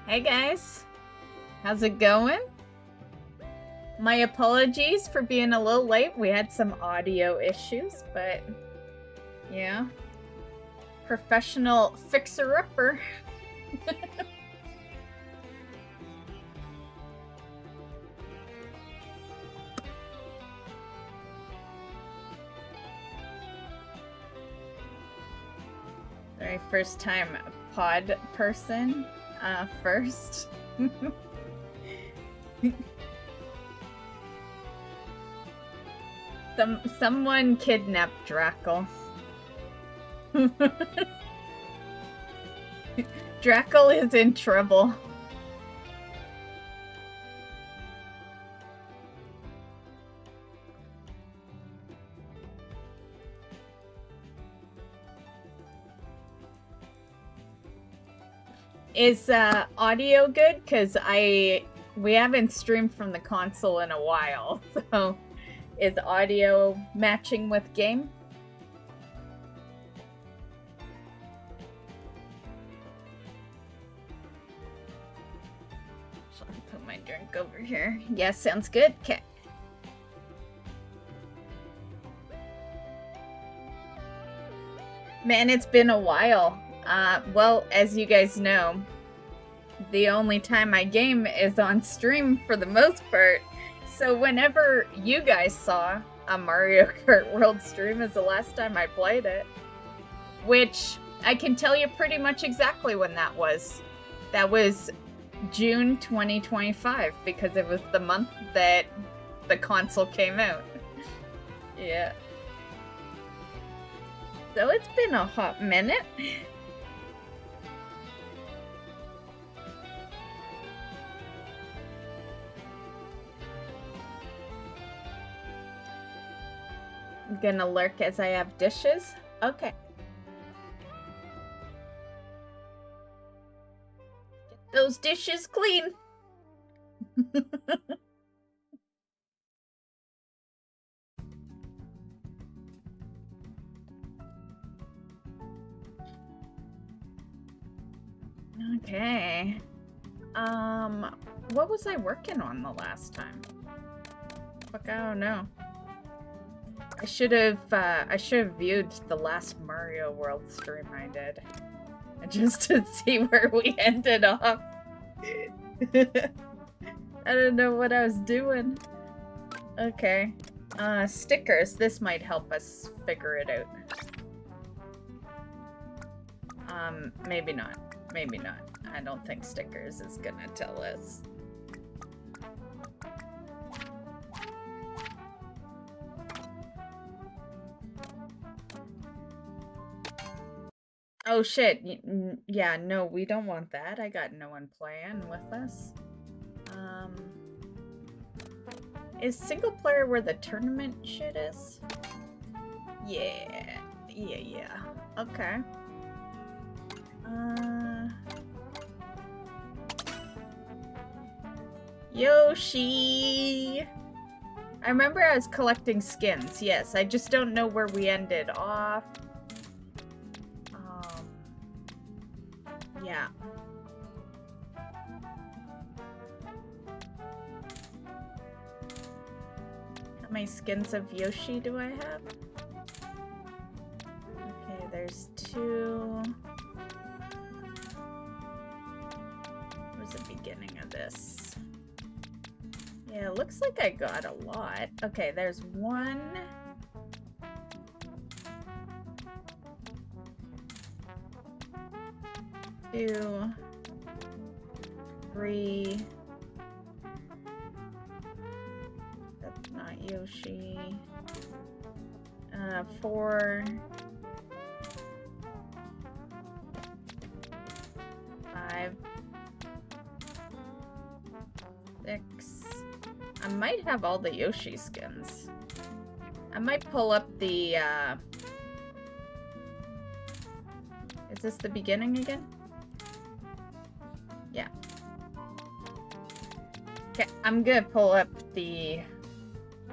Hey guys, how's it going? My apologies for being a little late. We had some audio issues, but yeah. Professional fixer-upper. Very first time pod person, first. Someone kidnapped Drackle. Drackle is in trouble. Is audio good? Because we haven't streamed from the console in a while, so is audio matching with game? So I'll put my drink over here. Yeah, sounds good. Okay. Man, it's been a while. Well, as you guys know, the only time I game is on stream for the most part. So whenever you guys saw a Mario Kart World stream is the last time I played it. Which I can tell you pretty much exactly when that was. That was June 2025 because it was the month that the console came out. Yeah. So it's been a hot minute. I'm gonna lurk as I have dishes. Okay. Get those dishes clean. Okay. What was I working on the last time? Fuck, I don't know. I should have viewed the last Mario World stream I did. Just to see where we ended up. I don't know what I was doing. Okay. Stickers. This might help us figure it out. Maybe not. Maybe not. I don't think stickers is gonna tell us. Oh shit. Yeah, no, we don't want that. I got no one playing with us. Is single player where the tournament shit is? Yeah. Yeah. Okay. Yoshi! I remember I was collecting skins, yes. I just don't know where we ended off. Yeah. How many skins of Yoshi do I have? Okay, there's 2. Where's the beginning of this? Yeah, it looks like I got a lot. Okay, there's 1. 2, 3. That's not Yoshi. 4. 5. 6. I might have all the Yoshi skins. I might pull up the, Is this the beginning again? Yeah. Okay, I'm gonna pull up the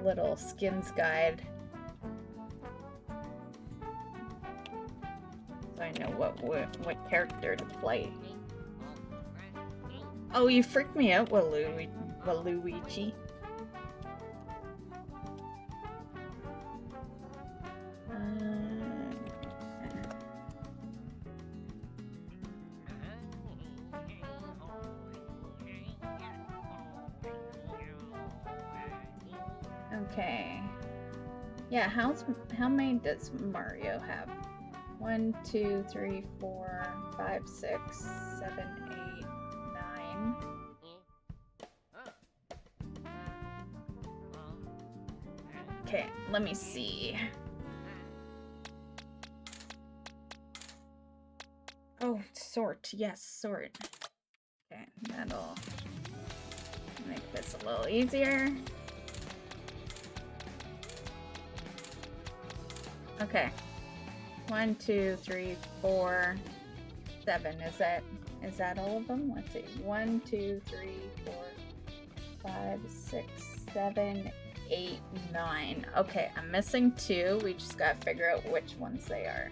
little skins guide. So I know what character to play. Oh, you freaked me out, Waluigi. Okay. Yeah, how many does Mario have? 1, 2, 3, 4, 5, 6, 7, 8, 9. Okay, let me see. Oh, sort. Yes, sort. Okay, that'll make this a little easier. Okay. 1, 2, 3, 4, 7. Is that all of them? Let's see. 1, 2, 3, 4, 5, 6, 7, 8, 9. Okay, I'm missing 2. We just gotta figure out which ones they are.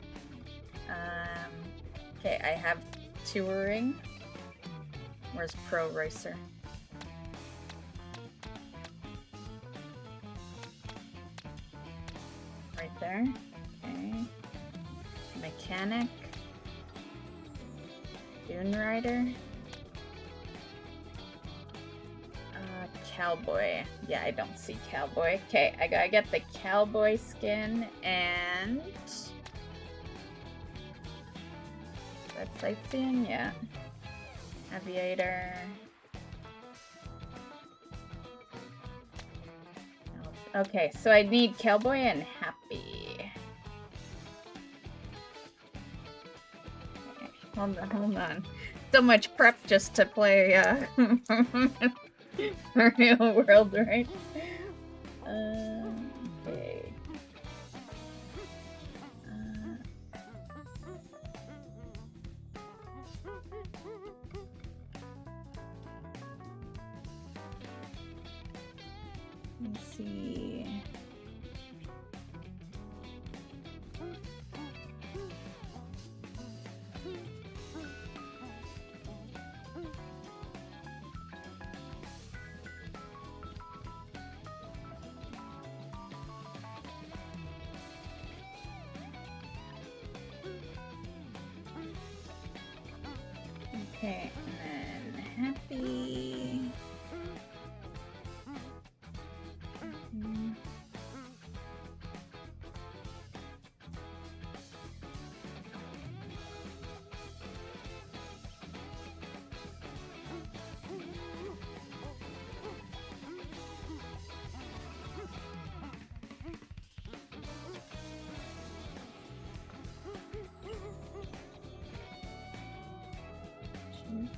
Okay, I have touring. Where's Pro Racer? Right there. Okay. Mechanic. Dune Rider. Cowboy. Yeah, I don't see Cowboy. Okay, I gotta get the Cowboy skin and... That's sightseeing, yeah. Aviator. Okay, so I need Cowboy and Happy. Okay, hold on. So much prep just to play Mario World, right? Okay. Let's see. Okay, and then Happy.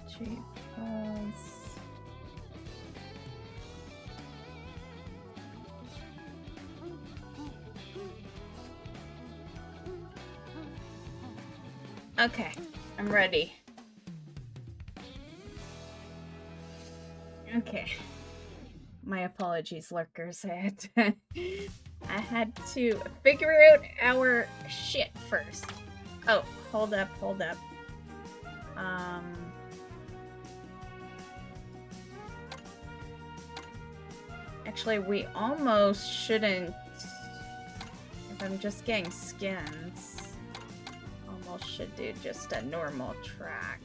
Cheap balls. Okay, I'm ready. Okay. My apologies, lurkers. I had to figure out our shit first. Oh, hold up. Actually, we almost shouldn't, if I'm just getting skins, almost should do just a normal track.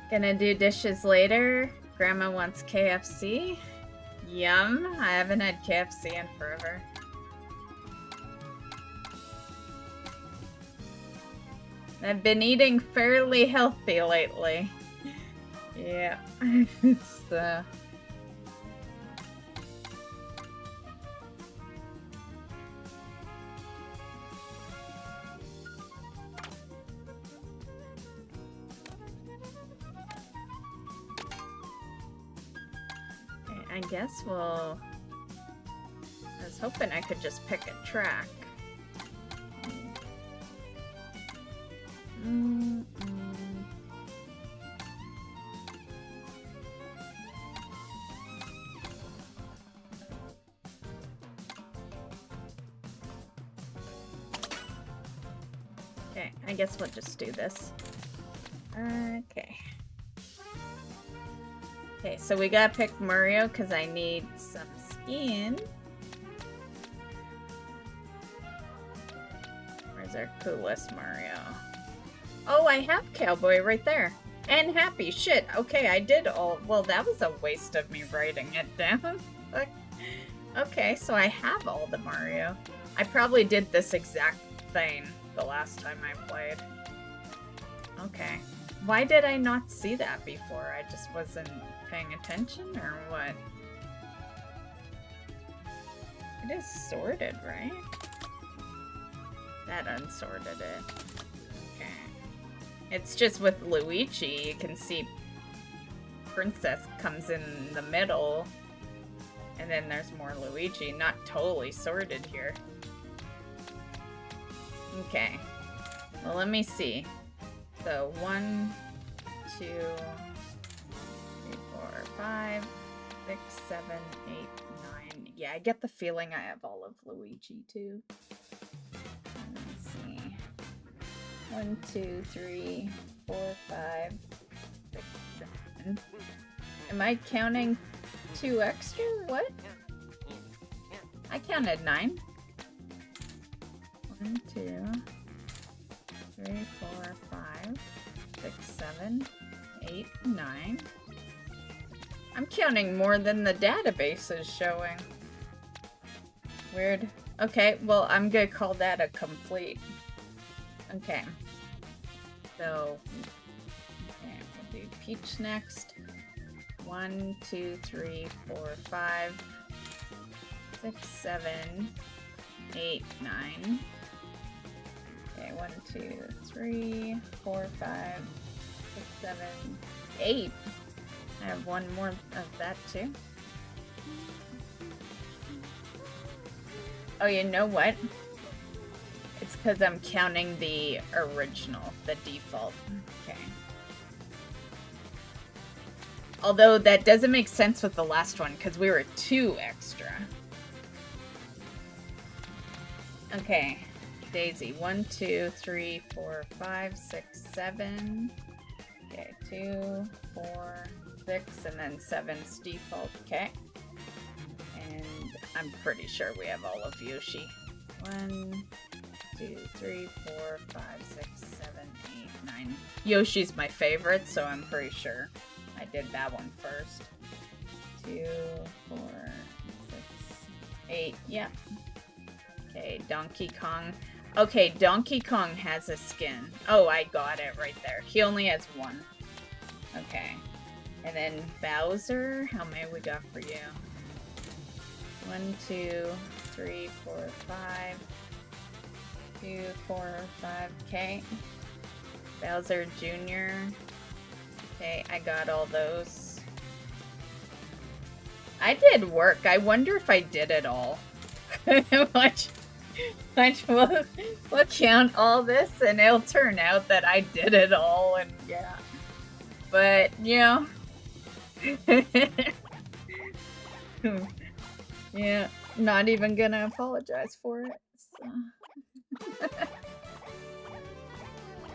Gonna do dishes later. Grandma wants KFC. Yum. I haven't had KFC in forever. I've been eating fairly healthy lately. Yeah. It's, I guess we'll... I was hoping I could just pick a track. Okay, I guess we'll just do this. Okay. Okay, so we gotta pick Mario because I need some skin. Where's our coolest Mario? Oh, I have Cowboy right there. And Happy. Shit. Okay, I did all... Well, that was a waste of me writing it down. Okay, so I have all the Mario. I probably did this exact thing the last time I played. Okay. Why did I not see that before? I just wasn't paying attention, or what? It is sorted, right? That unsorted it. Okay. It's just with Luigi, you can see Princess comes in the middle, and then there's more Luigi. Not totally sorted here. Okay. Well, let me see. So 1, 2, 3, 4, 5, 6, 7, 8, 9. Yeah, I get the feeling I have all of Luigi too. Let's see. 1, 2, 3, 4, 5, 6, 7. Am I counting 2 extra? What? I counted 9. 1, 2, 3, 4, 5, 6, 7, 8, 9. I'm counting more than the database is showing. Weird. Okay, well, I'm gonna call that a complete. Okay. So, okay, we'll do Peach next. 1, 2, 3, 4, 5, 6, 7, 8, 9. Okay, 1, 2, 3, 4, 5, 6, 7, 8. I have one more of that too. Oh, you know what? It's because I'm counting the original, the default. Okay. Although that doesn't make sense with the last one because we were 2 extra. Okay. Daisy. 1, 2, 3, 4, 5, 6, 7. Okay, 2, 4, 6, and then 7's default. Okay. And I'm pretty sure we have all of Yoshi. 1, 2, 3, 4, 5, 6, 7, 8, 9. Yoshi's my favorite, so I'm pretty sure I did that one first. 2, 4, 6, 8. Yeah. Okay, Donkey Kong. Okay, Donkey Kong has a skin. Oh, I got it right there. He only has 1. Okay. And then Bowser. How many we got for you? 1, 2, 3, 4, 5. 2, 4, 5. Okay. Bowser Jr. Okay, I got all those. I did work. I wonder if I did it all. We'll count all this and it'll turn out that I did it all, and yeah. But, you know. Yeah, not even gonna apologize for it. So.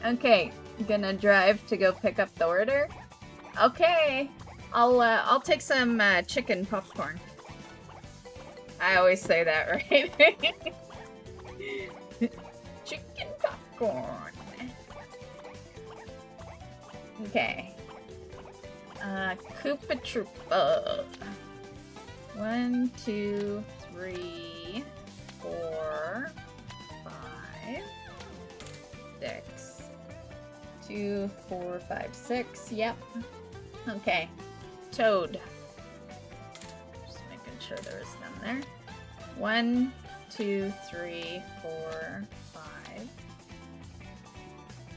Okay, gonna drive to go pick up the order. Okay, I'll take some chicken popcorn. I always say that, right? Chicken popcorn. Okay. Koopa Troopa. 1, 2, 3, 4, 5, 6. 2, 4, 5, 6. Yep. Okay. Toad. Just making sure there is none there. 1, 2, 3, 4, 5.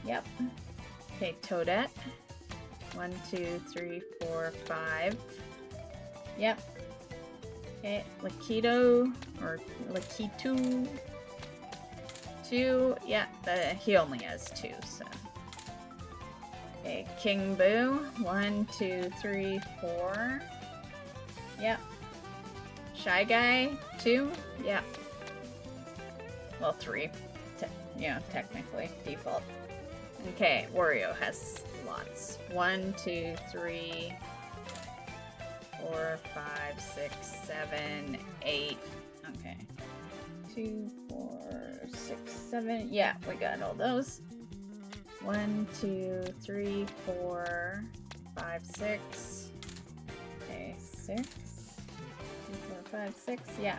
Yep. Okay, Toadette. 1, 2, 3, 4, 5. Yep. Okay, Lakitu or Lakitu. 2. Yeah, he only has 2, so. Okay, King Boo. 1, 2, 3, 4. Yep. Shy Guy. 2. Yep. Well, 3. you know, technically default. Okay, Wario has lots. 1, 2, 3, 4, 5, 6, 7, 8. Okay. 2, 4, 6, 7. Yeah, we got all those. 1, 2, 3, 4, 5, 6. Okay, 6. 2, 4, 5, 6. Yeah.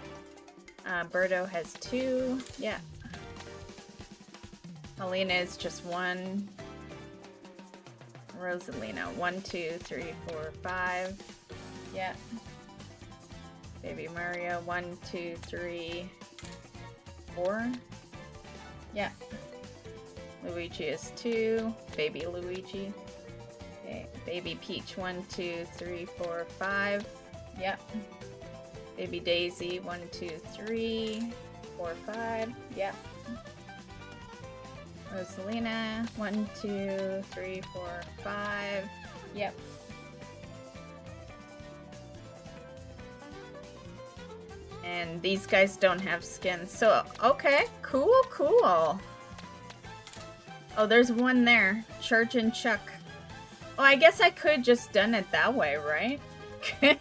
Birdo has 2. Yeah. Helena is just 1. Rosalina, 1, 2, 3, 4, 5. Yeah. Baby Mario, 1, 2, 3, 4. Yeah. Luigi is 2. Baby Luigi. Okay. Baby Peach, 1, 2, 3, 4, 5. Yep. Baby Daisy, 1, 2, 3, 4, 5. Yep. Rosalina, 1, 2, 3, 4, 5. Yep. And these guys don't have skins. So, okay. Cool, cool. Oh, there's one there. Charge and Chuck. Oh, I guess I could just done it that way, right? Doing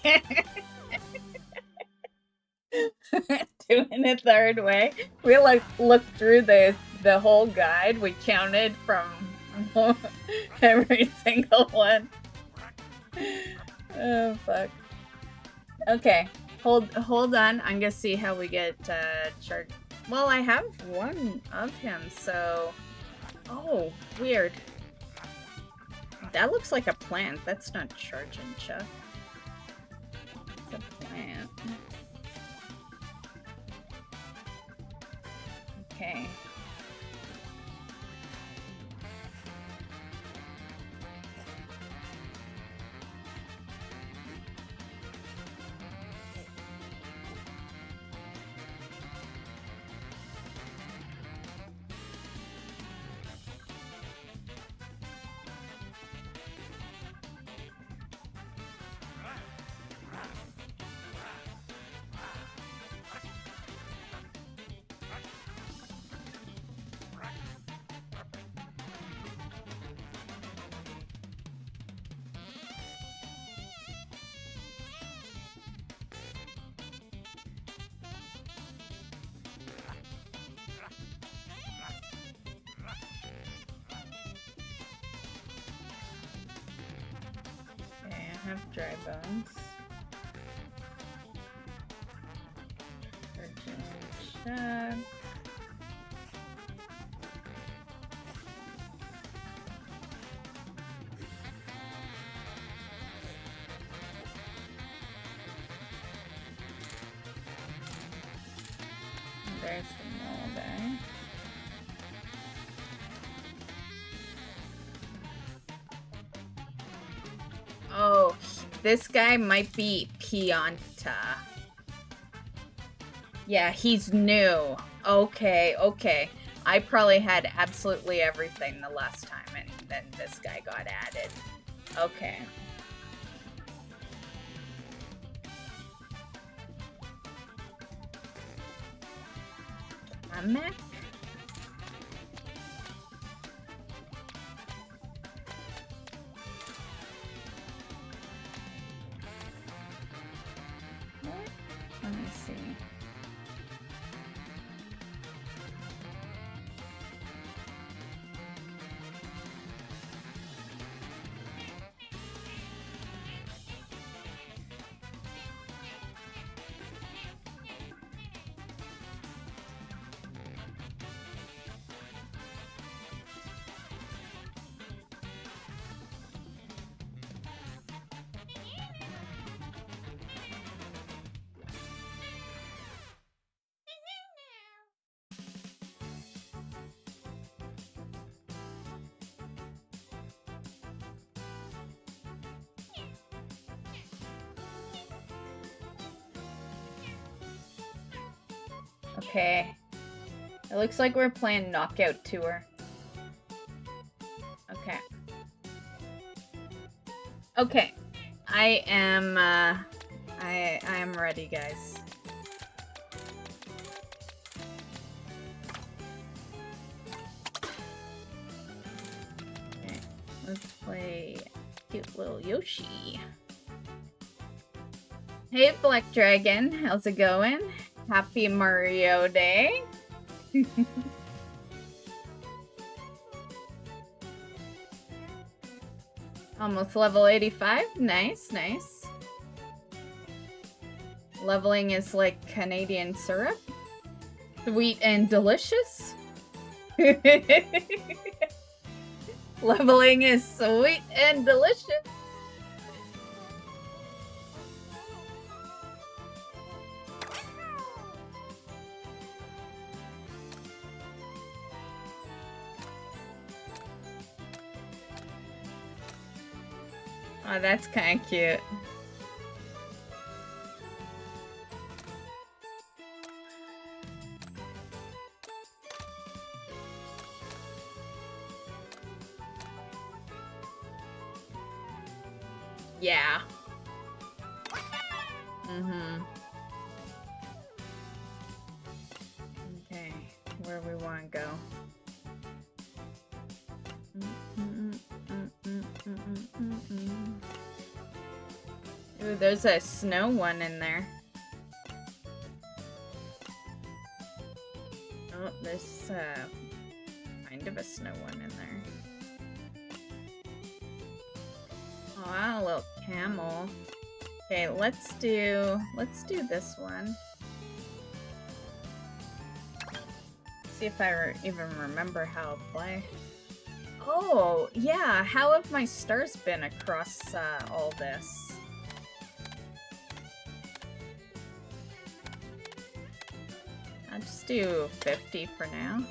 it the hard way. We like looked through the whole guide. We counted from every single one. Oh fuck. Okay, hold on. I'm gonna see how we get charged. Well, I have one of him, so. Oh, weird. That looks like a plant. That's not Charge and Chuck. It's a plant. Okay. I have dry bones. Chuck. There's the mole guy. Oh, this guy might be Pianta. Yeah, he's new. Okay, okay. I probably had absolutely everything the last time, and then this guy got added. Okay. A mech? Let me see. Okay. It looks like we're playing Knockout Tour. Okay. Okay. I am ready, guys. Let's play cute little Yoshi. Hey, Black Dragon. How's it going? Happy Mario Day. Almost level 85. Nice, nice. Leveling is like Canadian syrup. Sweet and delicious. Leveling is sweet and delicious. Oh, that's kind of cute. Yeah. Okay, where we want to go. Ooh, there's a snow one in there. Oh, there's kind of a snow one in there. Oh, a little camel. Okay, let's do this one. See if I even remember how to play. Oh, yeah, how have my stars been across all this? I'll just do 50 for now.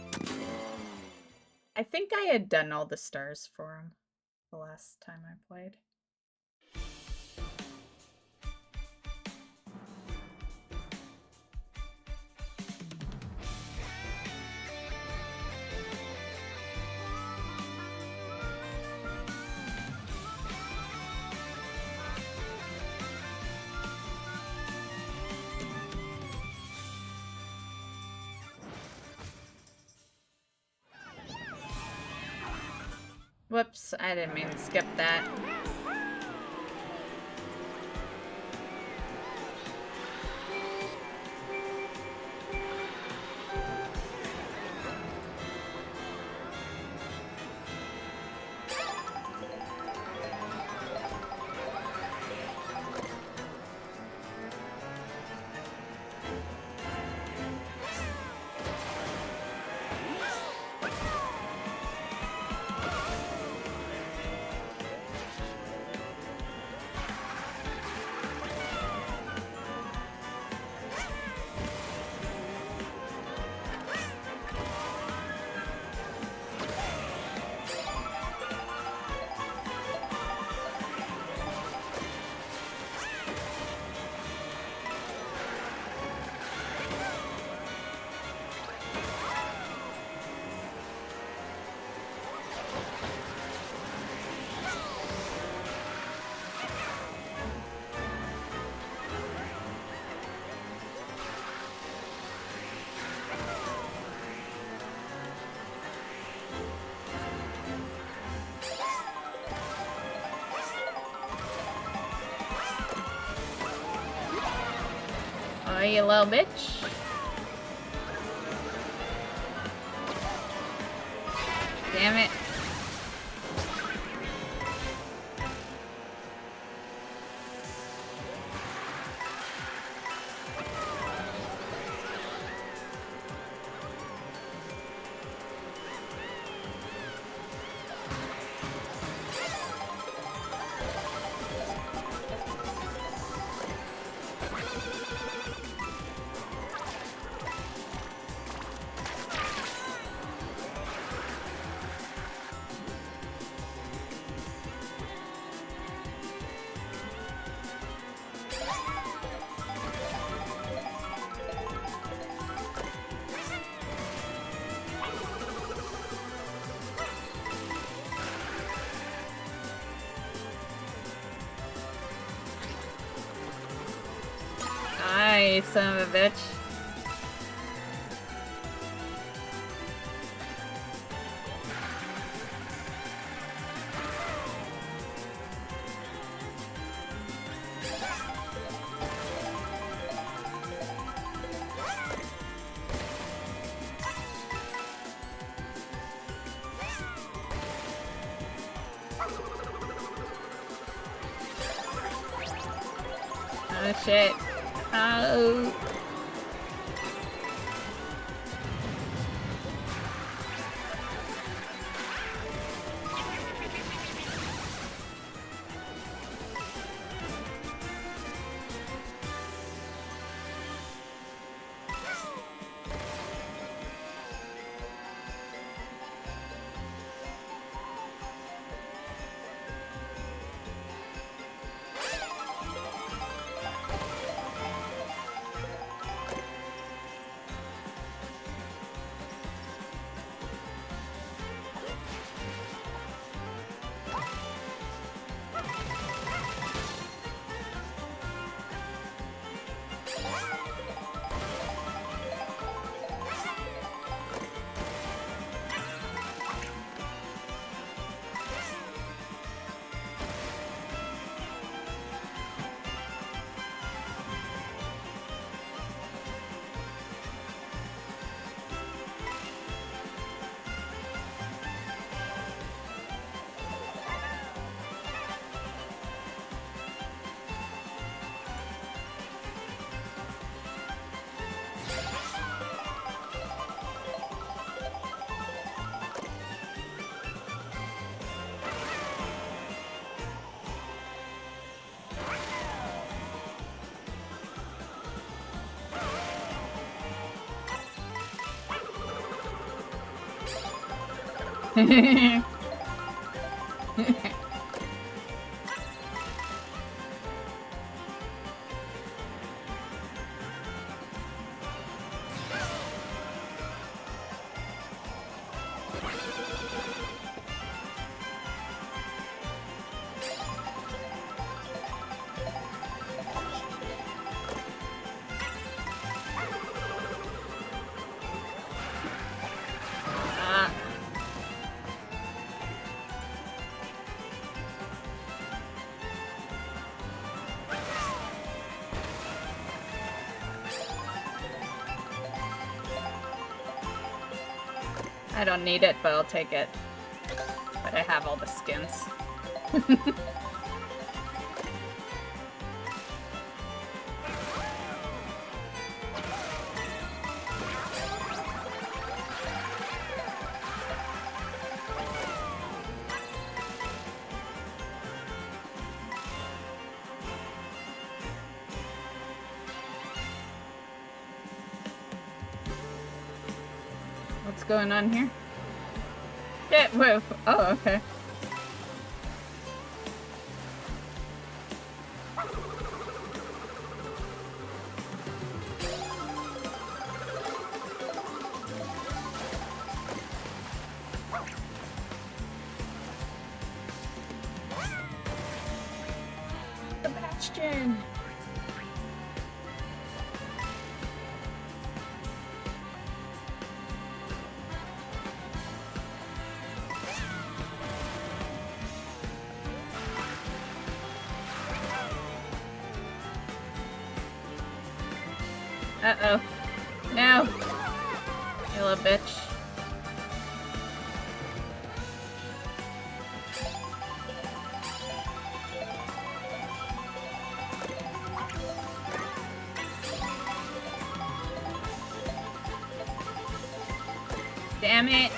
I think I had done all the stars for him the last time I played. Whoops, I didn't mean to skip that. Oh, you little bitch. Damn it. You son of a bitch. Oh shit. Oh. I don't need it, but I'll take it. But I have all the skins. What's going on here? Yeah, wait, oh, okay. Sebastian! Uh-oh. No! You little bitch. Damn it!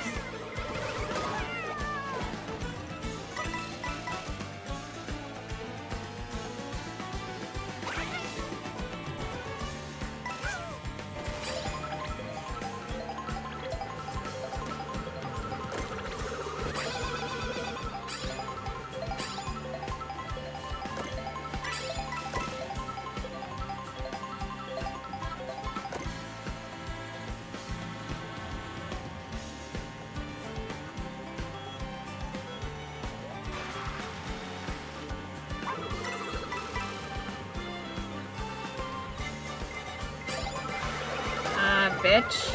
Bitch.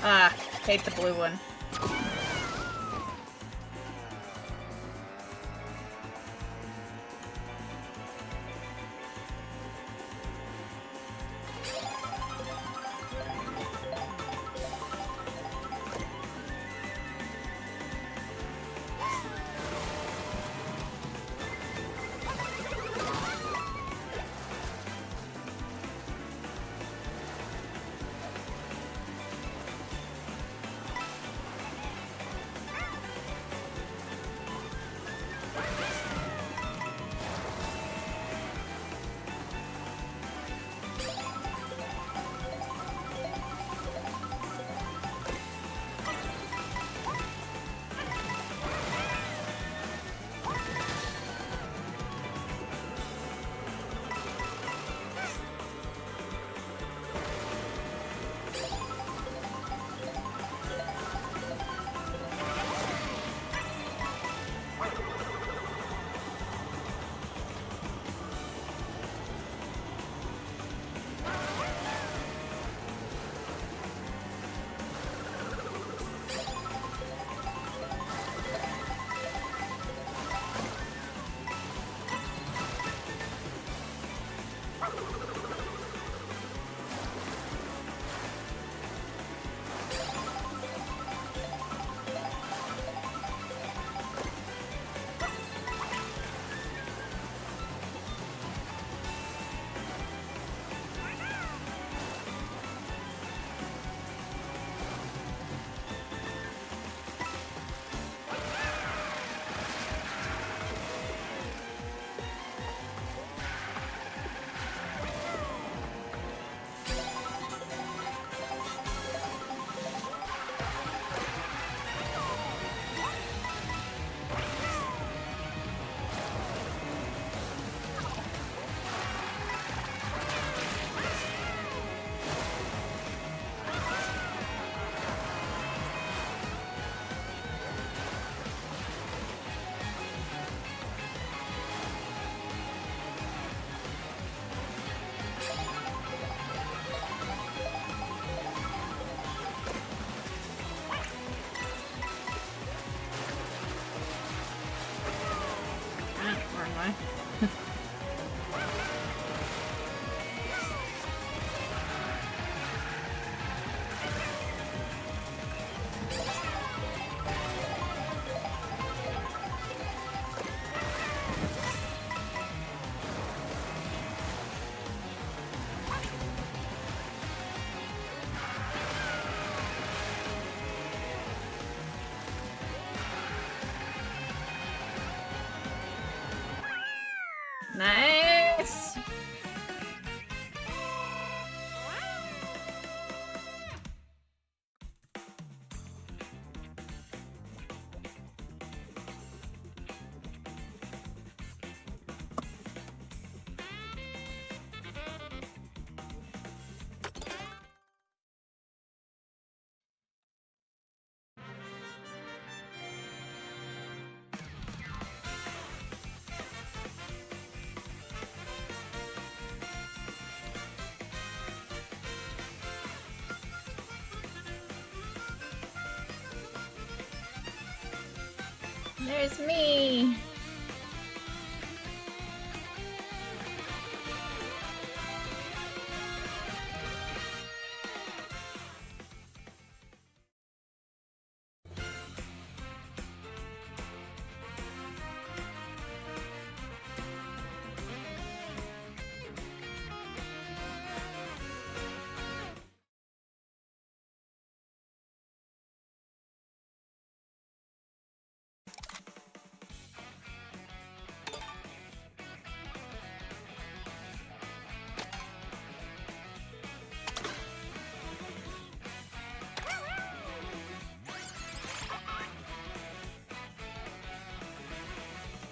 Ah, hate the blue one. There's me.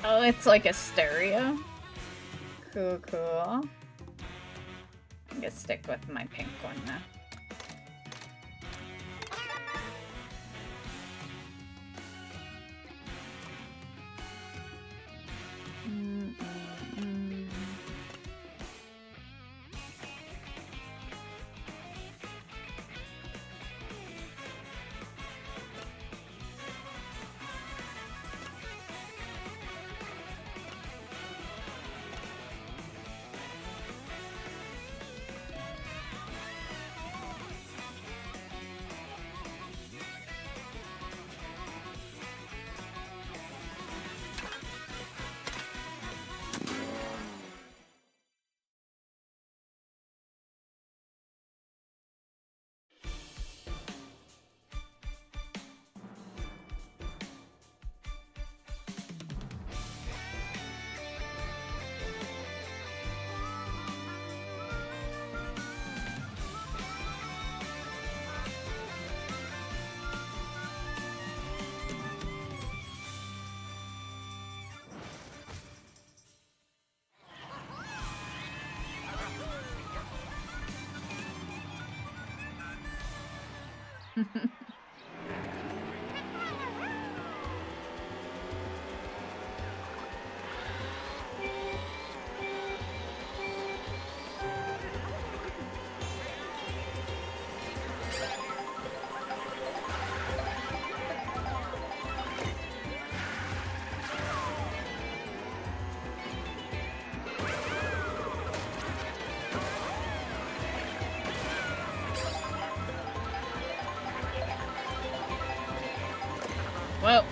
Oh, it's like a stereo? Cool, cool. I'm gonna stick with my pink one now. Whoa.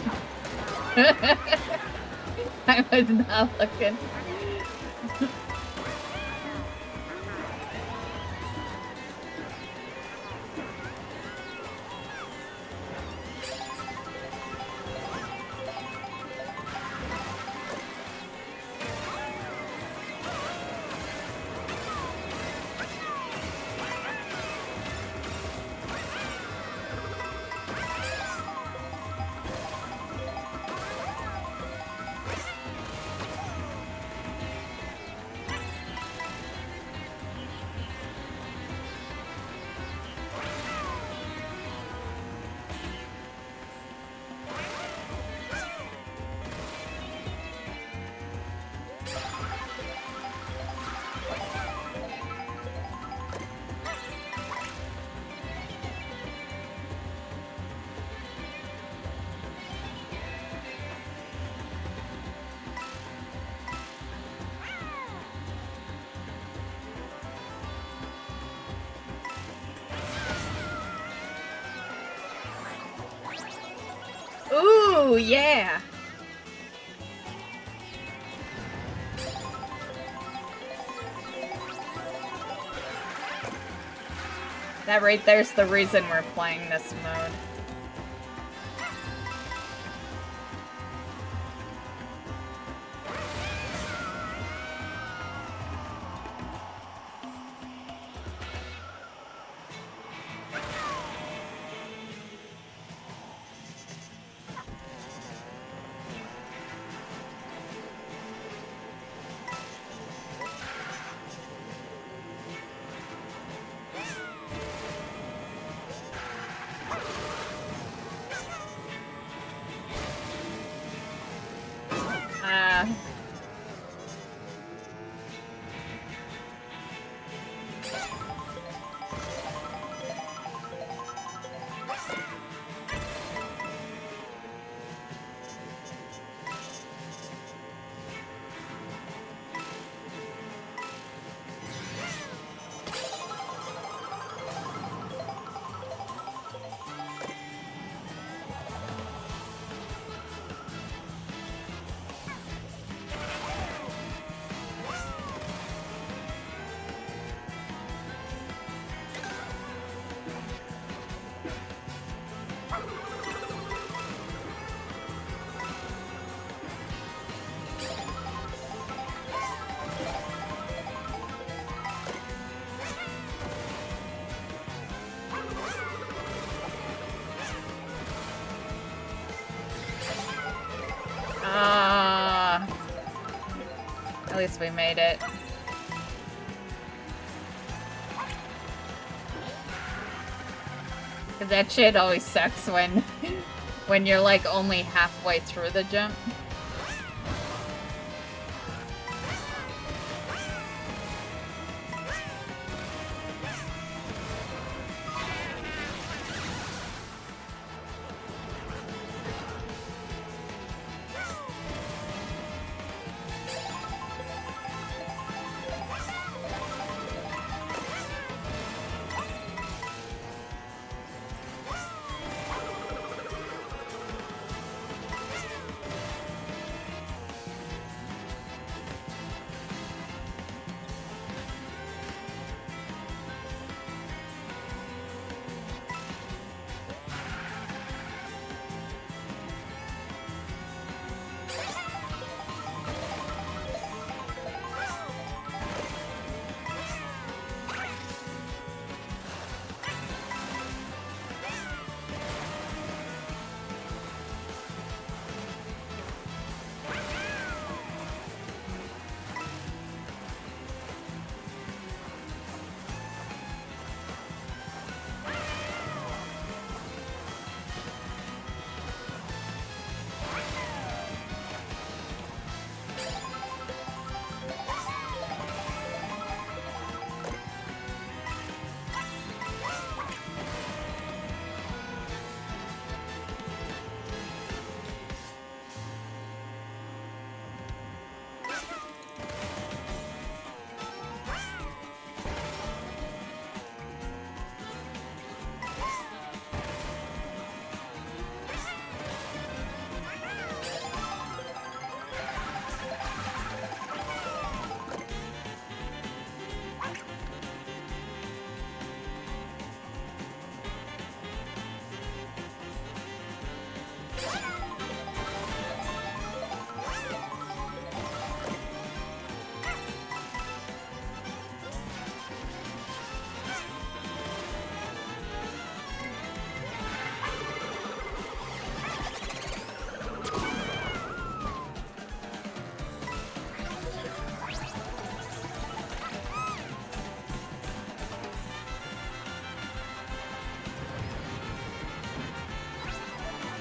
I was not looking. Ooh, yeah. That right there's the reason we're playing this mode. least we made it. Cause that shit always sucks when you're like only halfway through the jump.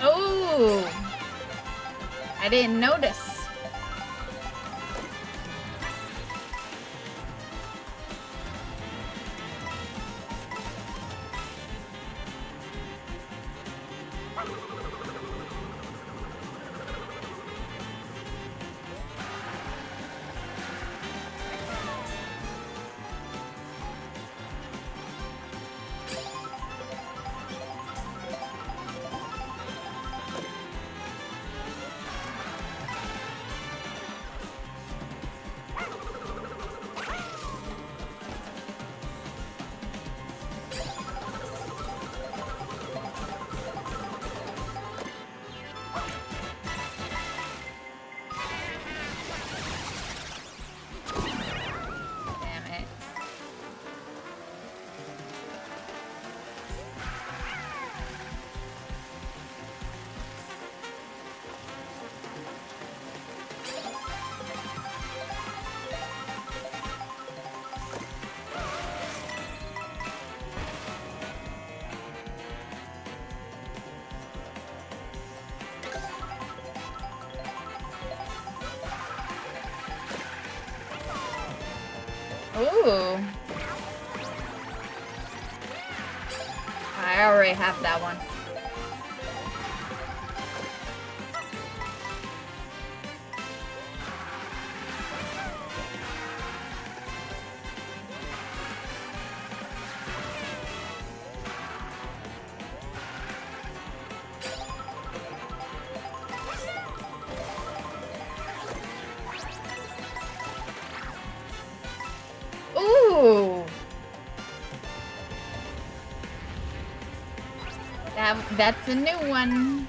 Ooh, I didn't notice. Ooh. I already have that one. Ooh. That's a new one.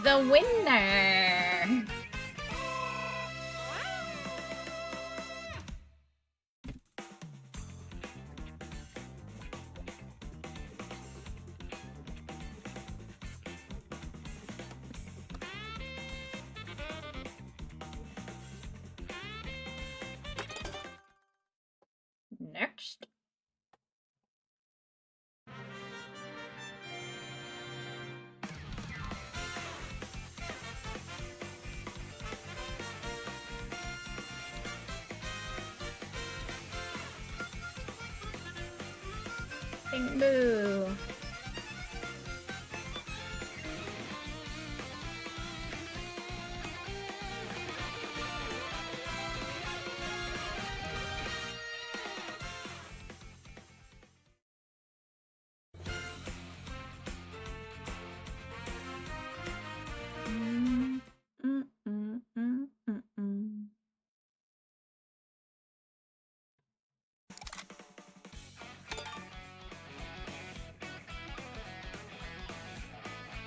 The winner! Next. Bing boo.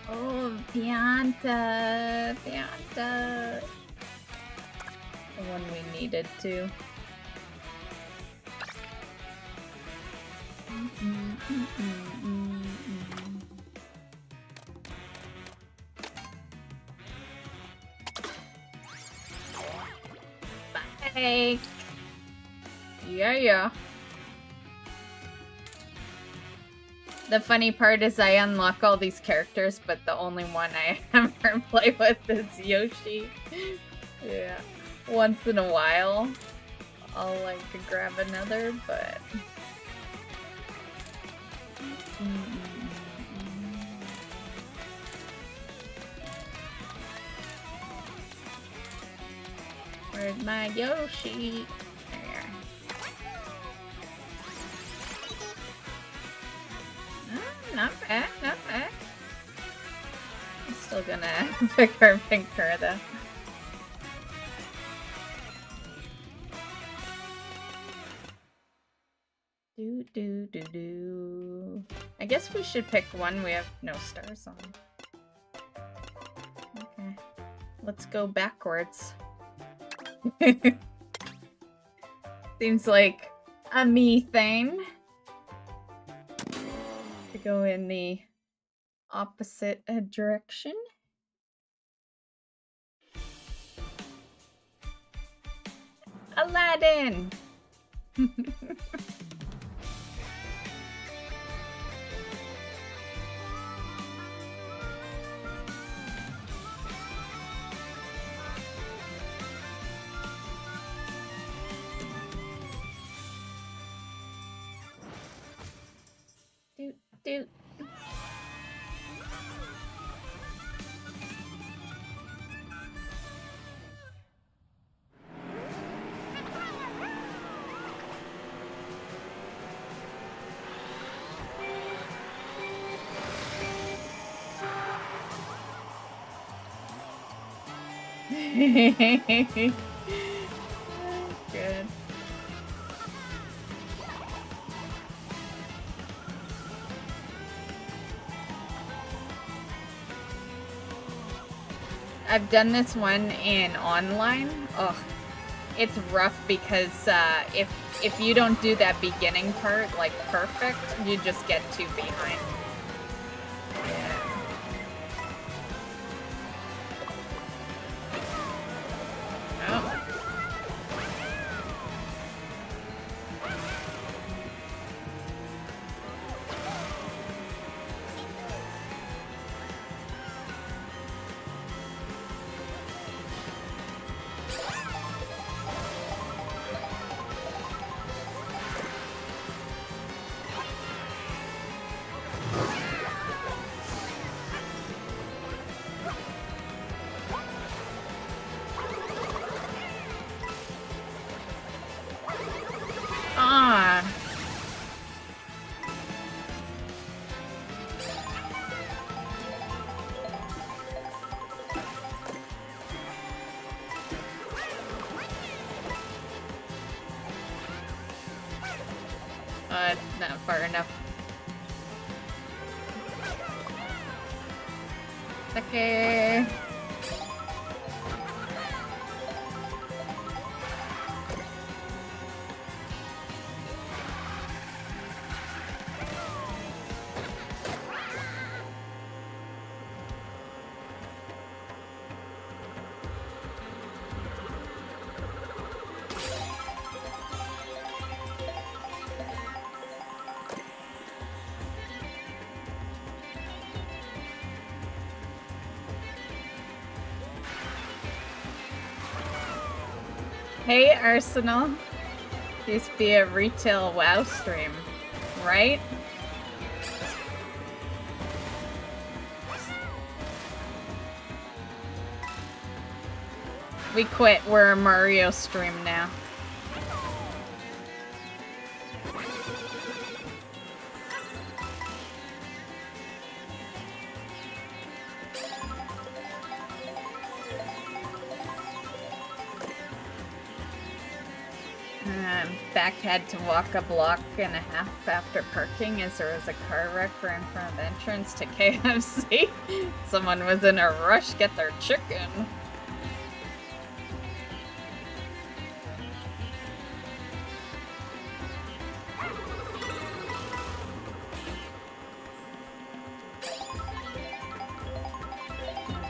Oh, Pianta, Pianta. The one we needed to. Bye. Yeah. The funny part is I unlock all these characters, but the only one I ever play with is Yoshi. Yeah. Once in a while, I'll like to grab another, but... Where's my Yoshi? There. Not bad, not bad. I'm still gonna pick our pinker though. Do. I guess we should pick one we have no stars on. Okay. Let's go backwards. Seems like a me thing. To go in the opposite direction. Aladdin! Doot. Good. I've done this one in online. Oh, it's rough because if you don't do that beginning part like perfect, you just get too behind. Yeah. Oh. Not far enough. Okay. Hey, Arsenal. Used to be a retail WoW stream, right? We quit. We're a Mario stream now. Had to walk a block and a half after parking as there was a car wreck right in front of the entrance to KFC. Someone was in a rush to get their chicken.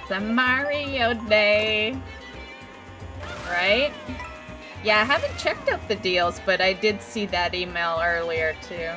It's a Mario day, right? Yeah, I haven't checked out the deals, but I did see that email earlier, too.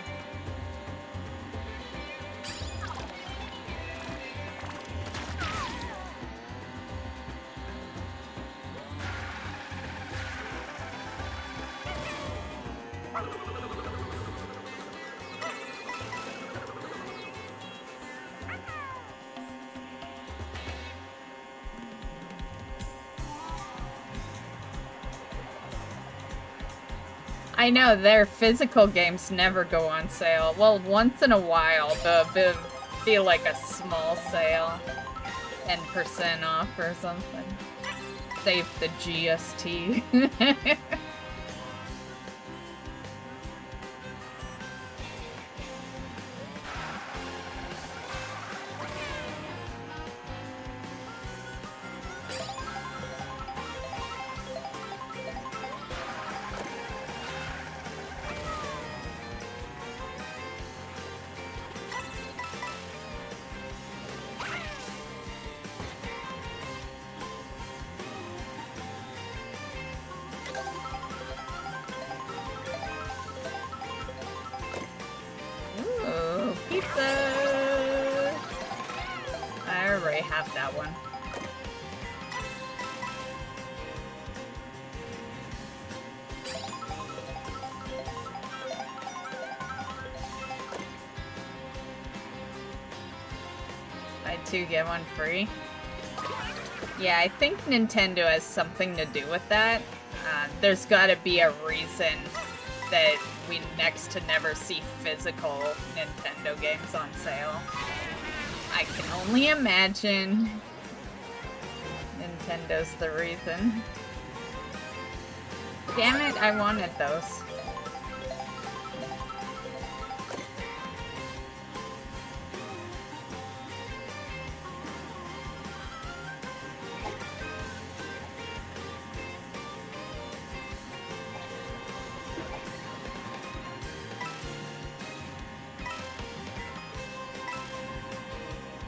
I know, their physical games never go on sale. Well, once in a while, there'll be like a small sale. 10% off or something. Save the GST. That one. Buy 2, get 1 free. Yeah, I think Nintendo has something to do with that. There's gotta be a reason that we next to never see physical Nintendo games on sale. I can only imagine Nintendo's the reason. Damn it, I wanted those.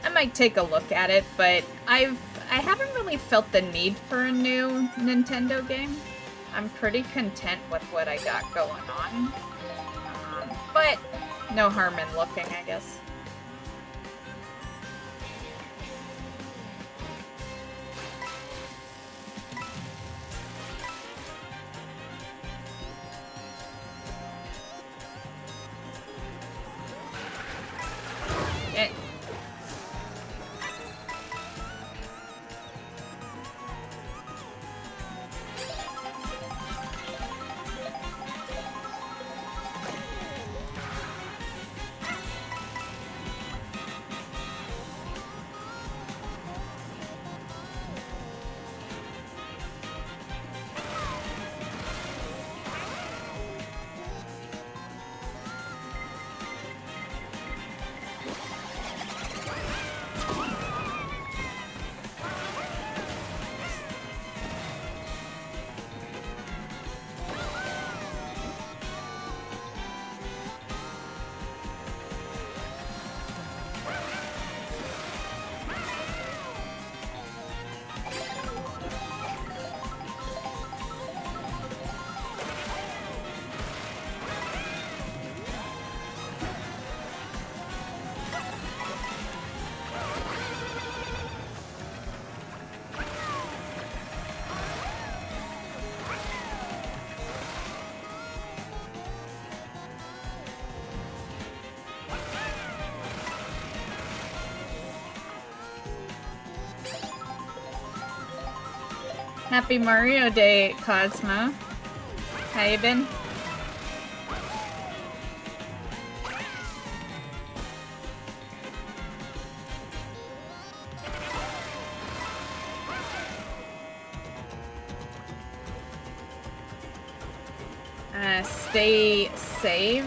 I might take a look at it, but I haven't really felt the need for a new Nintendo game. I'm pretty content with what I got going on. But no harm in looking, I guess. Happy Mario Day, Cosmo. How you been? Stay safe.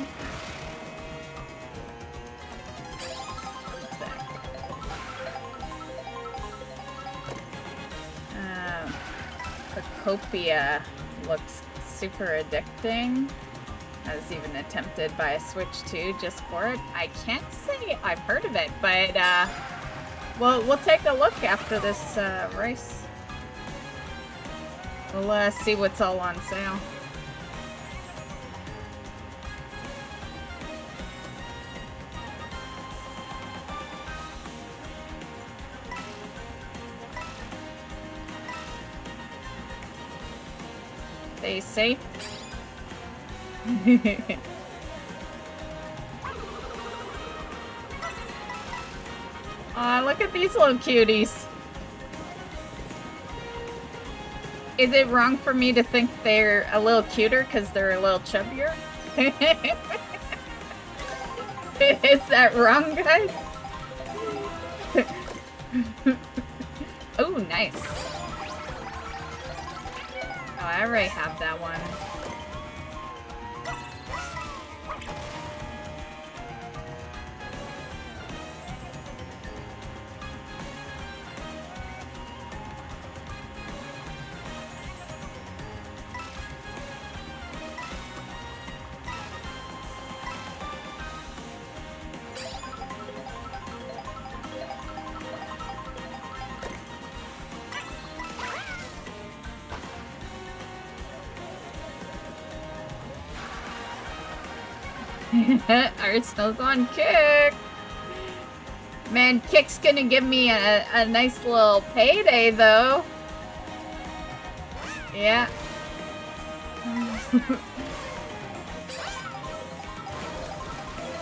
Copia looks super addicting. I was even attempted by a Switch 2 just for it. I can't say I've heard of it, but we'll take a look after this race. We'll see what's all on sale. Stay safe. Aw, look at these little cuties. Is it wrong for me to think they're a little cuter because they're a little chubbier? Is that wrong, guys? Oh, nice. Oh, I already have that one. Arsenal's on Kick. Man, Kick's gonna give me a nice little payday, though. Yeah.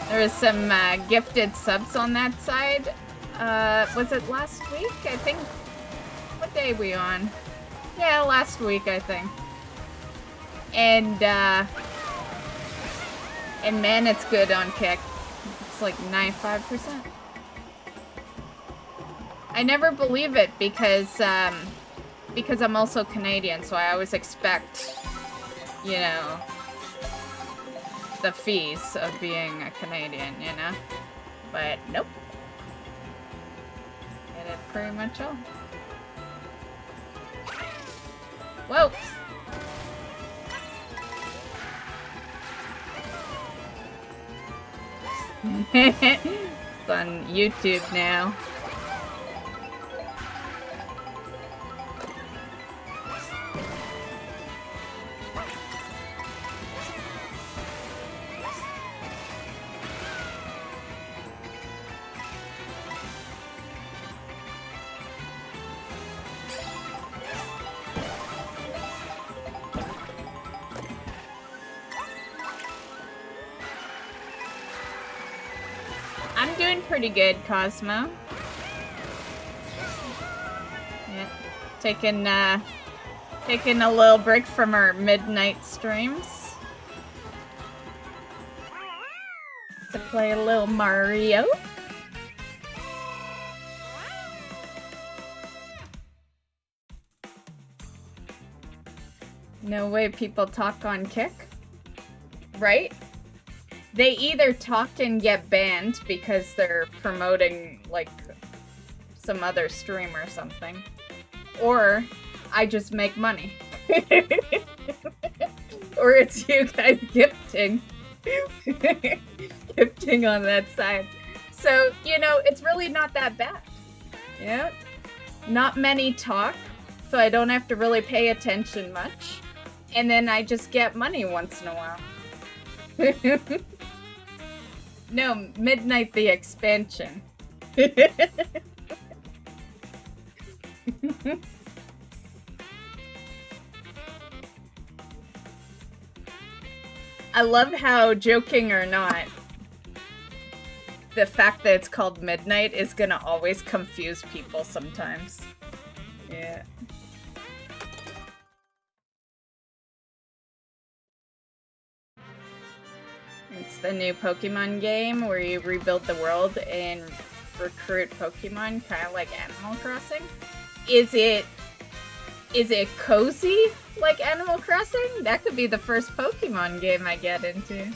There was some gifted subs on that side. Was it last week? I think. What day are we on? Yeah, last week, I think. And man, it's good on Kick. It's like 95%. I never believe it because I'm also Canadian, so I always expect, you know, the fees of being a Canadian, you know? But nope. Get it pretty much all. Whoa! It's on YouTube now. I'm doing pretty good, Cosmo. Yeah, taking a little break from our midnight streams to play a little Mario. No way people talk on Kick, right? They either talk and get banned because they're promoting, like, some other stream or something. Or I just make money. Or it's you guys gifting. Gifting on that side. So, you know, it's really not that bad. Yeah. Not many talk, so I don't have to really pay attention much. And then I just get money once in a while. No, Midnight the expansion. I love how, joking or not, the fact that it's called Midnight is gonna always confuse people sometimes. Yeah. It's the new Pokemon game where you rebuild the world and recruit Pokemon, kind of like Animal Crossing. Is it cozy like Animal Crossing? That could be the first Pokemon game I get into.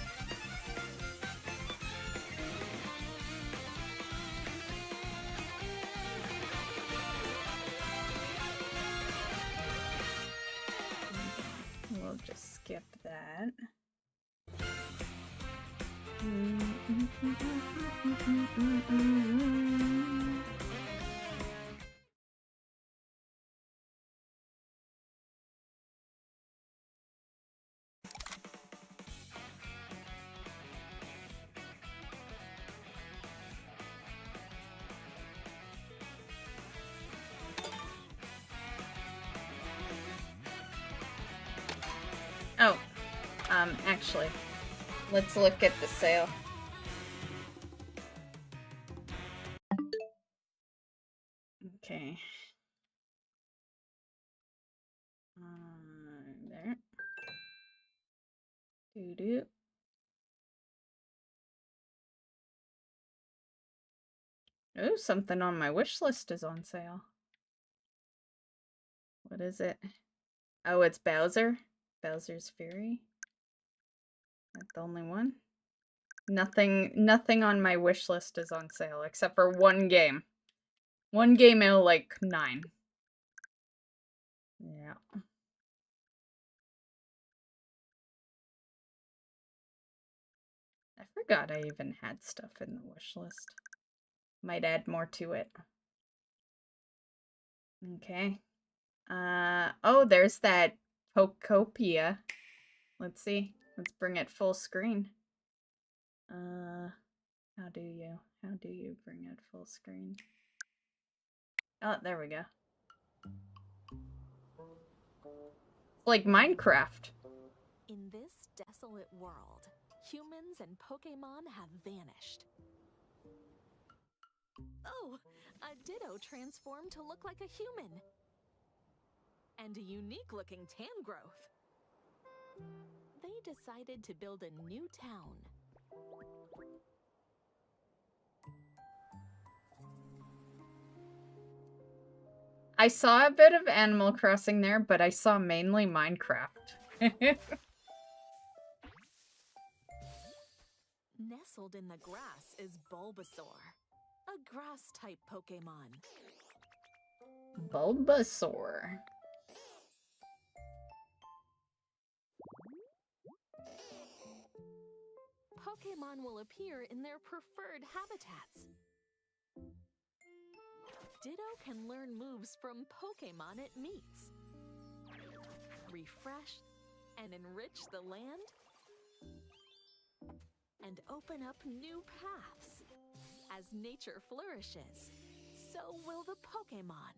We'll just skip that. Oh, actually, let's look at the sale. Okay. There. Doo-doo. Ooh, something on my wish list is on sale. What is it? Oh, it's Bowser. Bowser's Fury. That's the only one. Nothing on my wish list is on sale except for one game. One game out of like 9. Yeah. I forgot I even had stuff in the wish list. Might add more to it. Okay. Oh, there's that Pokopia. Let's see. Let's bring it full screen. How do you bring it full screen? Oh, there we go. Like Minecraft. In this desolate world, humans and Pokemon have vanished. Oh, a Ditto transformed to look like a human. And a unique-looking Tangrowth. They decided to build a new town. I saw a bit of Animal Crossing there, but I saw mainly Minecraft. Nestled in the grass is Bulbasaur, a grass-type Pokemon. Bulbasaur. Pokemon will appear in their preferred habitats. Ditto can learn moves from Pokemon it meets. Refresh and enrich the land. And open up new paths. As nature flourishes, so will the Pokemon.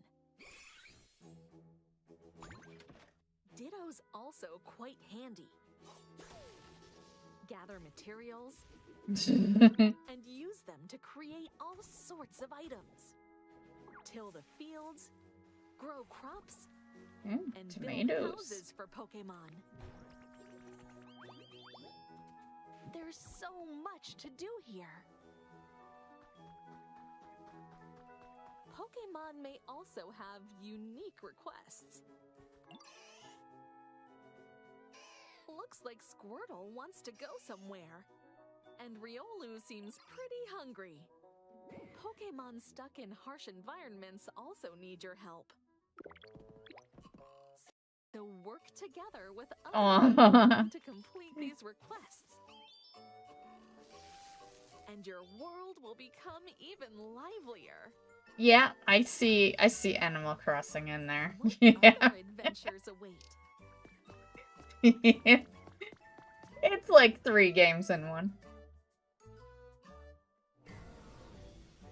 Ditto's also quite handy. Gather materials and use them to create all sorts of items. Till the fields, grow crops, and tomatoes. Build houses for Pokemon. There's so much to do here. Pokemon may also have unique requests. Looks like Squirtle wants to go somewhere. And Riolu seems pretty hungry. Pokemon stuck in harsh environments also need your help. So work together with other Pokemon to complete these requests. And your world will become even livelier. Yeah, I see Animal Crossing in there. What Yeah. other adventures await? It's like 3 games in one.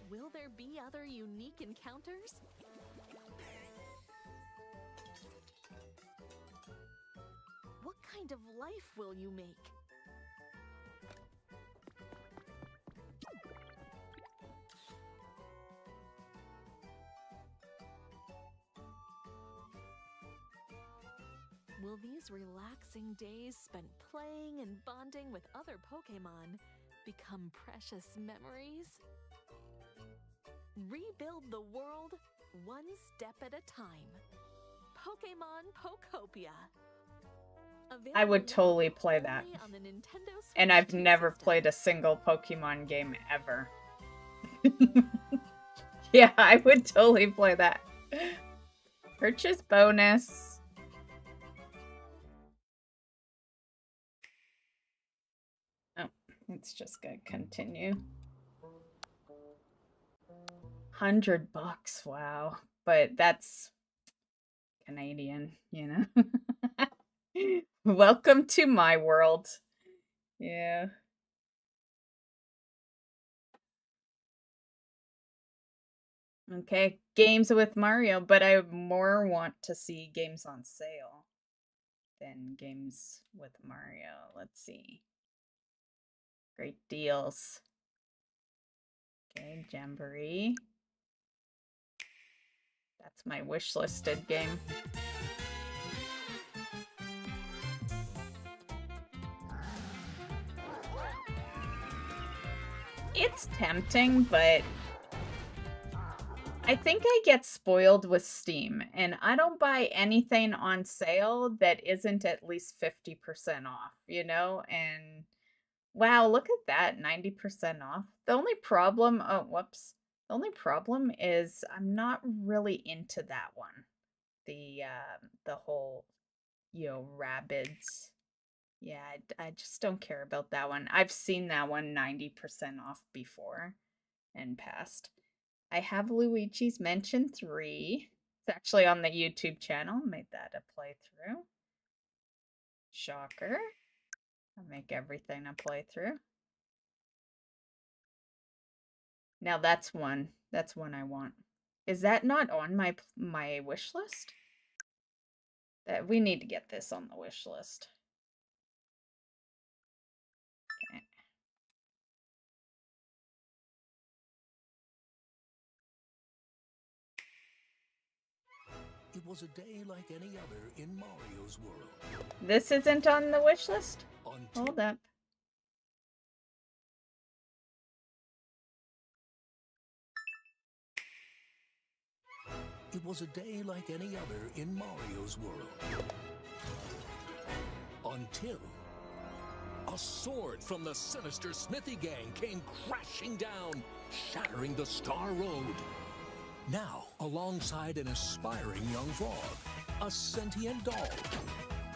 Will there be other unique encounters? What kind of life will you make? Will these relaxing days spent playing and bonding with other Pokemon become precious memories? Rebuild the world one step at a time. Pokemon Pokopia. I would totally play that. And I've never played a single Pokemon game ever. Yeah, I would totally play that. Purchase bonus. Oh, it's just gonna continue. $100, wow. But that's Canadian, you know? Welcome to my world. Yeah. Okay, games with Mario, but I more want to see games on sale than games with Mario. Let's see. Great deals. Okay, Jamboree. That's my wish listed game. It's tempting, but I think I get spoiled with Steam, and I don't buy anything on sale that isn't at least 50% off, you know? And wow, look at that, 90% off. The only problem, oh, whoops. The only problem is I'm not really into that one. The whole, you know, rabbits. Yeah, I just don't care about that one. I've seen that one 90% off before and past. I have Luigi's Mansion 3. It's actually on the YouTube channel. Made that a playthrough. Shocker. I'll make everything a playthrough. Now that's one. That's one I want. Is that not on my wish list? That we need to get this on the wish list. Okay. It was a day like any other in Mario's world. This isn't on the wish list? Until Hold up. it was a day like any other in Mario's world. Until a sword from the sinister Smithy gang came crashing down, shattering the Star Road. Now, alongside an aspiring young frog, a sentient doll,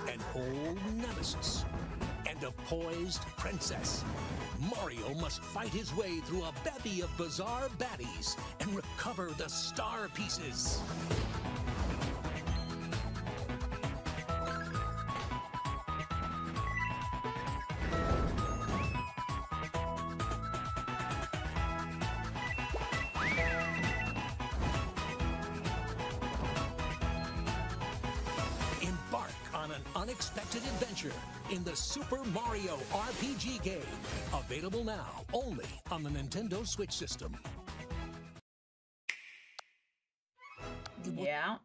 an old nemesis, and a poised princess, Mario must fight his way through a bevy of bizarre baddies and recover the star pieces. Embark on an unexpected adventure in the Super Mario RPG game. Available now only on the Nintendo Switch system. Yeah.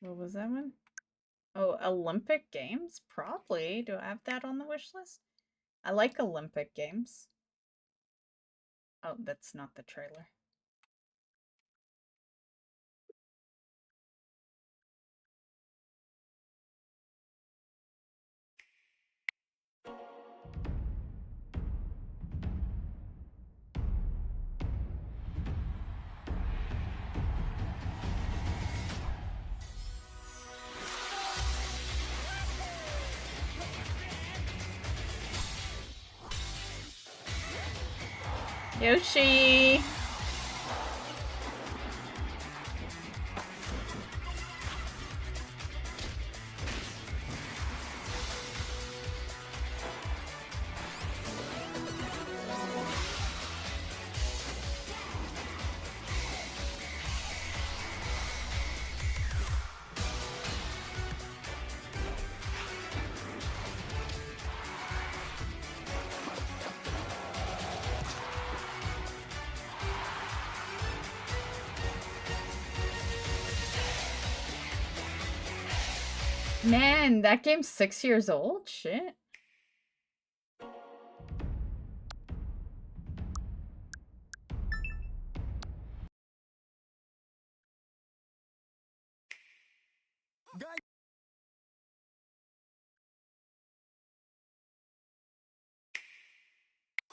What was that one? Oh, Olympic Games? Probably. Do I have that on the wish list? I like Olympic Games. Oh, that's not the trailer. Yoshi! Man, that game's 6 years old? Shit.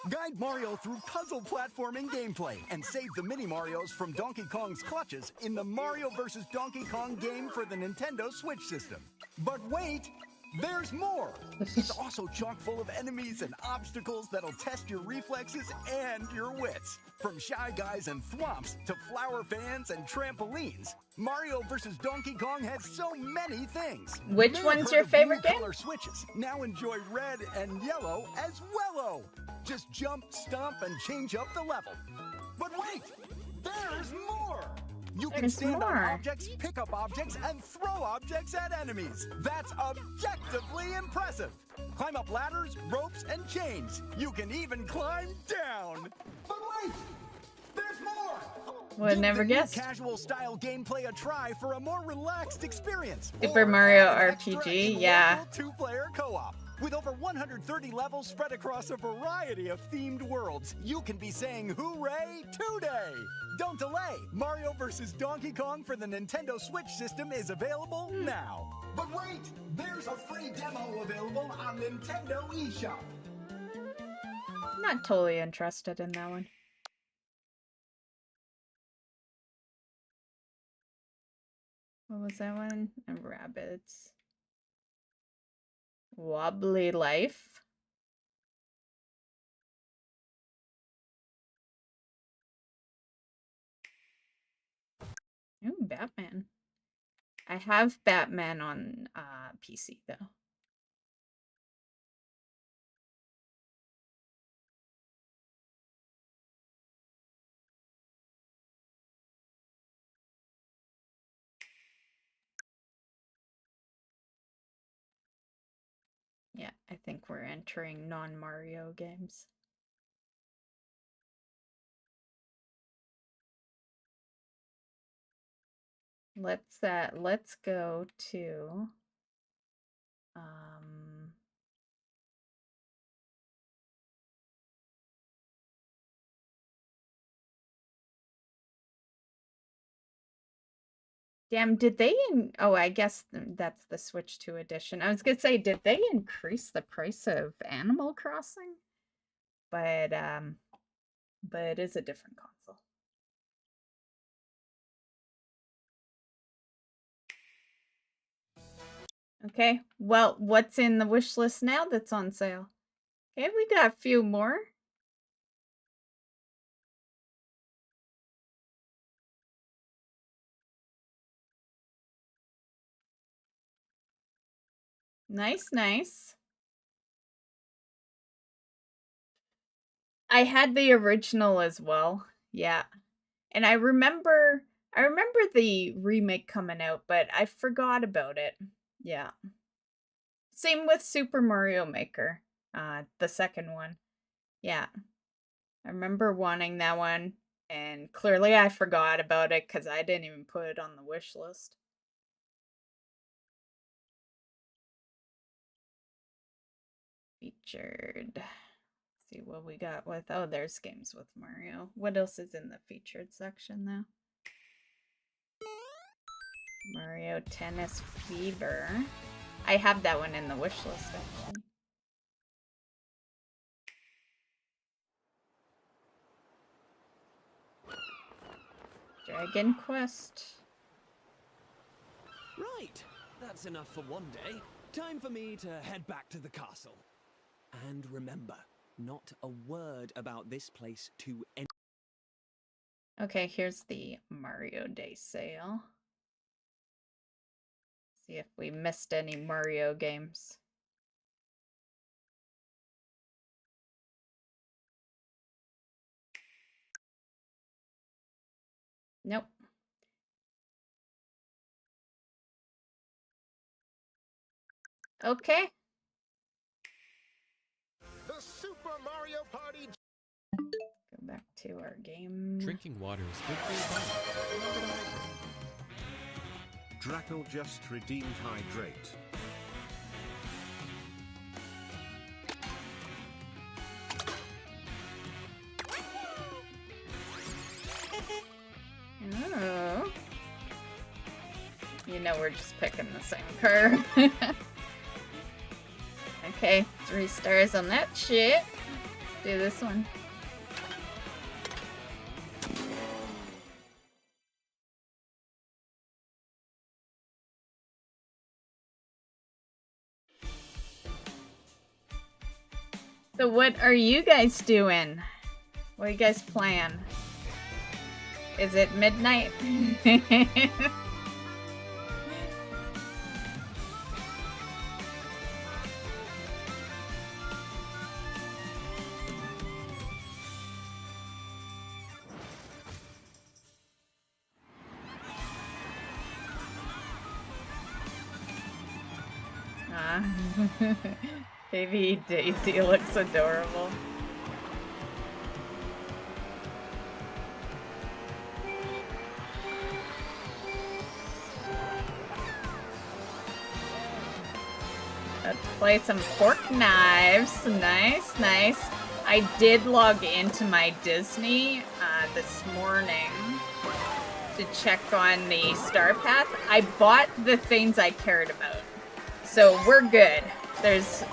Guide Mario through puzzle platforming gameplay and save the Mini Marios from Donkey Kong's clutches in the Mario vs. Donkey Kong game for the Nintendo Switch system. But wait! There's more! It's also chock full of enemies and obstacles that'll test your reflexes and your wits. From Shy Guys and Thwomps to flower fans and trampolines, Mario vs. Donkey Kong has so many things. Which May have one's heard your of favorite blue game? color switches. Now enjoy red and yellow as wello. Just jump, stomp, and change up the level. But wait! There's more! You can There's stand on more. objects, pick up objects, and throw objects at enemies. That's objectively impressive. Climb up ladders, ropes, and chains. You can even climb down. But wait! There's more! Would Give never the new guessed. casual style gameplay a try for a more relaxed experience. Super Or Mario add an extra RPG, enjoyable yeah. two-player co-op. With over 130 levels spread across a variety of themed worlds, you can be saying hooray today! Don't delay! Mario vs. Donkey Kong for the Nintendo Switch system is available now. But wait! There's a free demo available on Nintendo eShop. Not totally interested in that one. What was that one? Rabbits. Wobbly Life. Ooh, Batman. I have Batman on PC though. Yeah, I think we're entering non-Mario games. Let's go to damn, did they oh, I guess that's the Switch 2 edition. I was gonna say, did they increase the price of Animal Crossing? But it is a different console. Okay, well, what's in the wish list now that's on sale? Okay, we got a few more. Nice, nice. I had the original as well. Yeah. And I remember the remake coming out, but I forgot about it. Yeah. Same with Super Mario Maker, the second one. Yeah. I remember wanting that one, and clearly I forgot about it because I didn't even put it on the wish list. Featured. Let's see what we got with. Oh, there's games with Mario. What else is in the featured section now? Mario Tennis Fever. I have that one in the wish list actually. Dragon Quest. Right, that's enough for one day. Time for me to head back to the castle. And remember, not a word about this place to anyone. Okay, here's the Mario Day sale. See if we missed any Mario games. Nope. Okay. The Super Mario Party. Go back to our game. Drinking water is good for your body. Drackle just redeemed hydrate. Oh. You know we're just picking the same card. Okay, 3 stars on that shit. Let's do this one. So what are you guys doing? What do you guys plan? Is it midnight? Baby Daisy looks adorable. That's Play some fork knives. Nice, nice. I did log into my Disney this morning to check on the Star Path. I bought the things I cared about. So we're good. There's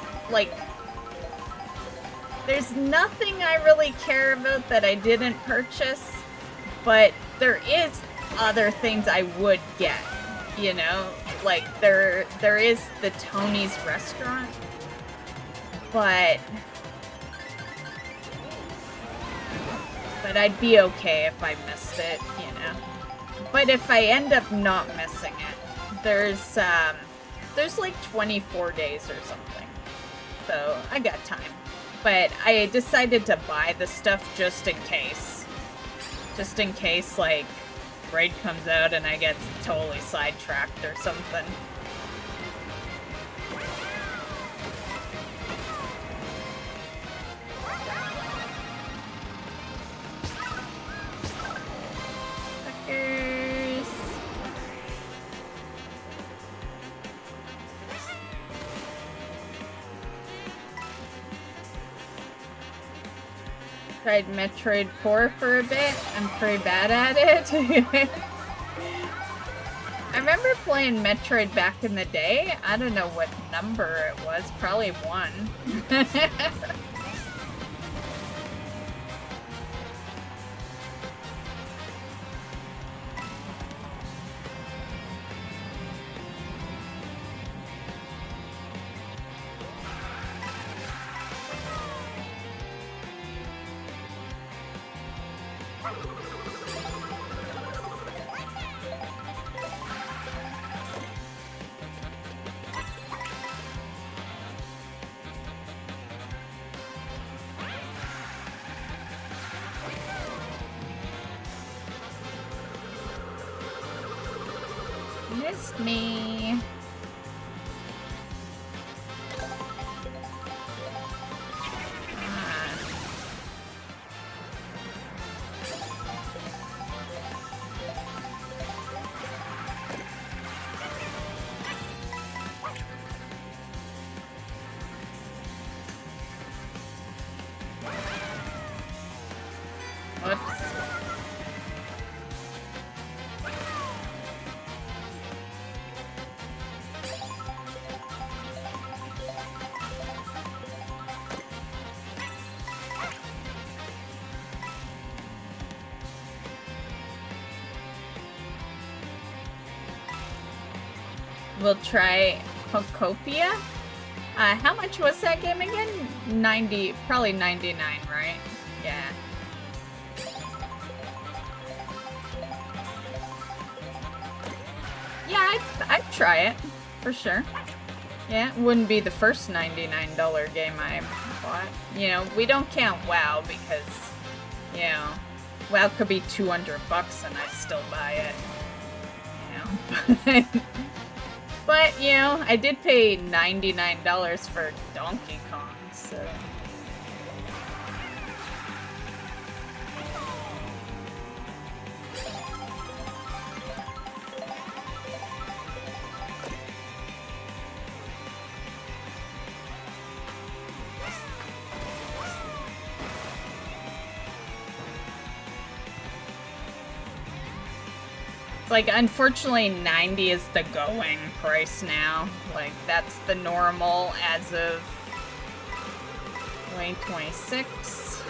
nothing I really care about that I didn't purchase, but there is other things I would get, you know? Like, there is the Tony's restaurant, but I'd be okay if I missed it, you know? But if I end up not missing it, there's like 24 days or something. So I got time. But I decided to buy the stuff just in case. Just in case, like, Raid comes out and I get totally sidetracked or something. Suckers. Tried Metroid 4 for a bit. I'm pretty bad at it. I remember playing Metroid back in the day. I don't know what number it was. Probably 1. Missed me. Whoops. We'll try Pokopia. How much was that game again? 90, probably 99, right? Yeah. Yeah, I'd try it, for sure. Yeah, it wouldn't be the first $99 game I bought. You know, we don't count WoW because, you know, WoW could be $200 and I'd still buy it. You know, but, you know, I did pay $99 for Donkey Kong, so... Like, unfortunately, 90 is the going price now. Like, that's the normal as of 2026.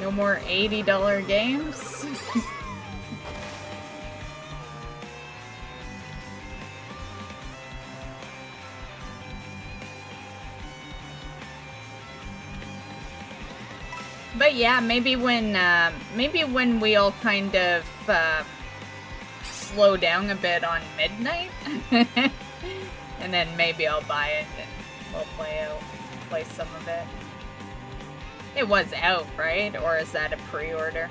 No more $80 games. But yeah, maybe when we all kind of slow down a bit on midnight, and then maybe I'll buy it and we'll play some of it. It was out, right? Or is that a pre-order?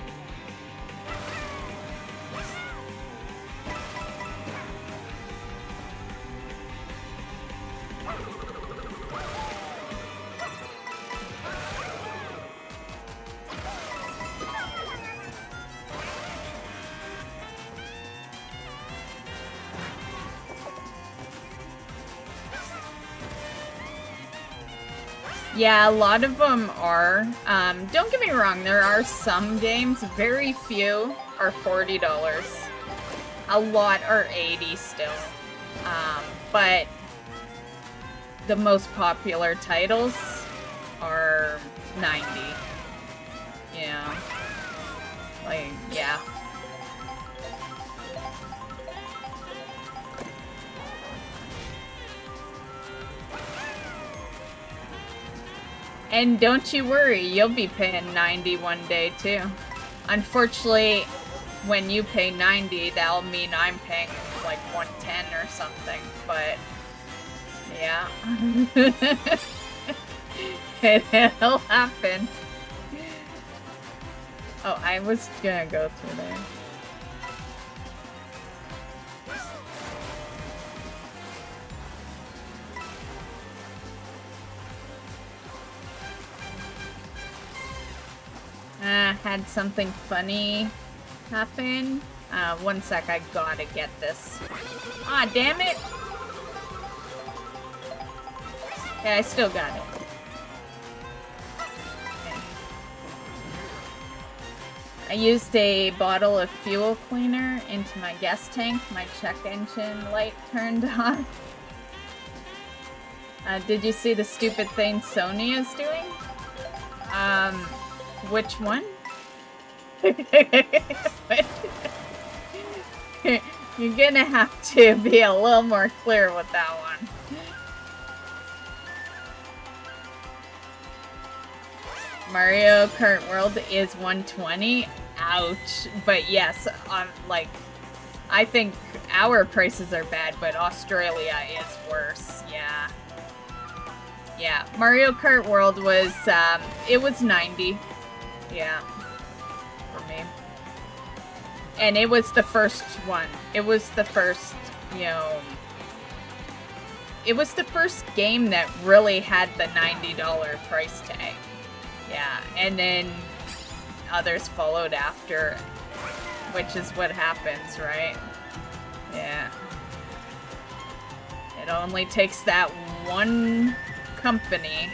Yeah, a lot of them are. Don't get me wrong, there are some games, very few are $40. A lot are 80 still. But the most popular titles are 90. Yeah. Like, yeah. And don't you worry, you'll be paying 90 one day too. Unfortunately, when you pay 90, that'll mean I'm paying like 110 or something, but yeah. It'll happen. Oh, I was gonna go through there. Had something funny happen. One sec, I gotta get this. Ah, damn it! Yeah, I still got it. Okay. I used a bottle of fuel cleaner into my gas tank. My check engine light turned on. Did you see the stupid thing Sony is doing? Which one? You're gonna have to be a little more clear with that one. Mario Kart World is 120. Ouch. But yes, like, I think our prices are bad, but Australia is worse. Yeah. Yeah, Mario Kart World was, it was 90. Yeah. For me. And it was the first one. It was the first, you know... It was the first game that really had the $90 price tag. Yeah, and then others followed after, which is what happens, right? Yeah. It only takes that one company.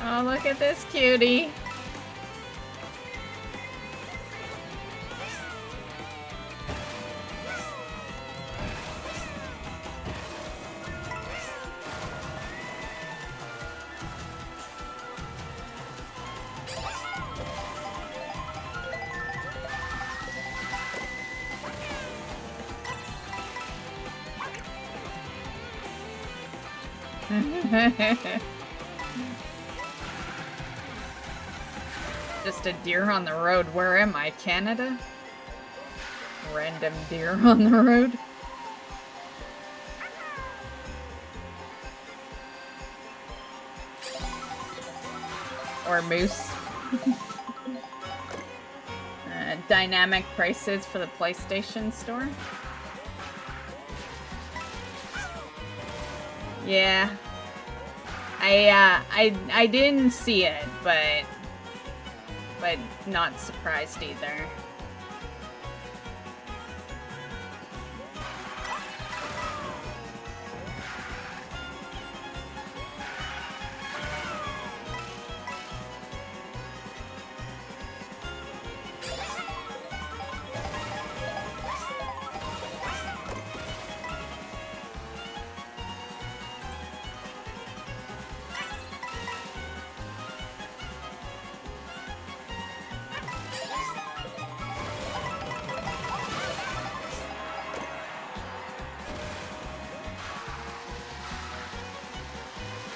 Oh, look at this cutie. Just a deer on the road. Where am I? Canada? Random deer on the road. Or moose. Dynamic prices for the PlayStation Store. Yeah. I didn't see it, but not surprised either.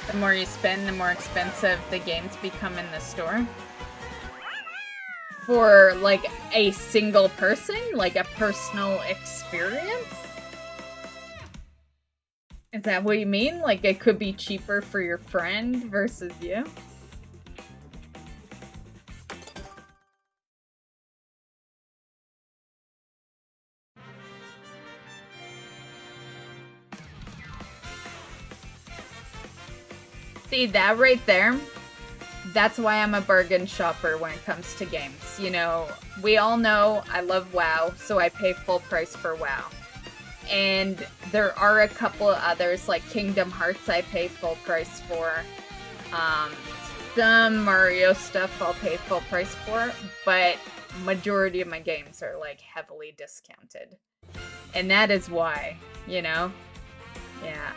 The more you spend, the more expensive the games become in the store. For, like, a single person? Like a personal experience? Is that what you mean? Like it could be cheaper for your friend versus you? See, that right there, that's why I'm a bargain shopper when it comes to games. You know, we all know I love WoW, so I pay full price for WoW. And there are a couple of others, like Kingdom Hearts I pay full price for. Some Mario stuff I'll pay full price for, but majority of my games are like heavily discounted. And that is why, you know? Yeah.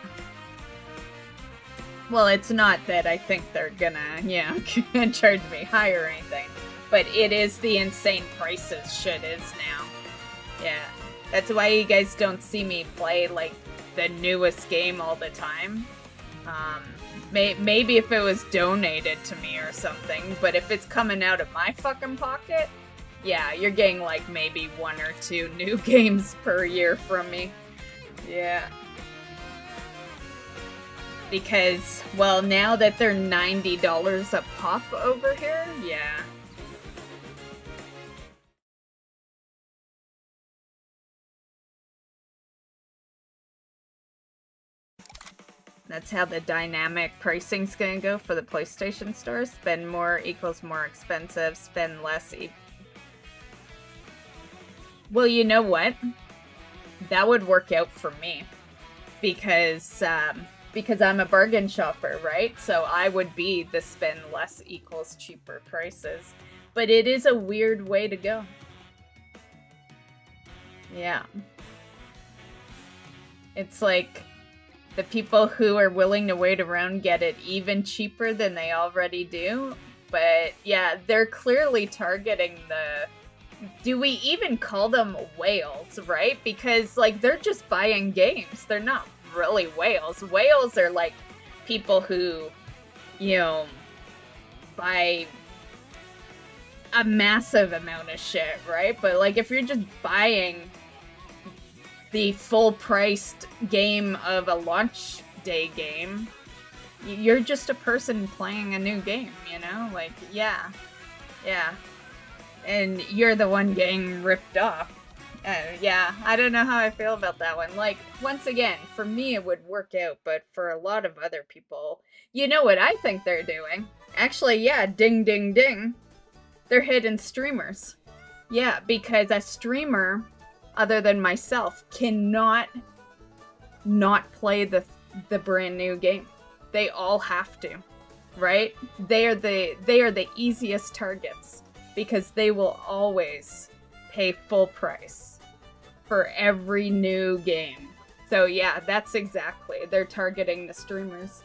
Well, it's not that I think they're gonna, you know, charge me high or anything, but it is the insane prices shit is now. Yeah. That's why you guys don't see me play, like, the newest game all the time. Maybe if it was donated to me or something, but if it's coming out of my fucking pocket, yeah, you're getting, like, maybe 1 or 2 new games per year from me. Yeah. Because, well, now that they're $90 a pop over here, yeah. That's how the dynamic pricing's gonna go for the PlayStation stores. Spend more equals more expensive, spend less Well, you know what? That would work out for me. Because I'm a bargain shopper, right? So I would be the spend less equals cheaper prices. But it is a weird way to go. Yeah. It's like the people who are willing to wait around get it even cheaper than they already do. But yeah, they're clearly targeting the... Do we even call them whales, right? Because like they're just buying games. They're not really whales. Whales are like people who, you know, buy a massive amount of shit, right? But like if you're just buying the full-priced game of a launch day game, you're just a person playing a new game, you know? Like, yeah. And you're the one getting ripped off. Yeah, I don't know how I feel about that one. Like, once again, for me it would work out, but for a lot of other people, you know what I think they're doing? Actually, yeah, ding ding ding. They're hidden streamers. Yeah, because a streamer, other than myself, cannot not play the brand new game. They all have to, right? They are the easiest targets because they will always pay full price for every new game. So yeah, that's exactly. They're targeting the streamers.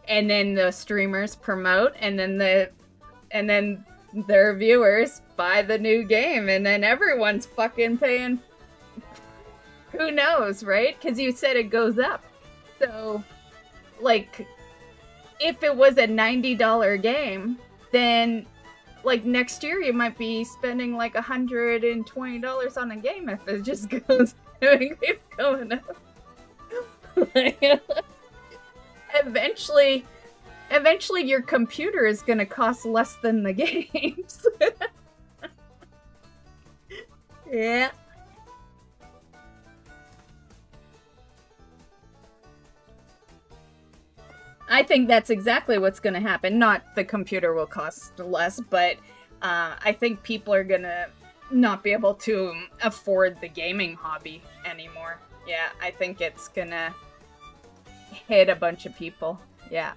And then the streamers promote, and then their viewers buy the new game, and then everyone's fucking paying. Who knows, right? Because you said it goes up. So, like, if it was a $90 game, then, like, next year you might be spending like $120 on a game if it just keeps going up. Eventually your computer is gonna cost less than the games. Yeah. I think that's exactly what's gonna happen. Not the computer will cost less, but I think people are gonna not be able to afford the gaming hobby anymore. Yeah, I think it's gonna hit a bunch of people. Yeah.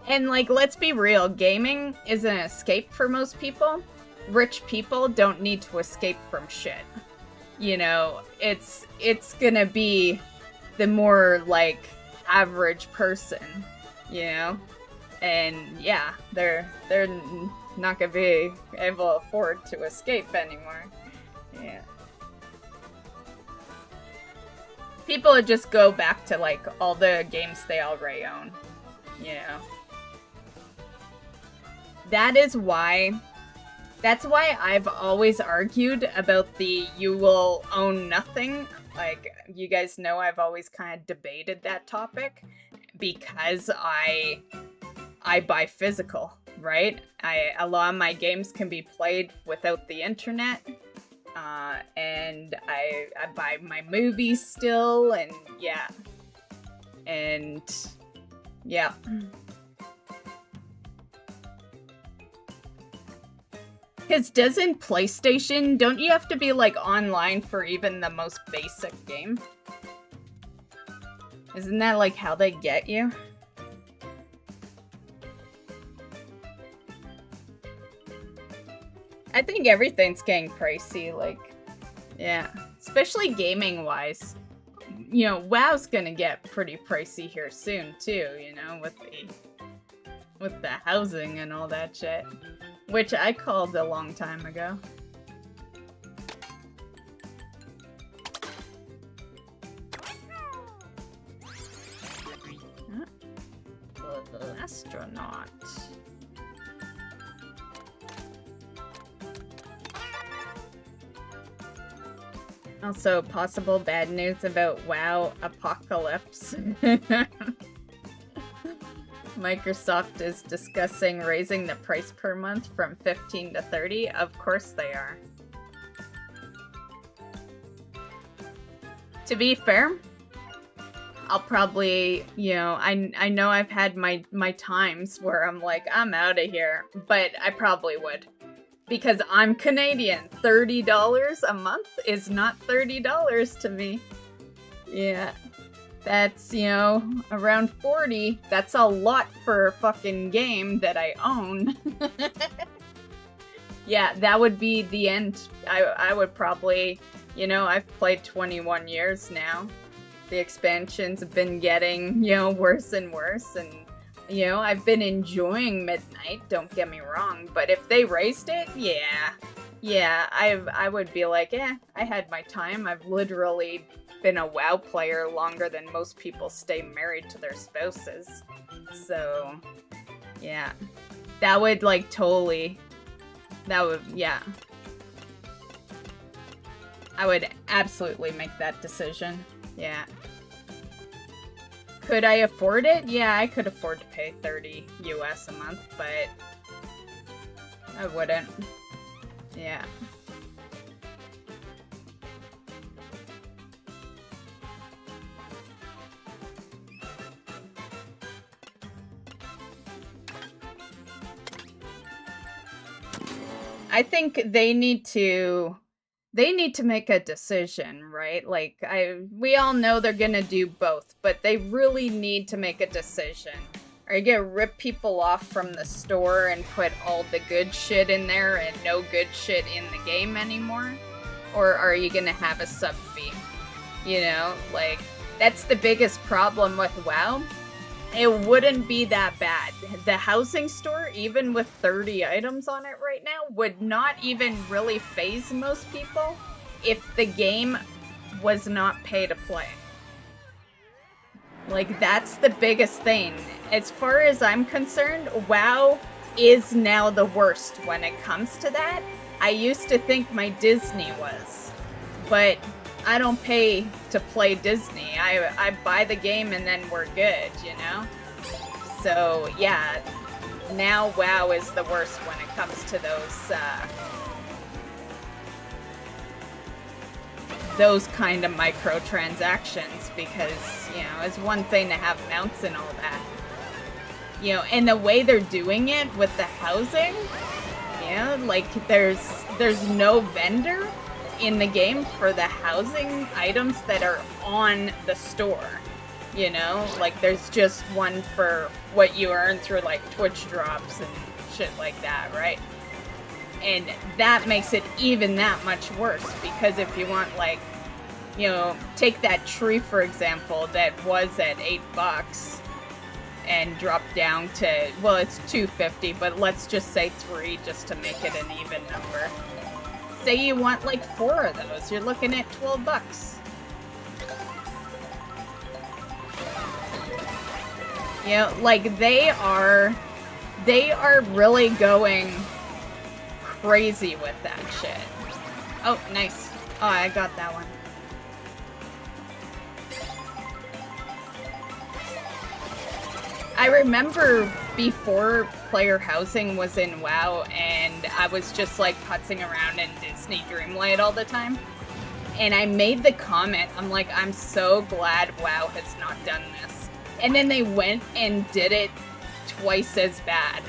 And, like, let's be real, gaming is an escape for most people. Rich people don't need to escape from shit. You know, it's gonna be the more, like, average person, you know? And, yeah, they're not gonna be able to afford to escape anymore. Yeah. People would just go back to, like, all the games they already own. You know? That's why I've always argued about the you will own nothing. Like, you guys know I've always kind of debated that topic because I buy physical, right? A lot of my games can be played without the internet. And I buy my movies still, and yeah. And yeah. Because doesn't PlayStation, don't you have to be like online for even the most basic game? Isn't that like how they get you? I think everything's getting pricey, like, yeah. Especially gaming-wise. You know, WoW's gonna get pretty pricey here soon, too, you know, with the housing and all that shit. Which I called a long time ago. The astronaut. Also, possible bad news about WoW Apocalypse. Microsoft is discussing raising the price per month from 15 to 30. Of course they are. To be fair, I'll probably, you know, I know I've had my times where I'm like, I'm out of here, but I probably would. Because I'm Canadian. $30 a month is not $30 to me. Yeah. That's, you know, around 40. That's a lot for a fucking game that I own. Yeah, that would be the end. I would probably, you know, I've played 21 years now. The expansions have been getting, you know, worse and worse, and you know, I've been enjoying Midnight, don't get me wrong, but if they raised it, yeah, I would be like, I had my time. I've literally been a WoW player longer than most people stay married to their spouses. So, yeah. That would, like, totally, yeah. I would absolutely make that decision, yeah. Could I afford it? Yeah, I could afford to pay $30 US a month, but I wouldn't. Yeah. I think they need to make a decision, right? Like, we all know they're gonna do both, but they really need to make a decision. Are you gonna rip people off from the store and put all the good shit in there and no good shit in the game anymore? Or are you gonna have a sub fee? You know, like, that's the biggest problem with WoW. It wouldn't be that bad. The housing store, even with 30 items on it right now, would not even really faze most people if the game was not pay to play. Like, that's the biggest thing. As far as I'm concerned, WoW is now the worst when it comes to that. I used to think my Disney was, but I don't pay to play Disney. I buy the game and then we're good, you know? So, yeah, now WoW is the worst when it comes to those kind of microtransactions, because, you know, it's one thing to have mounts and all that. You know, and the way they're doing it with the housing, you know, like, there's no vendor in the game for the housing items that are on the store, you know? Like, there's just one for what you earn through, like, Twitch drops and shit like that, right? And that makes it even that much worse, because if you want, like, you know, take that tree, for example, that was at $8 and drop down to, well, it's $2.50, but let's just say 3 just to make it an even number. Say you want like 4 of those, you're looking at $12. You know, like, they are really going crazy with that shit. Oh, nice. Oh, I got that one. I remember before player housing was in WoW, and I was just like putzing around in Disney Dreamlight all the time. And I made the comment, I'm like, I'm so glad WoW has not done this. And then they went and did it twice as bad.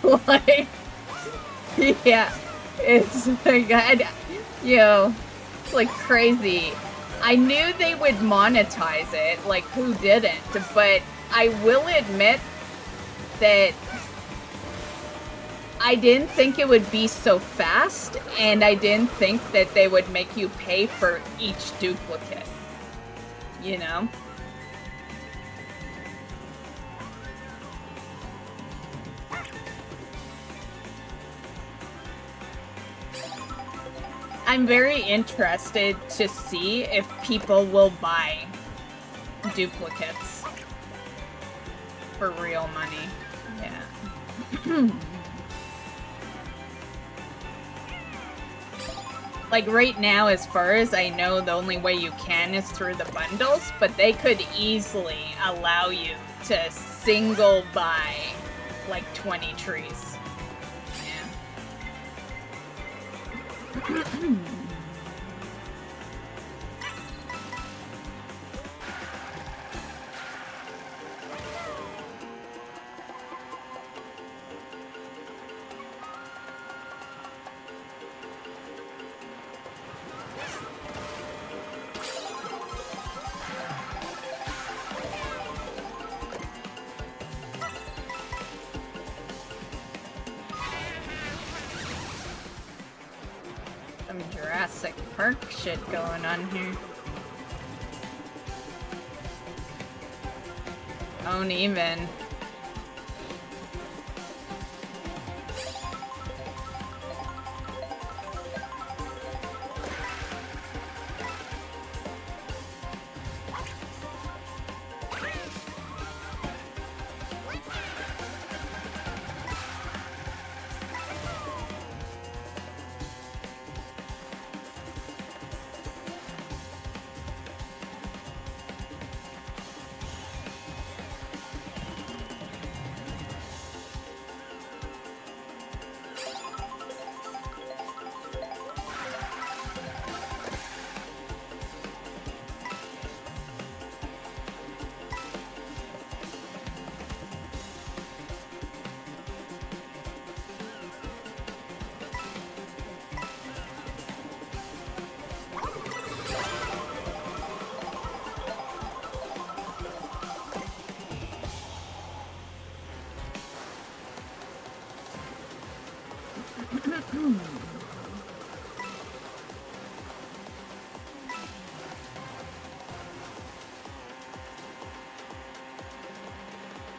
Like, yeah, it's like, it's like crazy. I knew they would monetize it, like, who didn't? But I will admit that I didn't think it would be so fast, and I didn't think that they would make you pay for each duplicate. You know? I'm very interested to see if people will buy duplicates for real money. Yeah. Like right now, as far as I know, the only way you can is through the bundles, but they could easily allow you to single buy like 20 trees. Some Jurassic Park shit going on here. Don't even.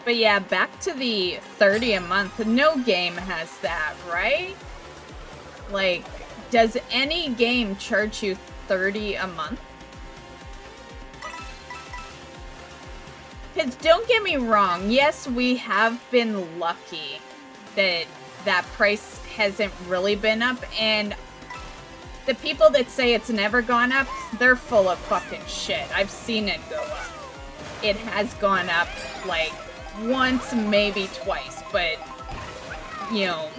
But yeah, back to the 30 a month. No game has that, right? Like, does any game charge you 30 a month? Because don't get me wrong, yes, we have been lucky that that price hasn't really been up, and the people that say it's never gone up, they're full of fucking shit. I've seen it go up. It has gone up, like, once, maybe twice, but, you know,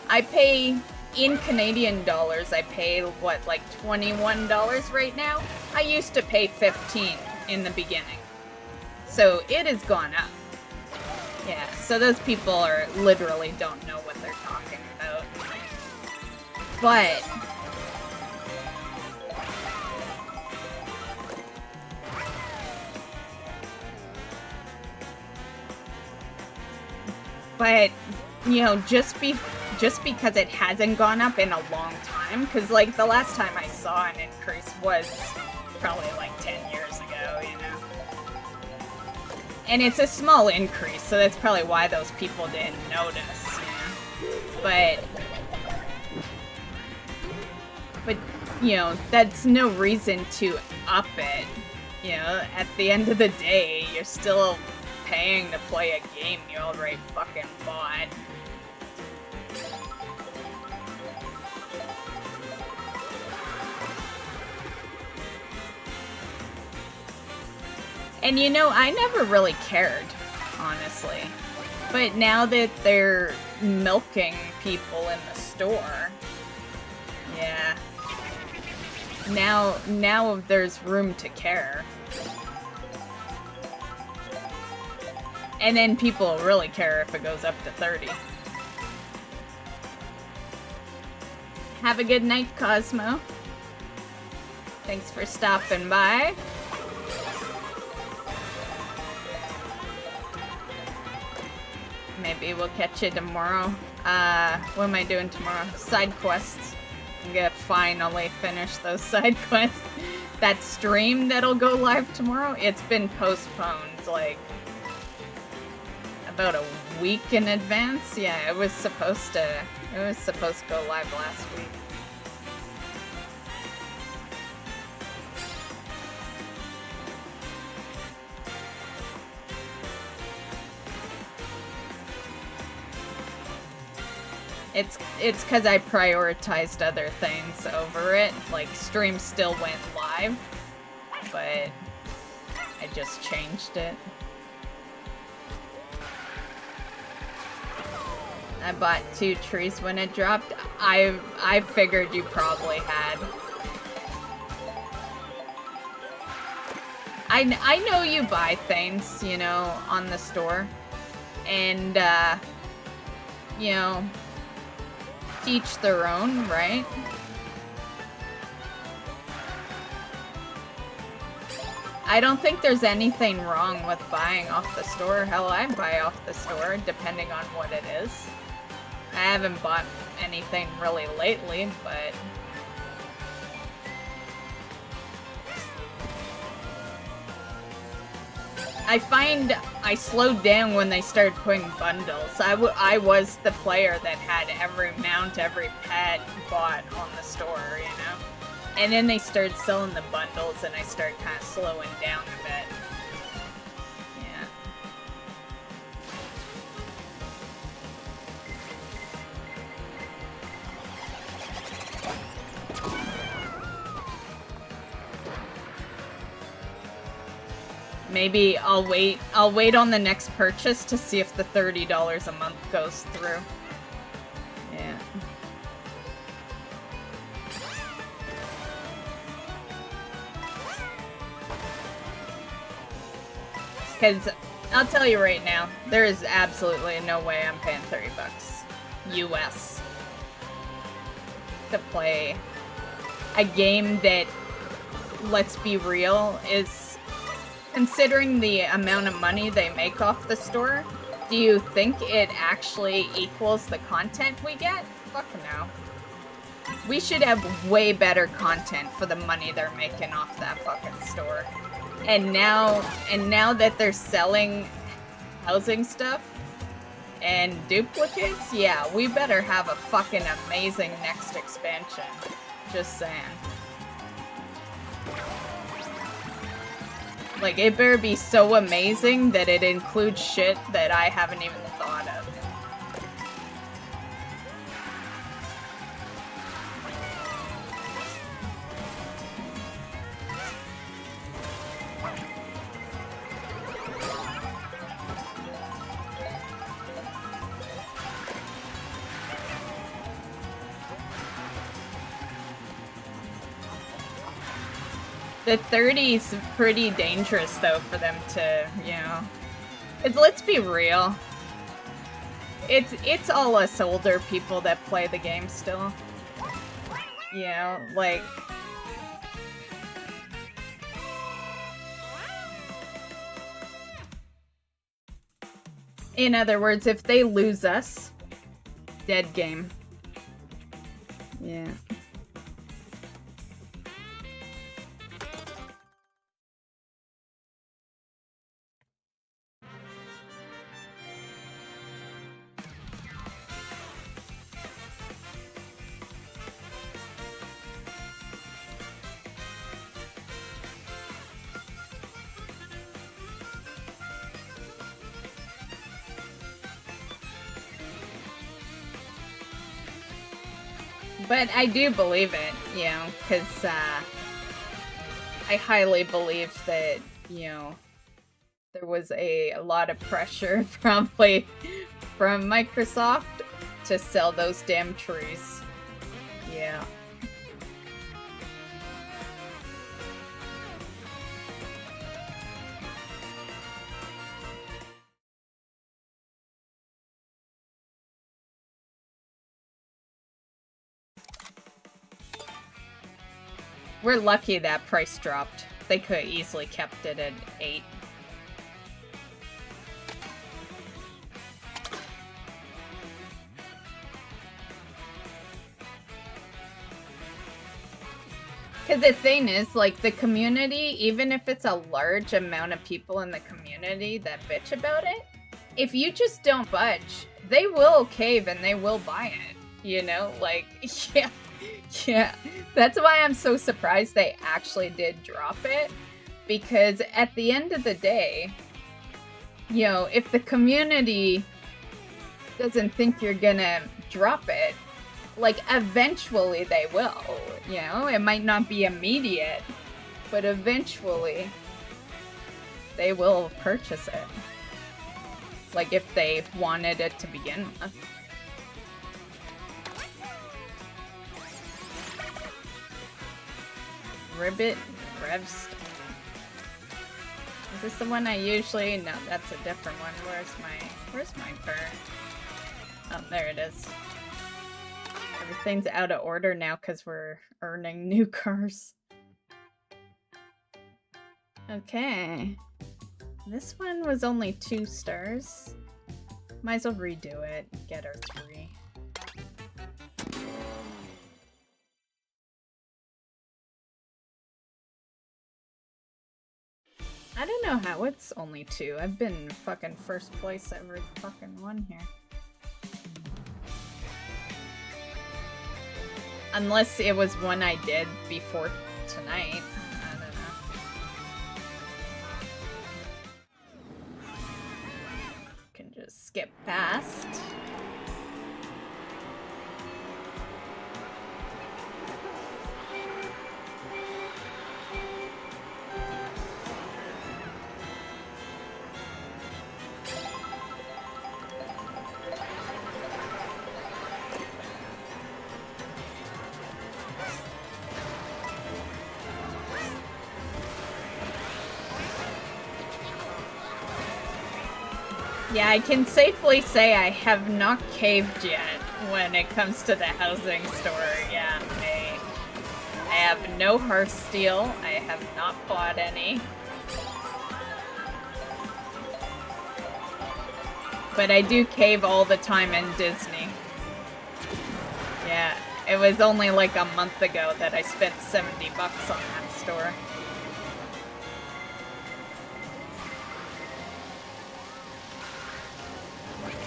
I pay, in Canadian dollars, I pay, what, like $21 right now? I used to pay $15 in the beginning. So it has gone up. Yeah, so those people are literally don't know what they're talking about. But, you know, just because it hasn't gone up in a long time, because, like, the last time I saw an increase was probably, like, 10 years ago, you know? And it's a small increase, so that's probably why those people didn't notice, you know? But, you know, that's no reason to up it You know, at the end of the day, you're still paying to play a game you already fucking bought. And you know, I never really cared, honestly. But now that they're milking people in the store, yeah. Now there's room to care. And then people really care if it goes up to 30. Have a good night, Cosmo. Thanks for stopping by. Maybe we'll catch you tomorrow. What am I doing tomorrow? Side quests. I'm gonna finally finish those side quests. That stream that'll go live tomorrow, it's been postponed, like, about a week in advance. Yeah, it was supposed to go live last week. It's because I prioritized other things over it. Like, stream still went live, but I just changed it. I bought 2 trees when it dropped. I figured you probably had. I know you buy things, you know, on the store. And, you know, each their own, right? I don't think there's anything wrong with buying off the store. Hell, I buy off the store, depending on what it is. I haven't bought anything really lately, but... I find I slowed down when they started putting bundles. I was the player that had every mount, every pet bought on the store, you know? And then they started selling the bundles and I started kind of slowing down a bit. Yeah. Maybe I'll wait on the next purchase to see if the $30 a month goes through. Yeah. Because I'll tell you right now, there is absolutely no way I'm paying $30 US to play a game that, let's be real, is, considering the amount of money they make off the store, do you think it actually equals the content we get? Fuck no. We should have way better content for the money they're making off that fucking store. And now that they're selling housing stuff and duplicates, yeah, we better have a fucking amazing next expansion. Just saying. Like, it better be so amazing that it includes shit that I haven't even thought of. The 30's pretty dangerous, though, for them to, you know... let's be real. It's all us older people that play the game still. You know, like... In other words, if they lose us, dead game. Yeah. But I do believe it, you know, because I highly believe that, you know, there was a lot of pressure probably from Microsoft to sell those damn trees. Yeah. We're lucky that price dropped. They could have easily kept it at 8. Because the thing is, like, the community, even if it's a large amount of people in the community that bitch about it, if you just don't budge, they will cave and they will buy it. You know? Like, yeah. Yeah. That's why I'm so surprised they actually did drop it. Because at the end of the day, you know, if the community doesn't think you're gonna drop it, like, eventually they will, you know? It might not be immediate, but eventually they will purchase it. Like, if they wanted it to begin with. Ribbit Revst. Is this the one I usually... No, that's a different one. Where's my bird? Oh, there it is. Everything's out of order now because we're earning new cars. Okay. This one was only 2 stars. Might as well redo it. Get our 3. I don't know how it's only 2. I've been fucking first place every fucking one here. Unless it was one I did before tonight. I don't know. Can just skip past. Yeah, I can safely say I have not caved yet when it comes to the housing store. Yeah, I have no Hearthsteel. I have not bought any. But I do cave all the time in Disney. Yeah, it was only like a month ago that I spent 70 bucks on that store.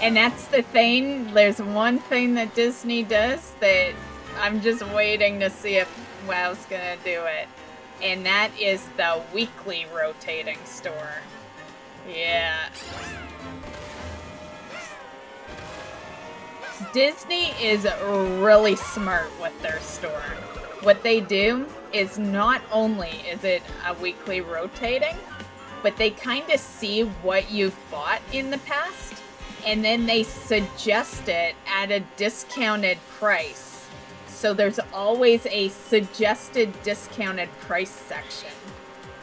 And that's the thing, there's one thing that Disney does that I'm just waiting to see if WoW's gonna do it. And that is the weekly rotating store. Yeah. Disney is really smart with their store. What they do is not only is it a weekly rotating, but they kind of see what you've bought in the past. And then they suggest it at a discounted price. So there's always a suggested discounted price section.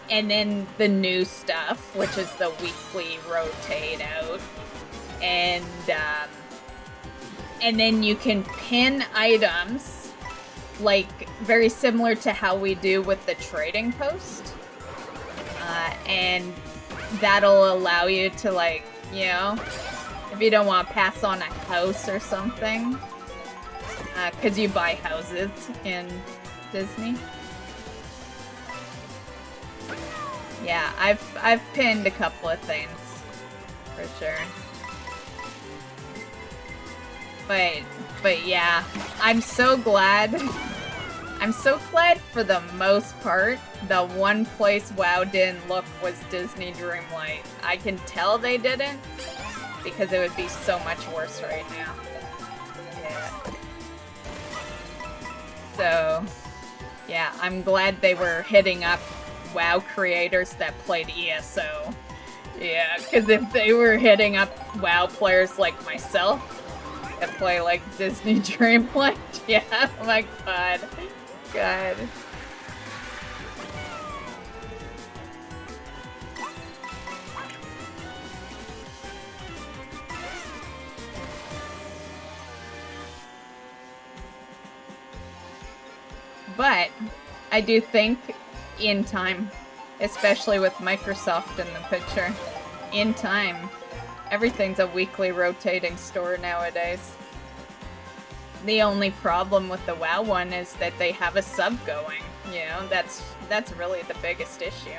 And then the new stuff, which is the weekly rotate out. And then you can pin items, like very similar to how we do with the trading post. And that'll allow you to, like, you know, if you don't want to pass on a house or something, because you buy houses in Disney. Yeah, I've pinned a couple of things, for sure. But yeah, I'm so glad for the most part, the one place WoW didn't look was Disney Dreamlight. I can tell they didn't, because it would be so much worse right now. Yeah. So, yeah, I'm glad they were hitting up WoW creators that played ESO. Yeah, because if they were hitting up WoW players like myself that play like Disney Dreamlight, yeah, oh my god. God. But I do think in time, especially with Microsoft in the picture, in time, everything's a weekly rotating store nowadays. The only problem with the WoW one is that they have a sub going. You know, that's really the biggest issue.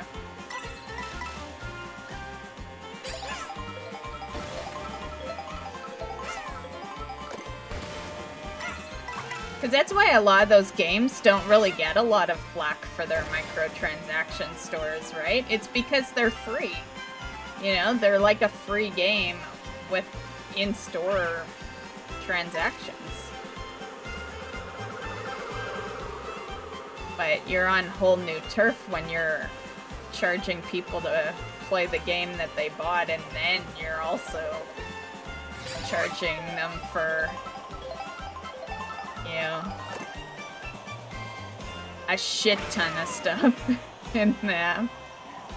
Because that's why a lot of those games don't really get a lot of flack for their microtransaction stores, right? It's because they're free. You know, they're like a free game with in-store transactions. But you're on whole new turf when you're charging people to play the game that they bought, and then you're also charging them for, you know, a shit ton of stuff in the app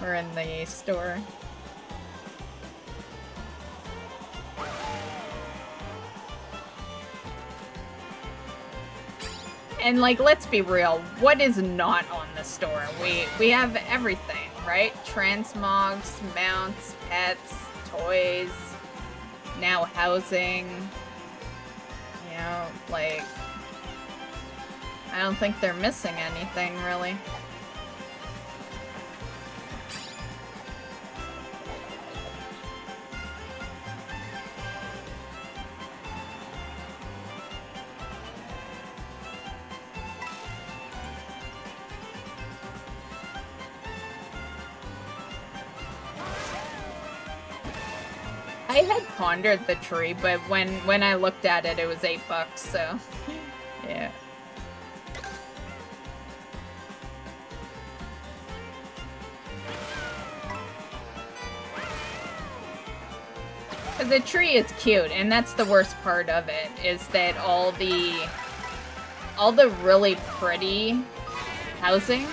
or in the store. And, like, let's be real, what is not on the store? We have everything, right? Transmogs, mounts, pets, toys, now housing. You know, like, I don't think they're missing anything, really. I had pondered the tree, but when I looked at it, it was $8, so yeah. The tree is cute, and that's the worst part of it, is that all the really pretty housing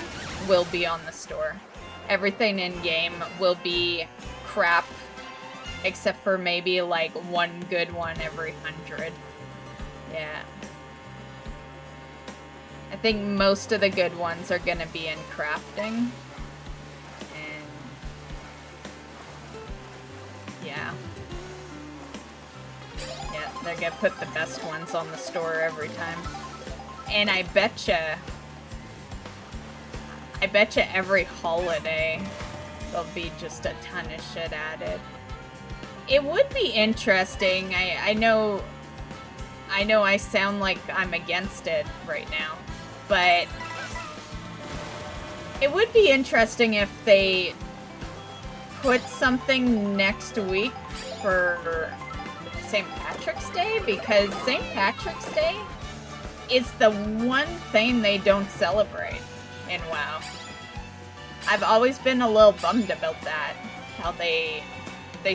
will be on the store. Everything in-game will be crap, except for maybe, like, one good one every 100. Yeah. I think most of the good ones are gonna be in crafting. And yeah. Yeah, they're gonna put the best ones on the store every time. And I betcha every holiday there'll be just a ton of shit added. It would be interesting. I know I sound like I'm against it right now, but it would be interesting if they put something next week for St. Patrick's Day, because St. Patrick's Day is the one thing they don't celebrate in WoW. I've always been a little bummed about that, how they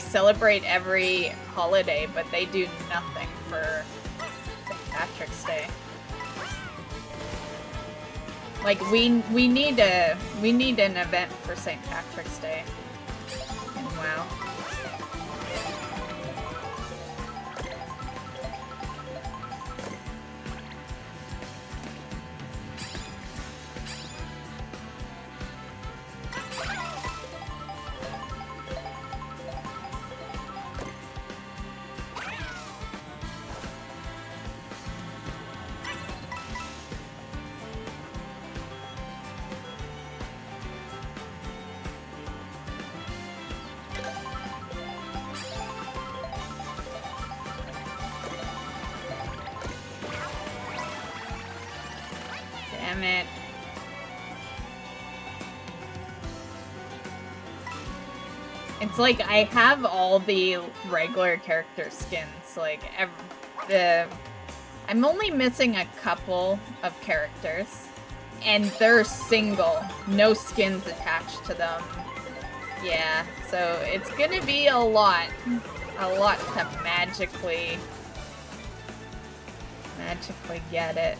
celebrate every holiday, but they do nothing for St. Patrick's Day. Like, we need an event for St. Patrick's Day in WoW. Damn it. It's like I have all the regular character skins, like I'm only missing a couple of characters, and they're single, no skins attached to them. Yeah, so it's gonna be a lot to magically get it.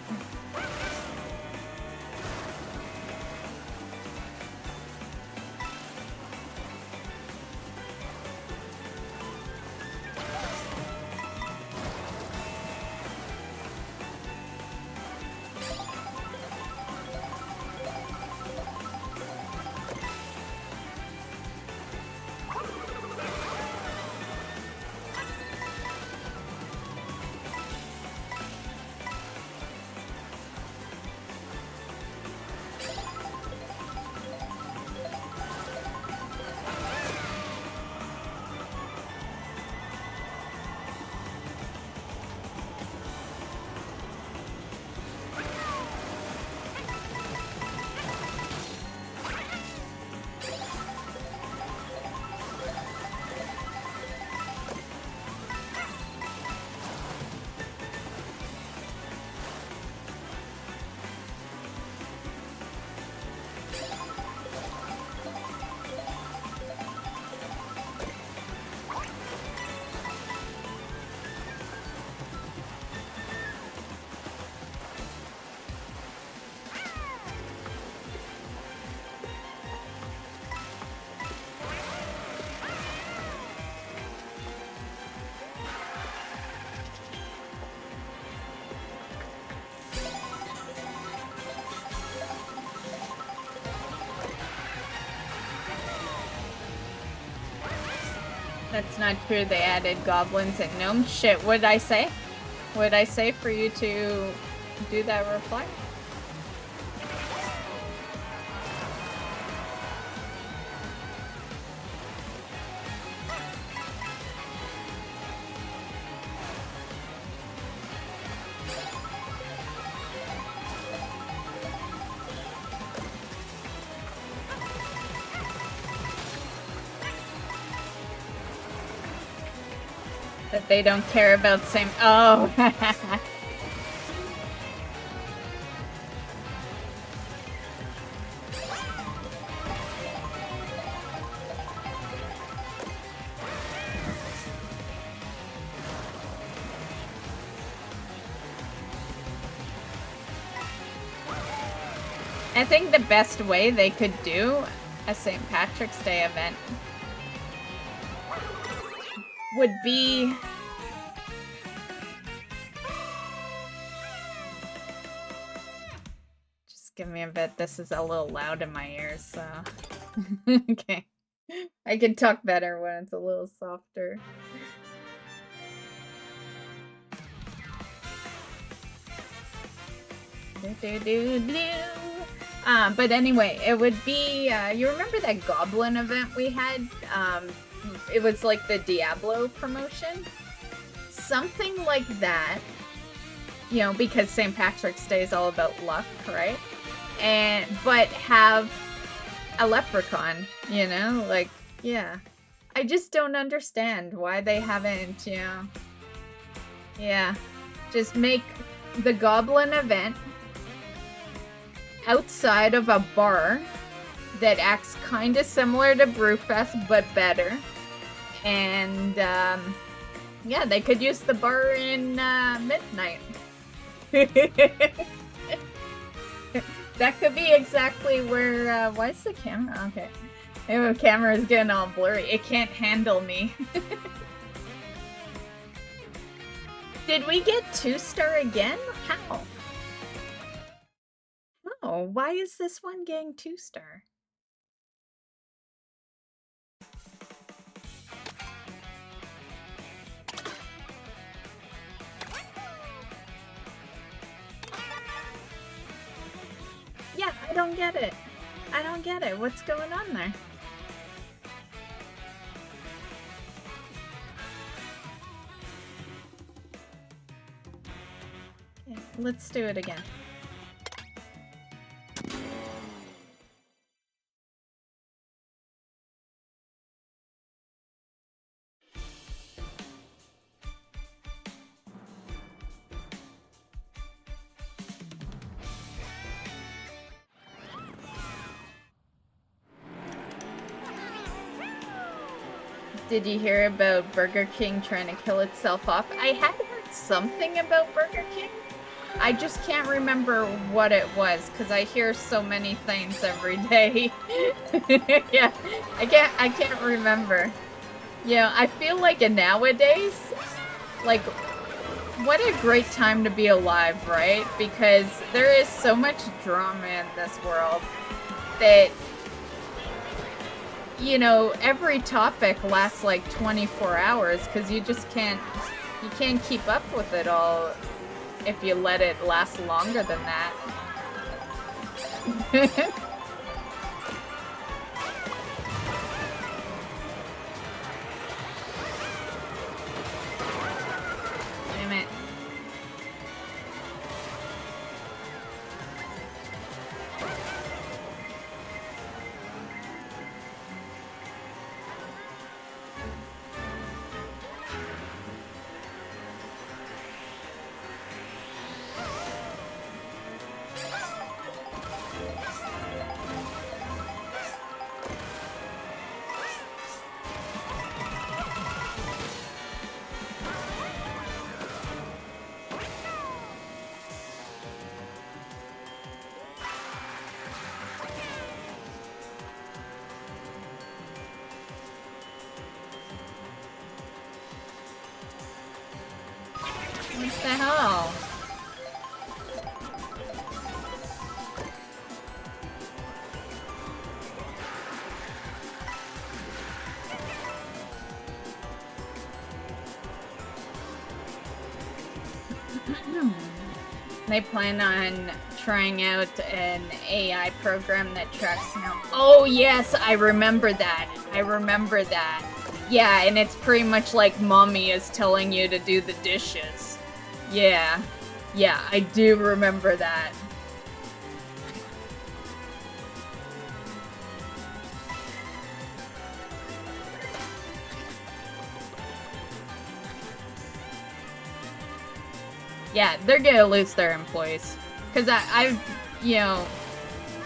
That's not true. They added goblins and gnomes. Shit, what did I say? What did I say for you to do that reply? That they don't care about same. Oh. I think the best way they could do a St. Patrick's Day event would be just give me a bit. This is a little loud in my ears, so okay. I can talk better when it's a little softer. But anyway, it would be you remember that goblin event we had? It was like the Diablo promotion. Something like that. You know, because St. Patrick's Day is all about luck, right? But have a leprechaun, you know? Like, yeah. I just don't understand why they haven't, you know. Yeah. Just make the goblin event outside of a bar that acts kind of similar to Brewfest, but better. And, yeah, they could use the bar in midnight. That could be exactly where, why is the camera? Okay. Maybe the camera is getting all blurry. It can't handle me. Did we get 2-star again? How? Oh, why is this one getting 2-star? Yeah, I don't get it. I don't get it. What's going on there? Okay, let's do it again. Did you hear about Burger King trying to kill itself off? I had heard something about Burger King. I just can't remember what it was because I hear so many things every day. Yeah, I can't remember. Yeah, I feel like nowadays, like, what a great time to be alive, right? Because there is so much drama in this world that, you know, every topic lasts like 24 hours because you just can't keep up with it all if you let it last longer than that. Damn it. What the hell? They plan on trying out an AI program that tracks now. Oh yes, I remember that. I remember that. Yeah, and it's pretty much like mommy is telling you to do the dishes. Yeah. Yeah, I do remember that. Yeah, they're gonna lose their employees. Because I'm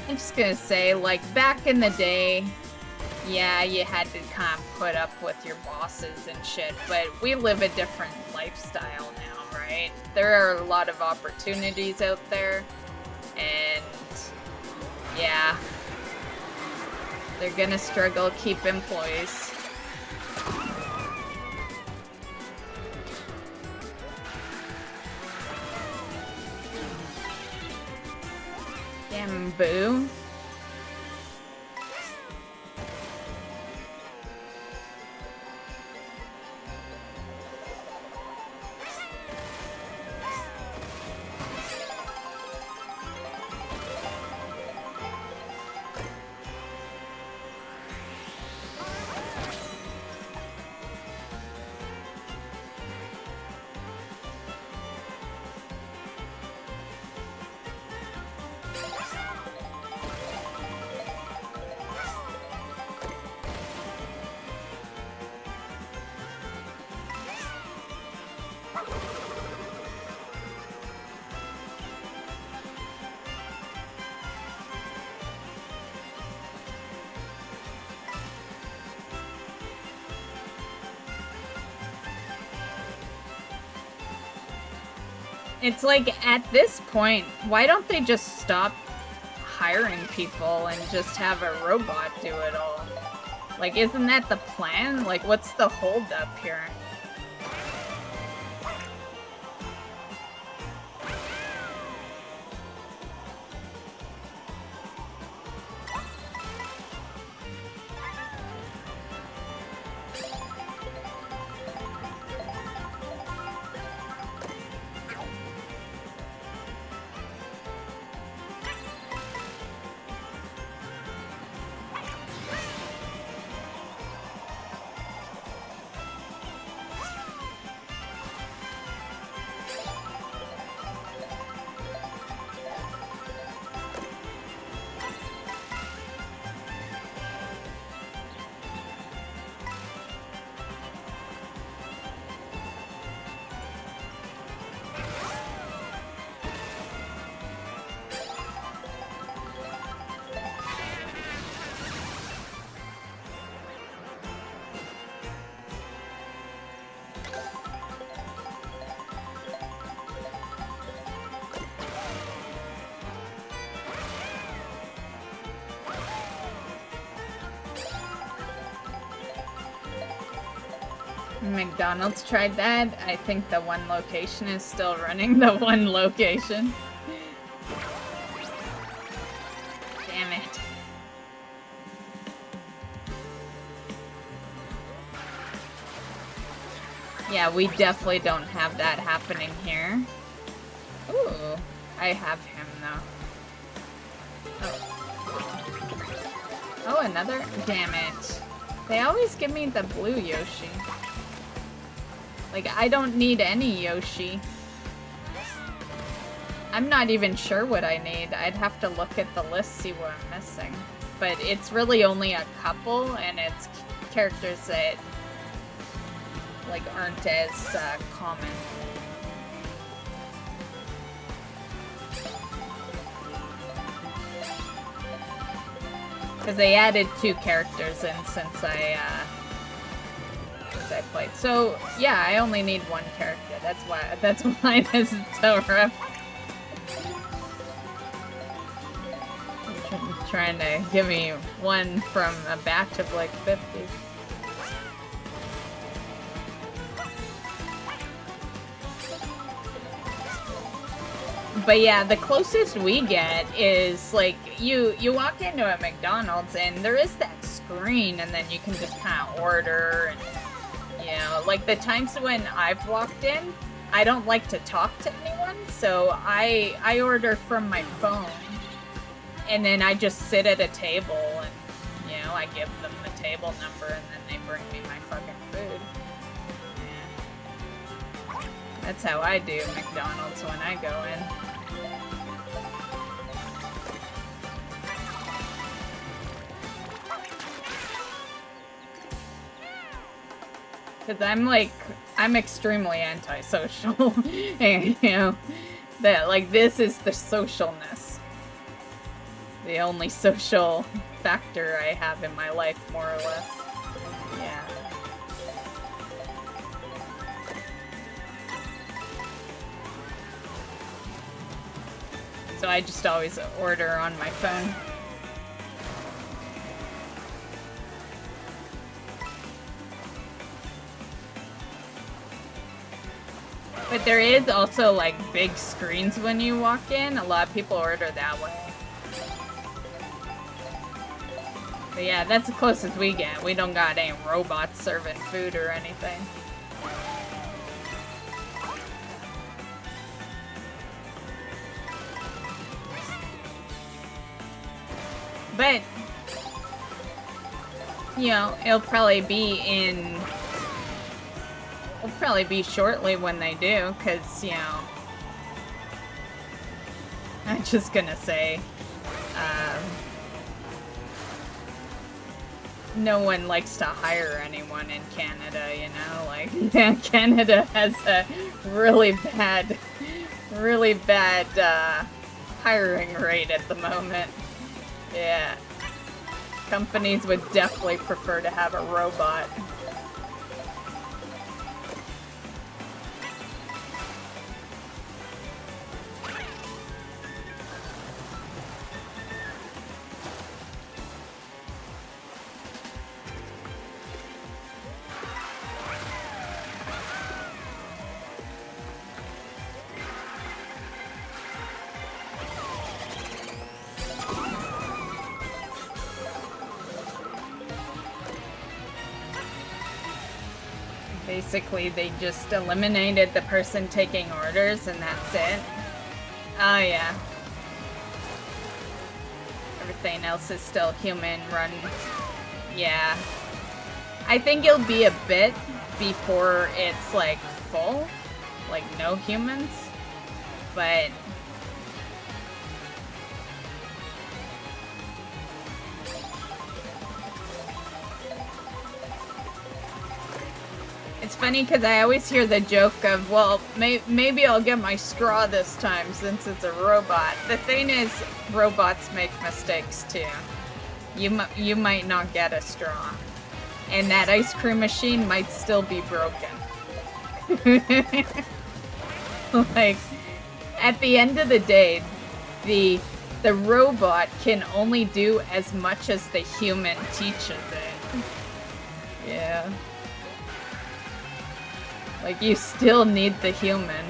just gonna say, like, back in the day, yeah, you had to kind of put up with your bosses and shit, but we live a different lifestyle now, right? There are a lot of opportunities out there, and yeah, they're gonna struggle to keep employees. Damn, boo. It's like, at this point, why don't they just stop hiring people and just have a robot do it all? Like, isn't that the plan? Like, what's the holdup here? McDonald's tried that. I think the one location is still running the one location. Damn it. Yeah, we definitely don't have that happening here. Ooh, I have him though. Oh, another? Damn it. They always give me the blue Yoshi. Like, I don't need any Yoshi. I'm not even sure what I need. I'd have to look at the list, see what I'm missing. But it's really only a couple, and it's characters that, like, aren't as common. Because they added 2 characters in since I played. So yeah, I only need 1 character. That's why this is so rough. I'm trying to give me 1 from a batch of like 50. But yeah, the closest we get is like you walk into a McDonald's and there is that screen, and then you can just kind of order. And you know, like the times when I've walked in, I don't like to talk to anyone, so I order from my phone, and then I just sit at a table, and you know, I give them the table number, and then they bring me my fucking food. Yeah. That's how I do McDonald's when I go in. Because I'm extremely antisocial. And, you know, that, like, this is the socialness. The only social factor I have in my life, more or less. Yeah. So I just always order on my phone. But there is also, like, big screens when you walk in. A lot of people order that way. But yeah, that's the closest we get. We don't got any robots serving food or anything. But, you know, it'll probably be shortly when they do, because, you know, I'm just gonna say, no one likes to hire anyone in Canada, you know, like, Canada has a really bad hiring rate at the moment. Yeah. Companies would definitely prefer to have a robot. Basically, they just eliminated the person taking orders, and that's it. Oh, yeah. Everything else is still human run. Yeah. I think it'll be a bit before it's, like, full. Like, no humans. But... it's funny because I always hear the joke of, well, maybe I'll get my straw this time since it's a robot. The thing is, robots make mistakes too. You might not get a straw. And that ice cream machine might still be broken. Like, at the end of the day, the robot can only do as much as the human teaches it. Yeah. Like, you still need the human.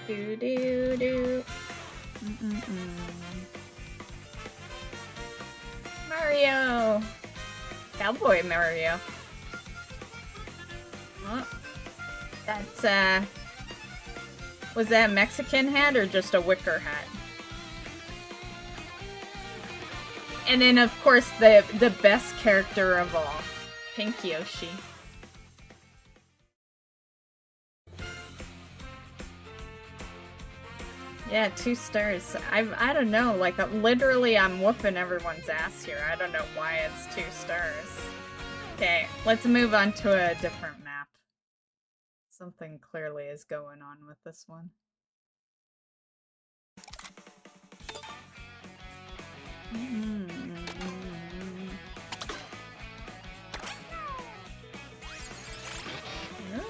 Do do do. Mario! Cowboy Mario. Oh, that's, was that a Mexican hat or just a wicker hat? And then, of course, the best character of all, Pink Yoshi. Yeah, 2 stars. I don't know, like, literally I'm whooping everyone's ass here. I don't know why it's 2 stars. Okay, let's move on to a different map. Something clearly is going on with this one.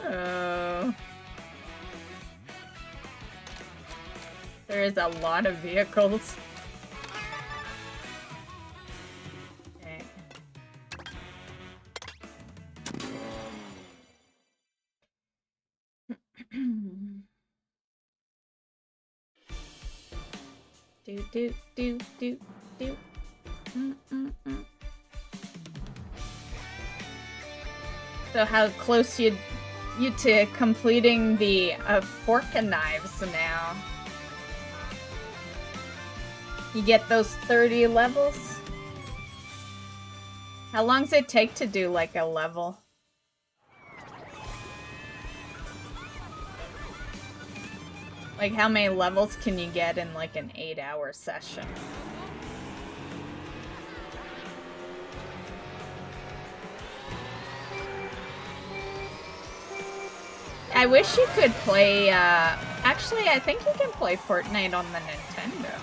Oh. There is a lot of vehicles. Okay. Do do do do do. So how close you to completing the fork and knives now? You get those 30 levels? How long does it take to do like a level? Like how many levels can you get in like an 8-hour session? I wish you could play, actually I think you can play Fortnite on the Nintendo.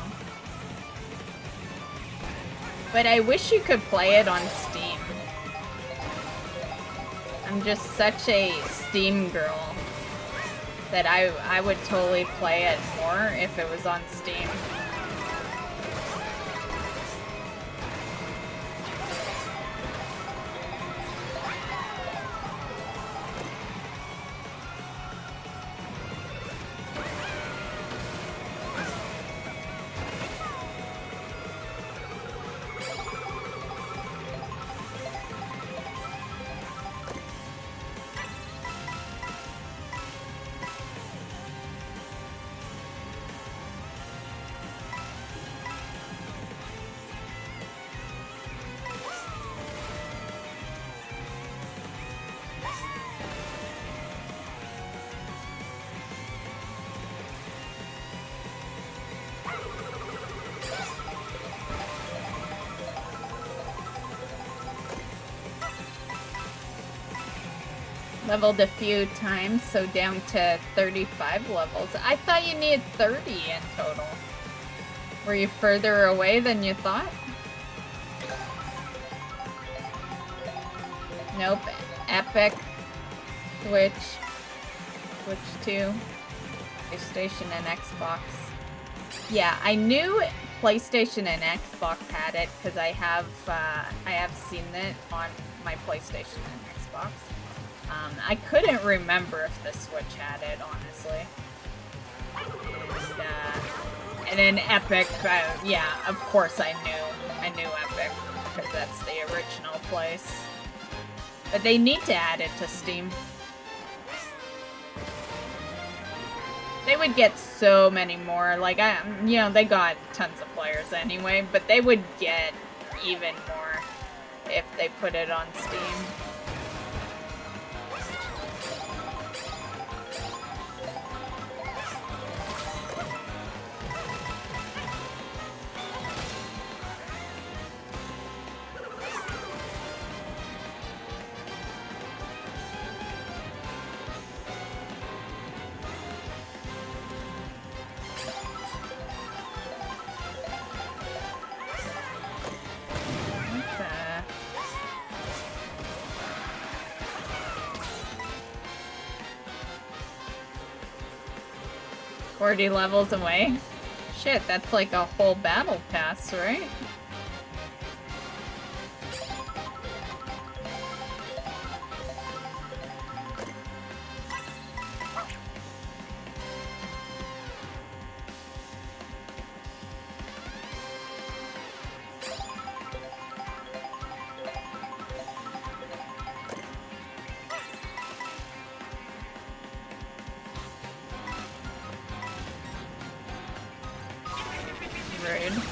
But I wish you could play it on Steam. I'm just such a Steam girl that I would totally play it more if it was on Steam. Leveled a few times, so down to 35 levels. I thought you needed 30 in total. Were you further away than you thought? Nope. Epic. Switch 2. PlayStation and Xbox. Yeah, I knew PlayStation and Xbox had it because I have seen it on my PlayStation and Xbox. I couldn't remember if the Switch had it, honestly. And then Epic, yeah, of course I knew Epic, because that's the original place. But they need to add it to Steam. They would get so many more, like, you know, they got tons of players anyway, but they would get even more if they put it on Steam. 40 levels away? Shit, that's like a whole battle pass, right? Rude.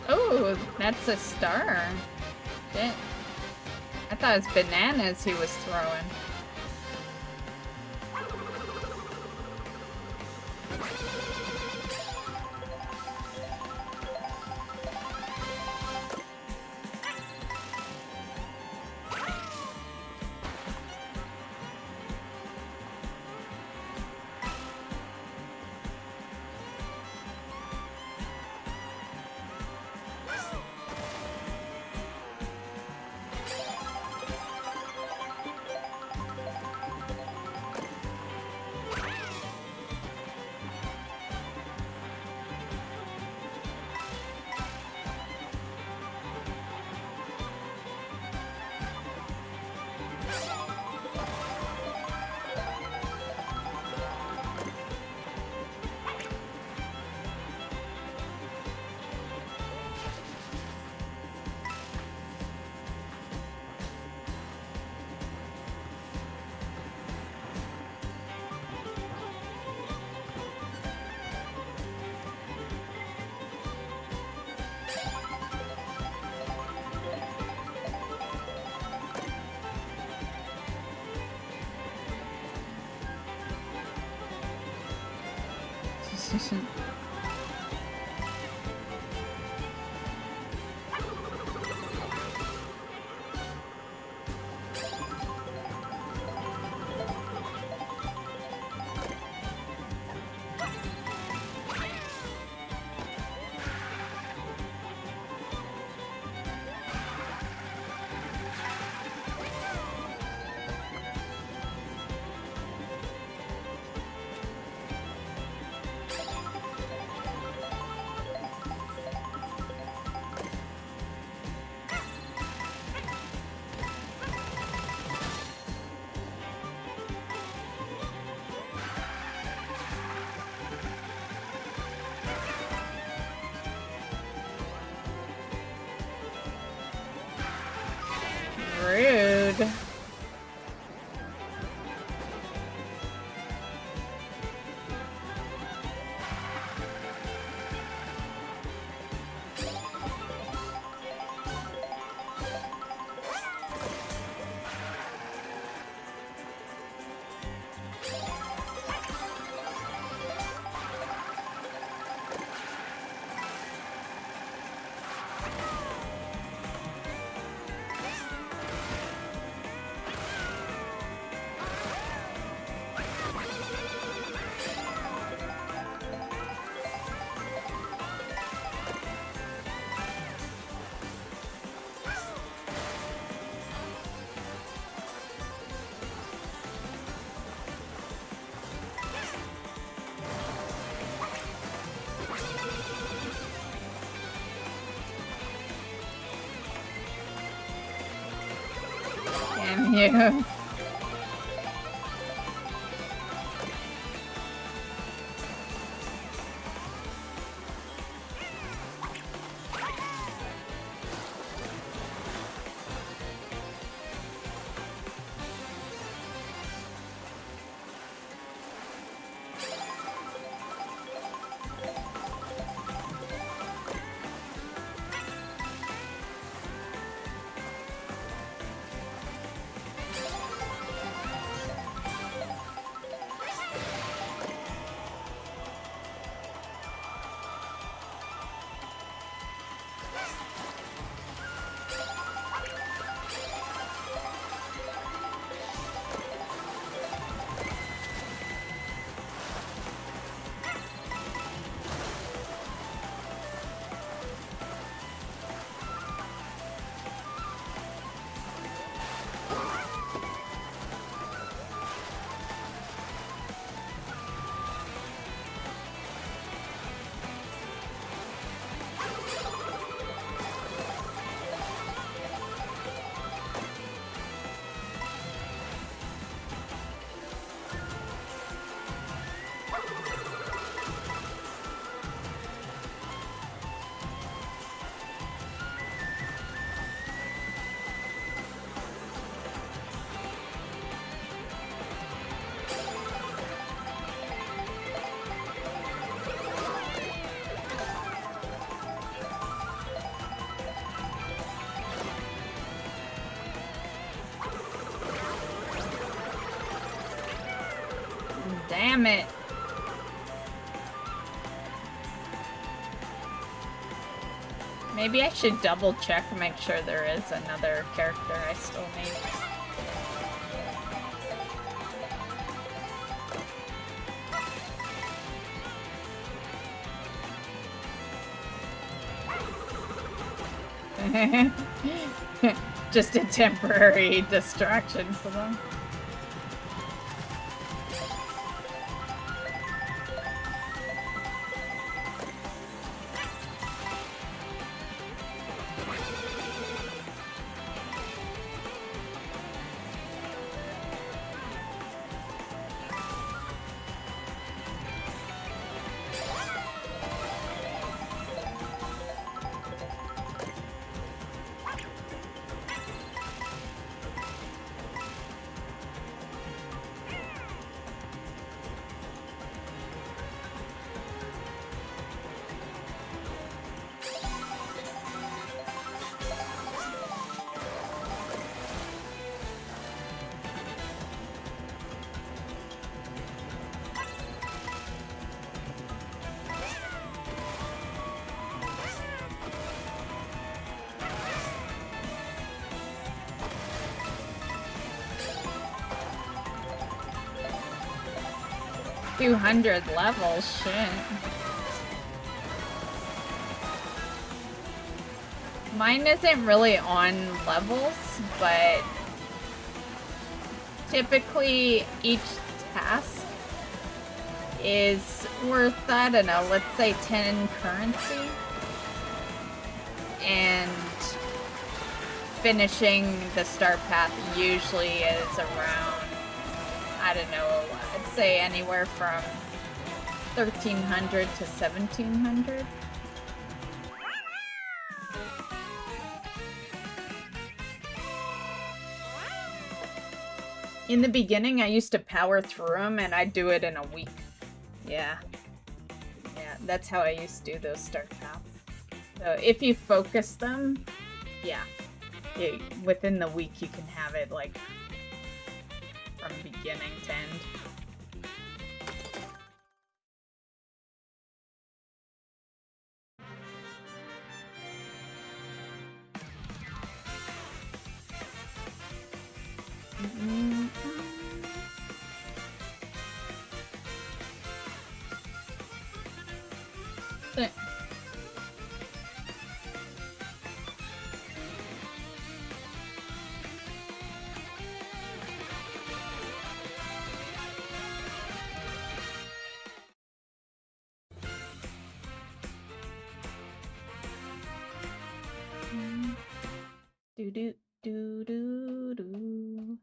Oh, that's a star. Shit. I thought it was bananas he was throwing. Rude. Damn you. Damn it. Maybe I should double check and make sure there is another character I still need. Just a temporary distraction for them. $200 levels, shit. Mine isn't really on levels, but typically each task is worth, I don't know, let's say 10 currency. And finishing the start path usually is around, I don't know, I'd say anywhere from 1,300 to 1,700. In the beginning, I used to power through them, and I'd do it in a week. Yeah. Yeah, that's how I used to do those start paths. So if you focus them, yeah. Within the week, you can have it, like, from beginning to end. Do do do do do.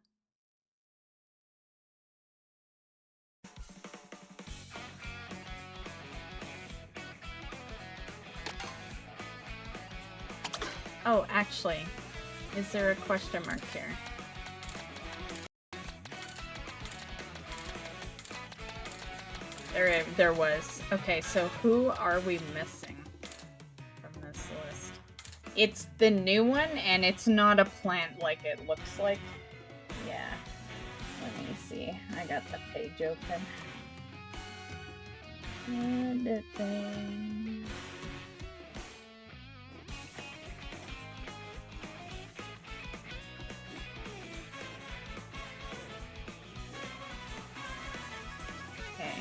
Oh, actually, is there a question mark here? There was. Okay, so who are we missing from this list? It's the new one, and it's not a plant like it looks like. Yeah. Let me see. I got the page open. Okay.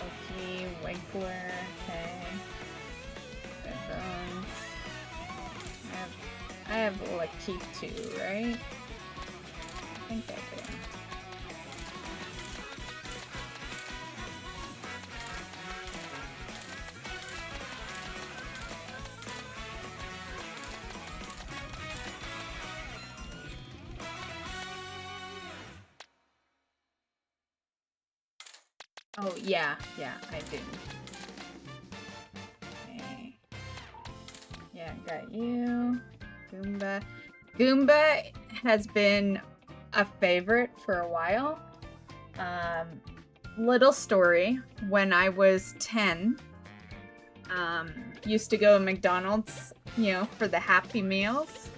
Okay, Wiggler, okay. I have Lakeith too, right? I think I do. Oh, yeah, I do. Okay. Yeah, got you. Goomba. Goomba has been a favorite for a while. Little story. When I was 10, used to go to McDonald's, you know, for the Happy Meals.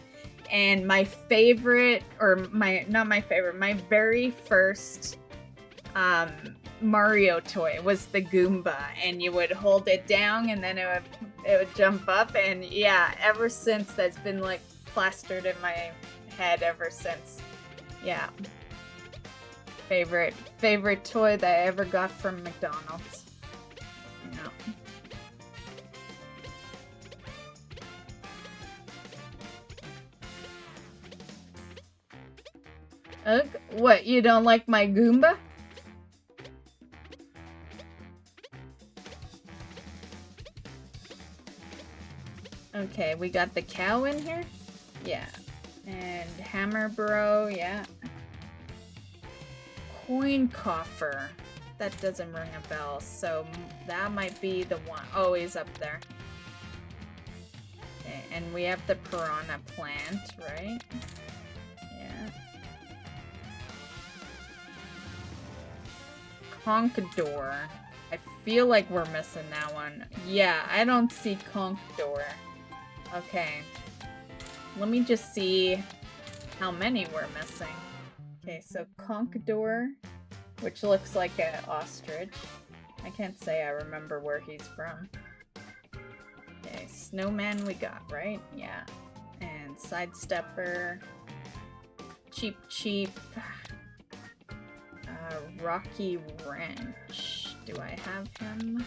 And my favorite, or not my favorite, my very first Mario toy was the Goomba, and you would hold it down and then it would jump up, and yeah, ever since that's been like plastered in my head ever since. Yeah. Favorite toy that I ever got from McDonald's. Yeah. What, you don't like my Goomba? Okay, we got the cow in here? Yeah. And Hammer Bro, yeah. Coin coffer. That doesn't ring a bell, so that might be the one. Oh, he's up there. Okay, and we have the piranha plant, right? Yeah. Conquidor. I feel like we're missing that one. Yeah, I don't see Conquidor. Okay. Let me just see how many we're missing. Okay, so Conquidor, which looks like an ostrich. I can't say I remember where he's from. Okay, Snowman we got, right? Yeah. And Sidestepper. Cheap Cheap. Rocky Wrench. Do I have him?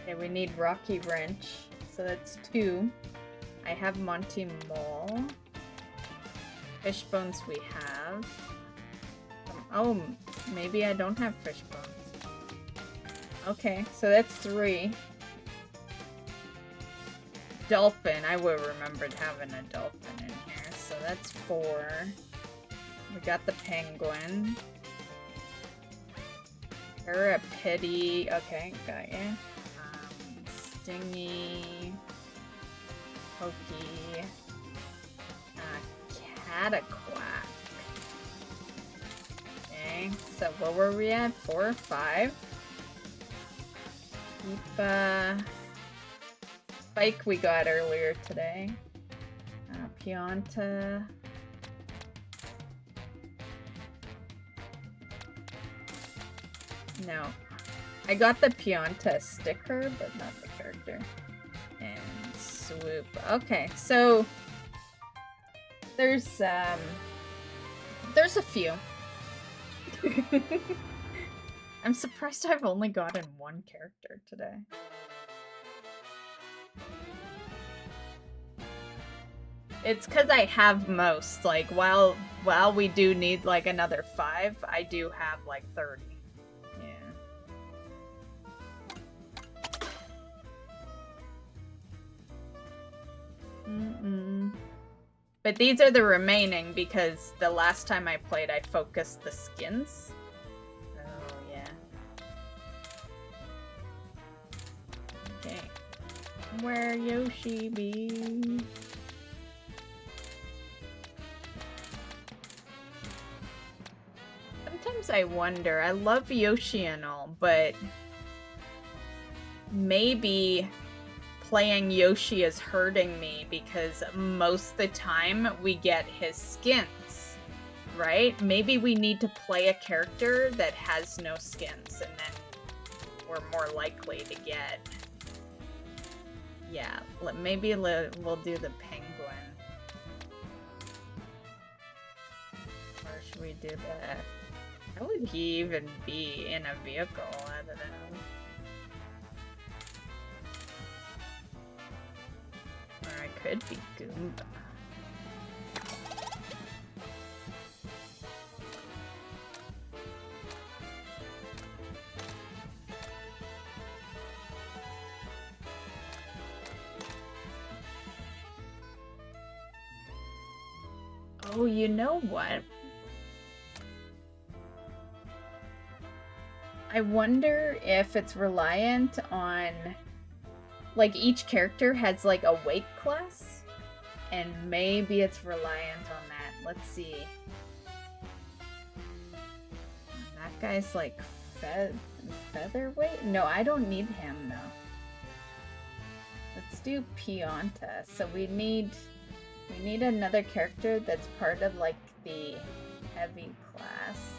Okay, we need Rocky Wrench. So that's 2. I have Monty Mole. Fishbones we have. Oh, maybe I don't have Fishbones. Okay, so that's 3. Dolphin. I would have remembered having a dolphin in here. So that's 4. We got the penguin. Parapity. Okay, got you. Stingy. Pokey. Cataquack. Okay, so what were we at? 4 or 5? Spike we got earlier today. Pianta. No. I got the Pianta sticker, but not the character. And Swoop. Okay, so there's a few. I'm surprised I've only gotten 1 character today. It's because I have most. Like, while we do need like another 5, I do have like 30. But these are the remaining because the last time I played I focused the skins. Oh yeah. Okay. Where Yoshi be? Sometimes I wonder, I love Yoshi and all, but maybe playing Yoshi is hurting me because most of the time we get his skins, right? Maybe we need to play a character that has no skins and then we're more likely to get... Yeah, maybe we'll do the penguin. Or should we do the... How would he even be in a vehicle? I don't know. Or I could be Goomba. Oh, you know what? I wonder if it's reliant on... Like, each character has, like, a weight class? And maybe it's reliant on that. Let's see. That guy's, like, featherweight? No, I don't need him, though. Let's do Pianta. So we need another character that's part of, like, the heavy class.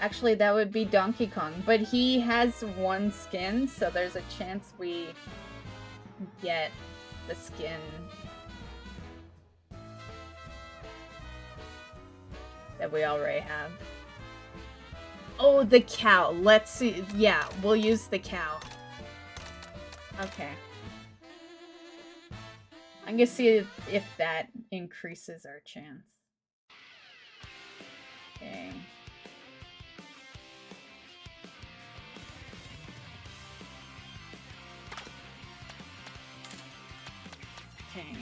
Actually, that would be Donkey Kong, but he has one skin, so there's a chance we get the skin that we already have. Oh, the cow. Let's see. Yeah, we'll use the cow. Okay. I'm gonna see if that increases our chance. Okay. Okay.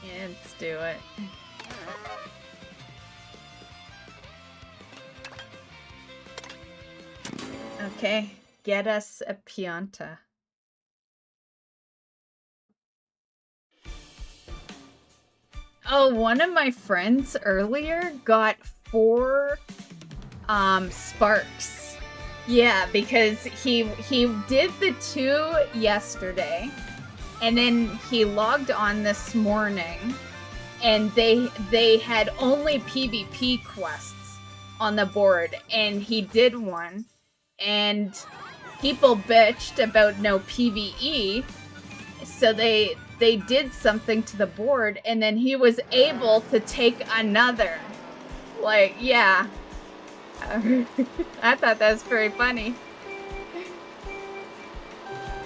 Yeah, let's do it. Okay, get us a Pianta. Oh, one of my friends earlier got 4 sparks. Yeah, because he did the 2 yesterday, and then he logged on this morning, and they had only PvP quests on the board, and he did one, and people bitched about no PvE, so they did something to the board, and then he was able to take another. Like, yeah. I thought that was very funny.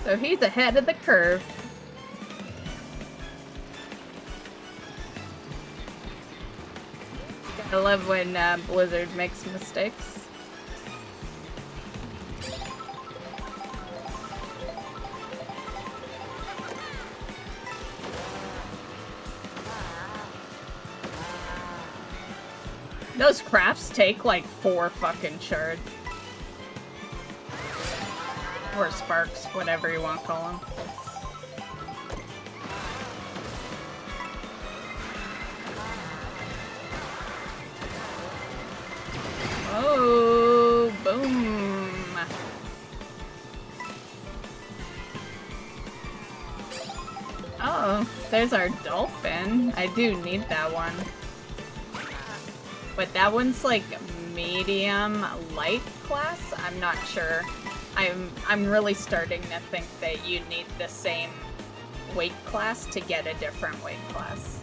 So he's ahead of the curve. I love when Blizzard makes mistakes. Those crafts take like 4 fucking shards. Or sparks, whatever you want to call them. Oh, boom. Oh, there's our dolphin. I do need that one. But that one's like medium light class? I'm not sure. I'm really starting to think that you need the same weight class to get a different weight class.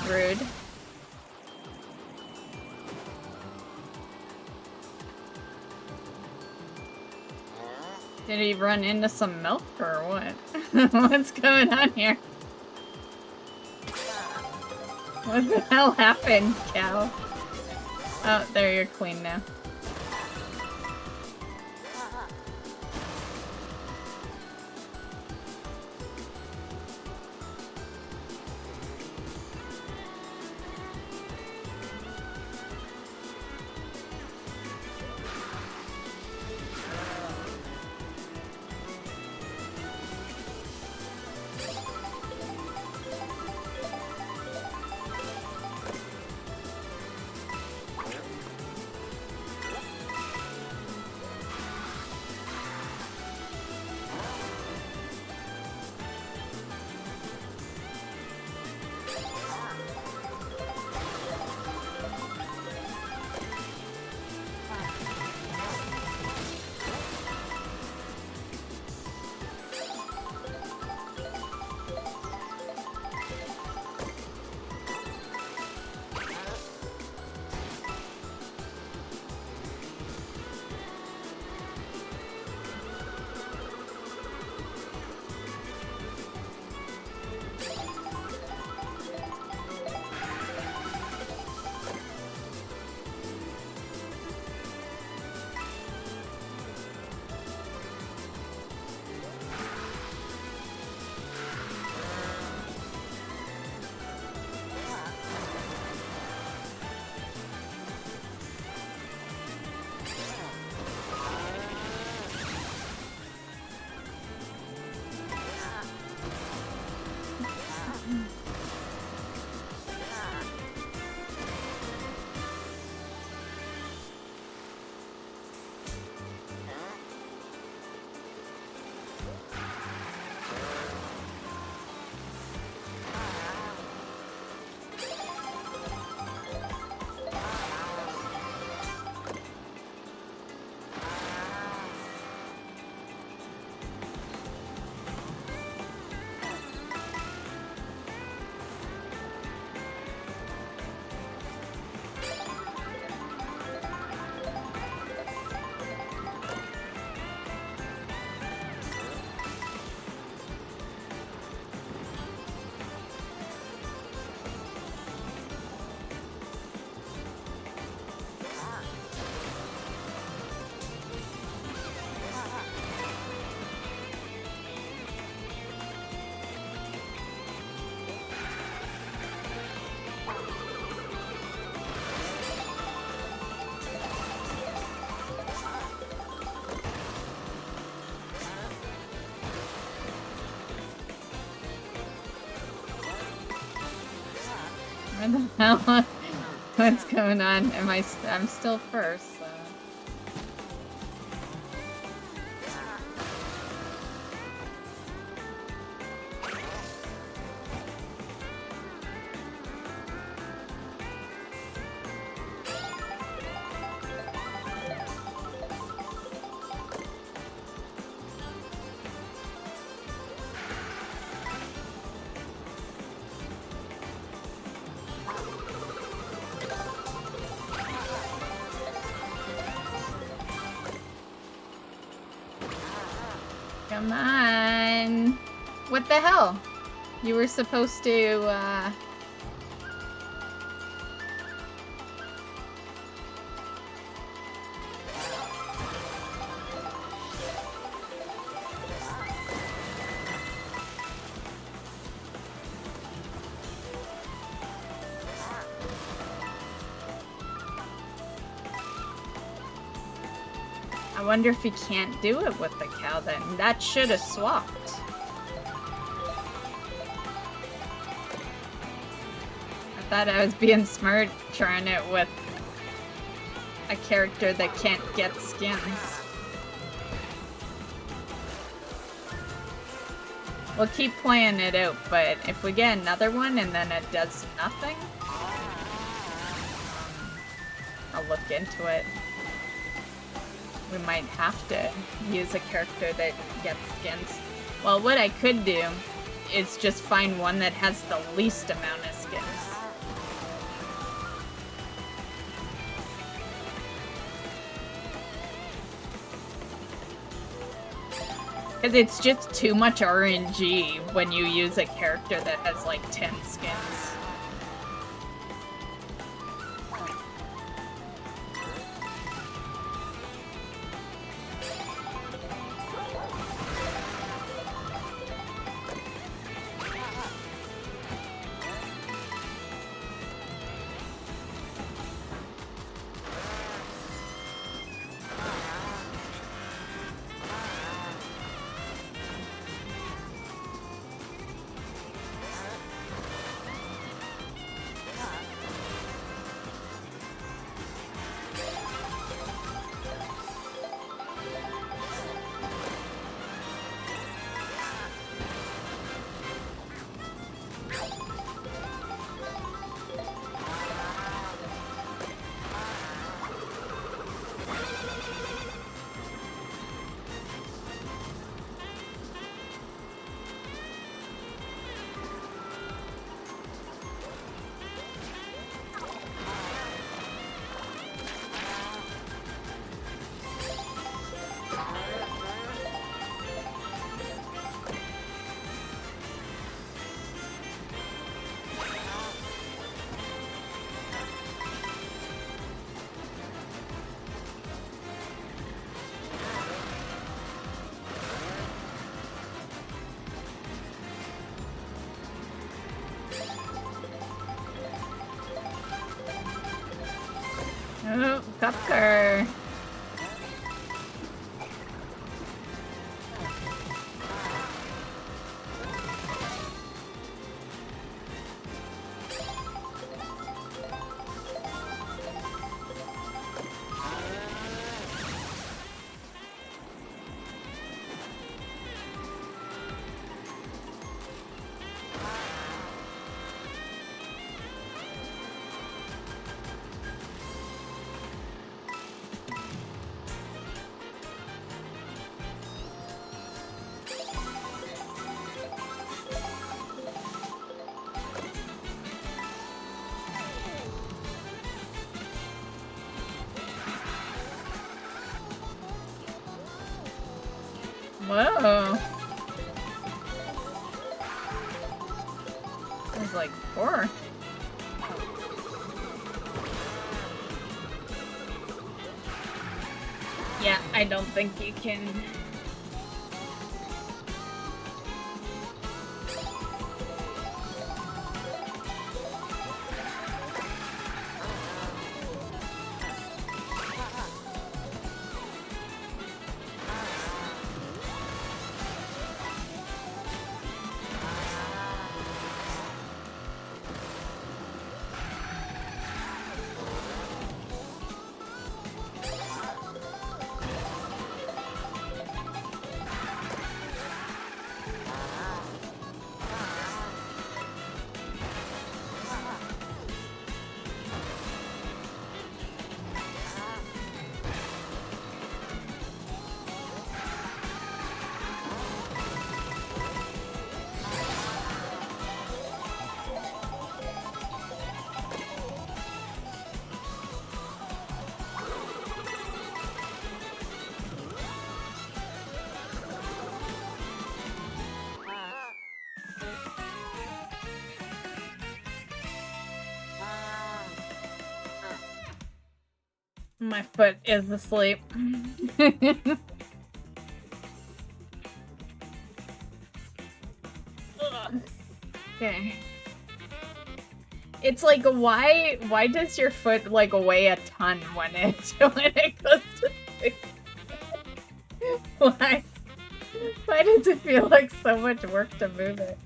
Rude. Did he run into some milk or what? What's going on here? What the hell happened, cow? Oh, there, you're clean now. What the hell? What's going on? I'm still first, so. Come on. What the hell? You were supposed to, I wonder if he can't do it with the cow then. That should have swapped. I thought I was being smart trying it with a character that can't get skins. We'll keep playing it out, but if we get another one and then it does nothing, I'll look into it. We might have to use a character that gets skins. Well, what I could do is just find one that has the least amount of skins. Because it's just too much RNG when you use a character that has like 10 skins. Oh, Cupker. Whoa. There's like 4. Yeah, I don't think you can. My foot is asleep. Okay. It's like, why does your foot like weigh a ton when it goes to sleep? Why does it feel like so much work to move it?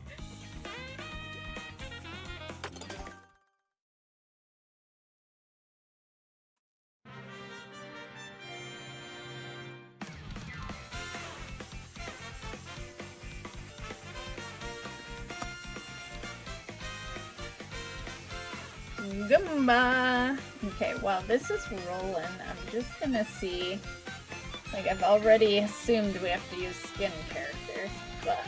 Goomba! Okay, while this is rolling, I'm just gonna see. Like, I've already assumed we have to use skin characters, but.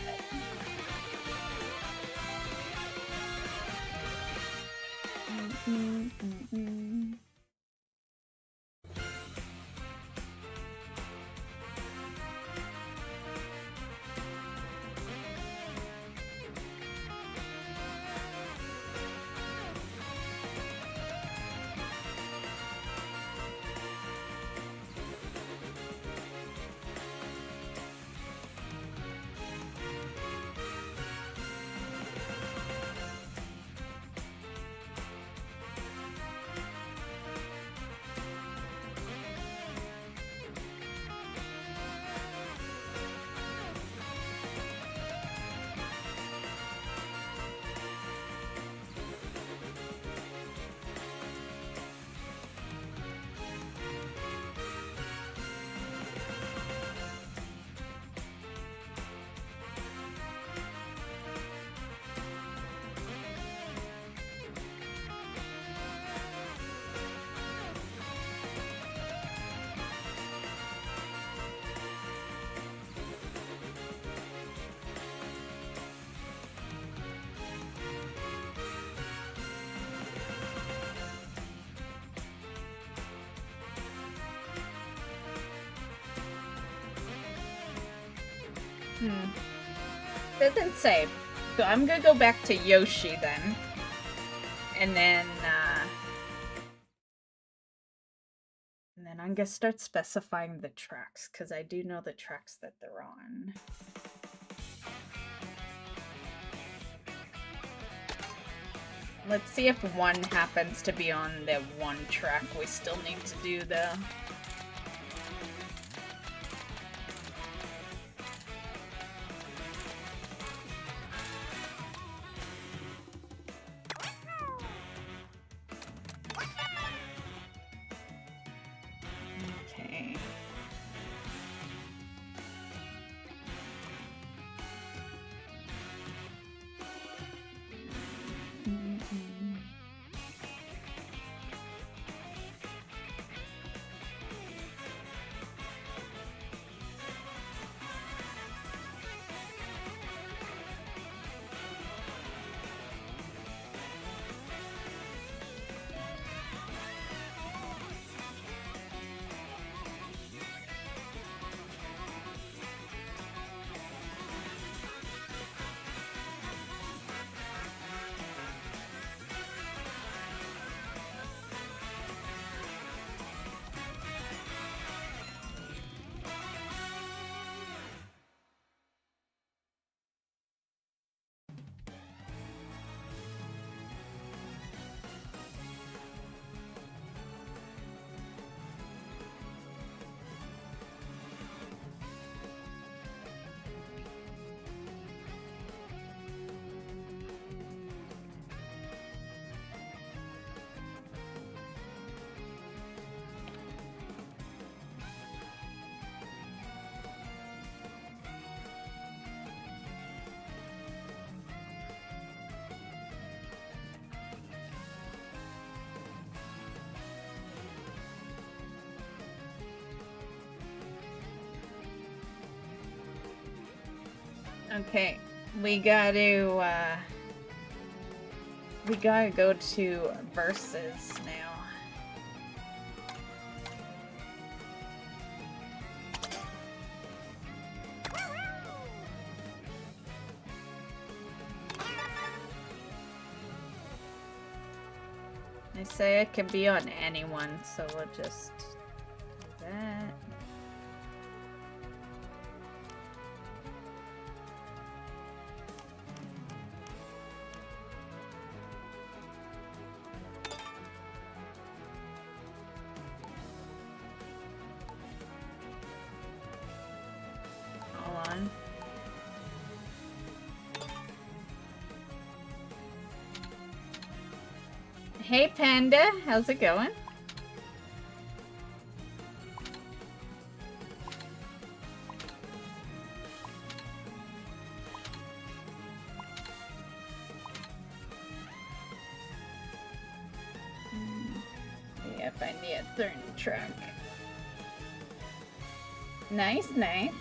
Doesn't say. So I'm gonna go back to Yoshi then. And then I'm gonna start specifying the tracks, because I do know the tracks that they're on. Let's see if one happens to be on the one track we still need to do though. Okay. Okay, we gotta go to versus now. I They say it can be on anyone, so we'll just do that. Hold on. Hey Panda, how's it going? See if I need a third truck. Nice, nice.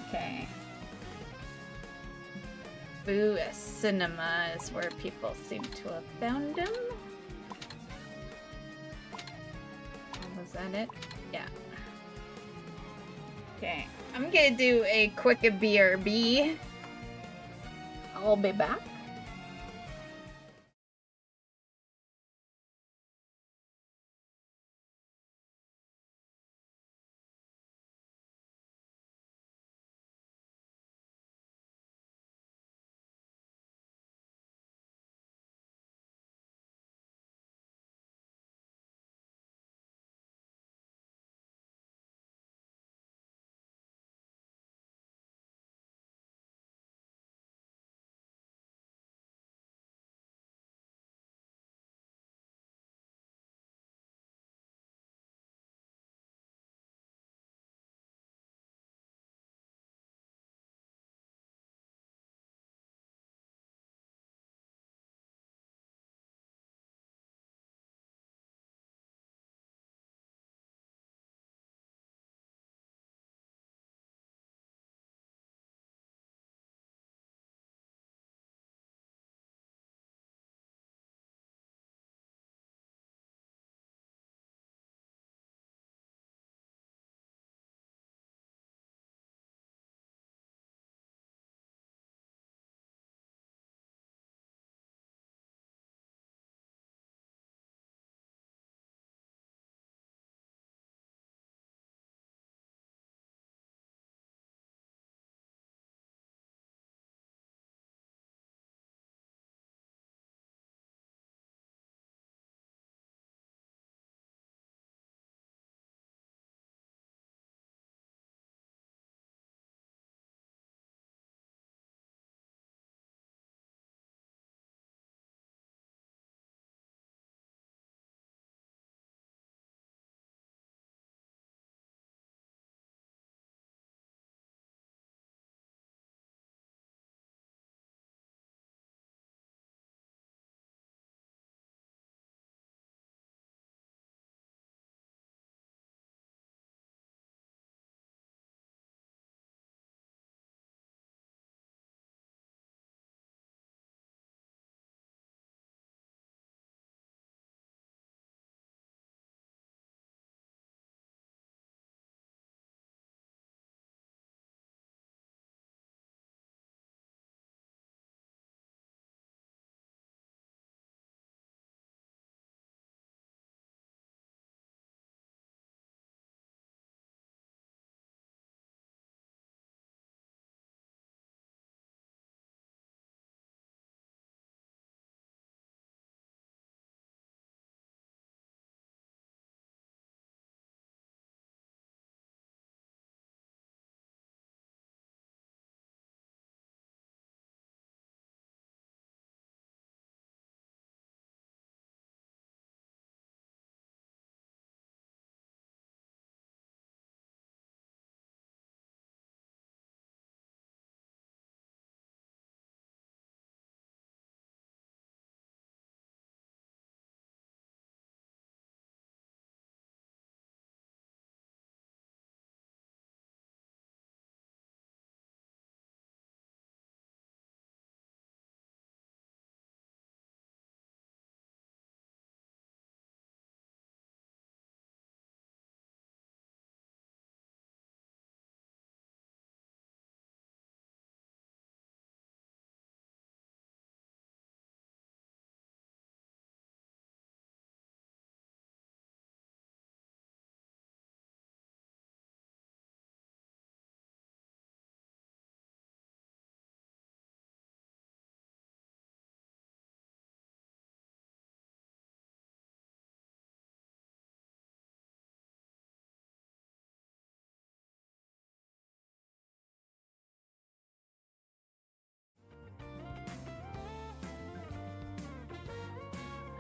Okay. Boo Cinema is where people seem to have found him. Was that it? Yeah. Okay. I'm gonna do a quick BRB. I'll be back.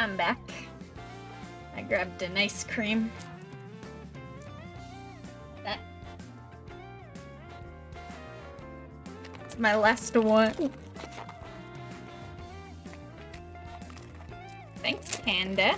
I'm back. I grabbed an ice cream. That's my last one. Thanks, Panda.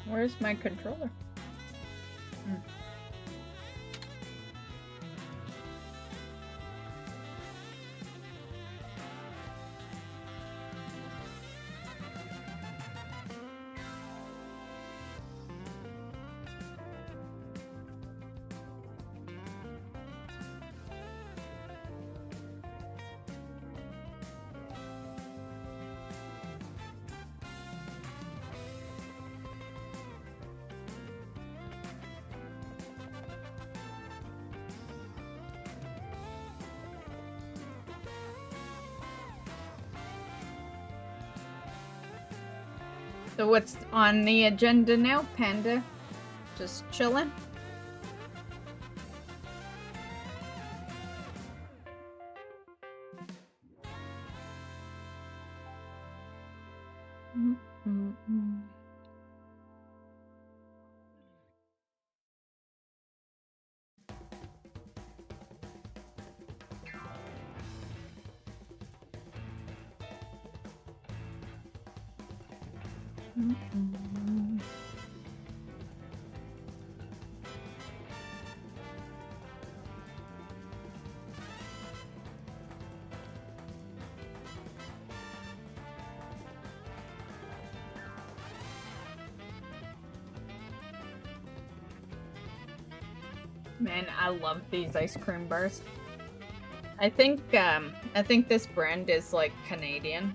Where's my controller? So what's on the agenda now, Panda? Just chilling? Man, I love these ice cream bars. I think this brand is like Canadian,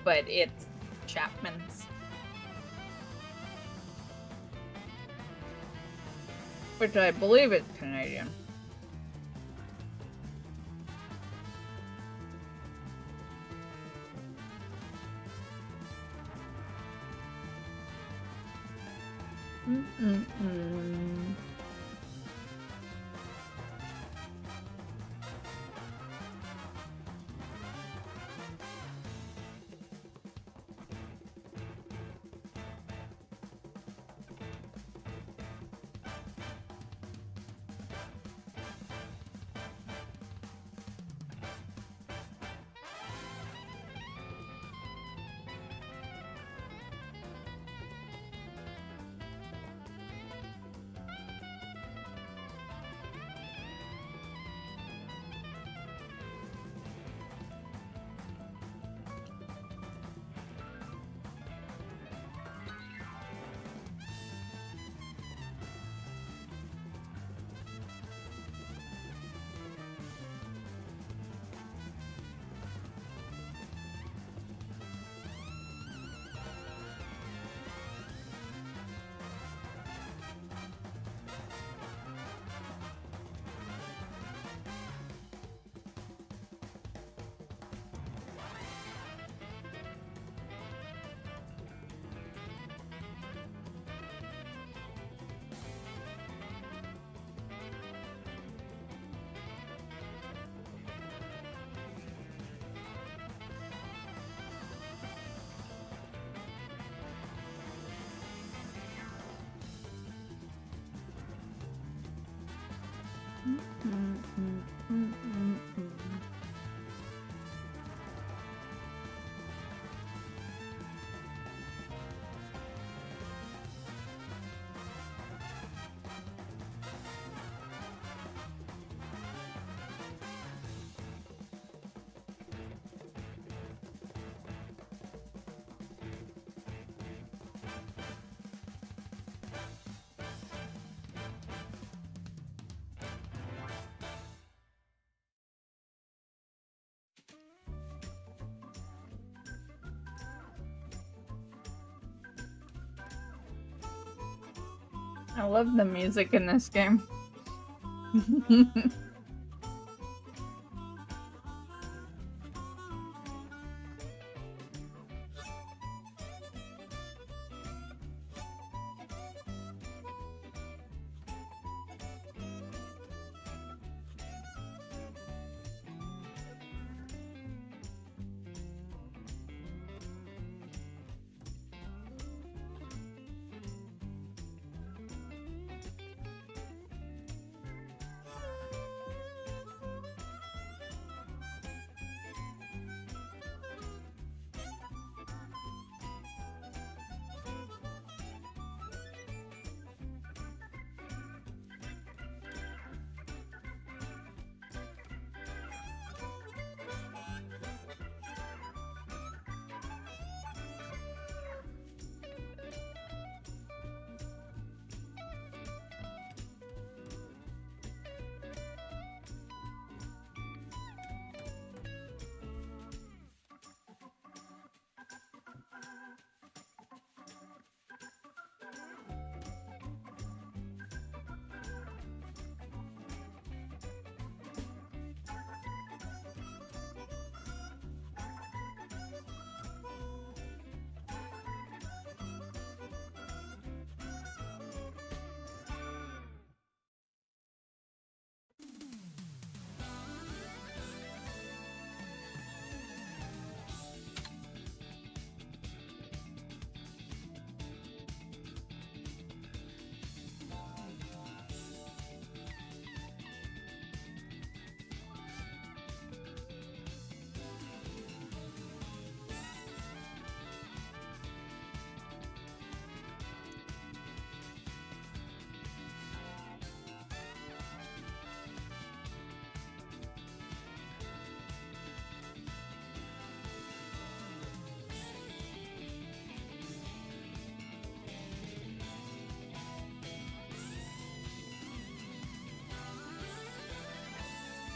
but it's Chapman's, which I believe is Canadian. I love the music in this game.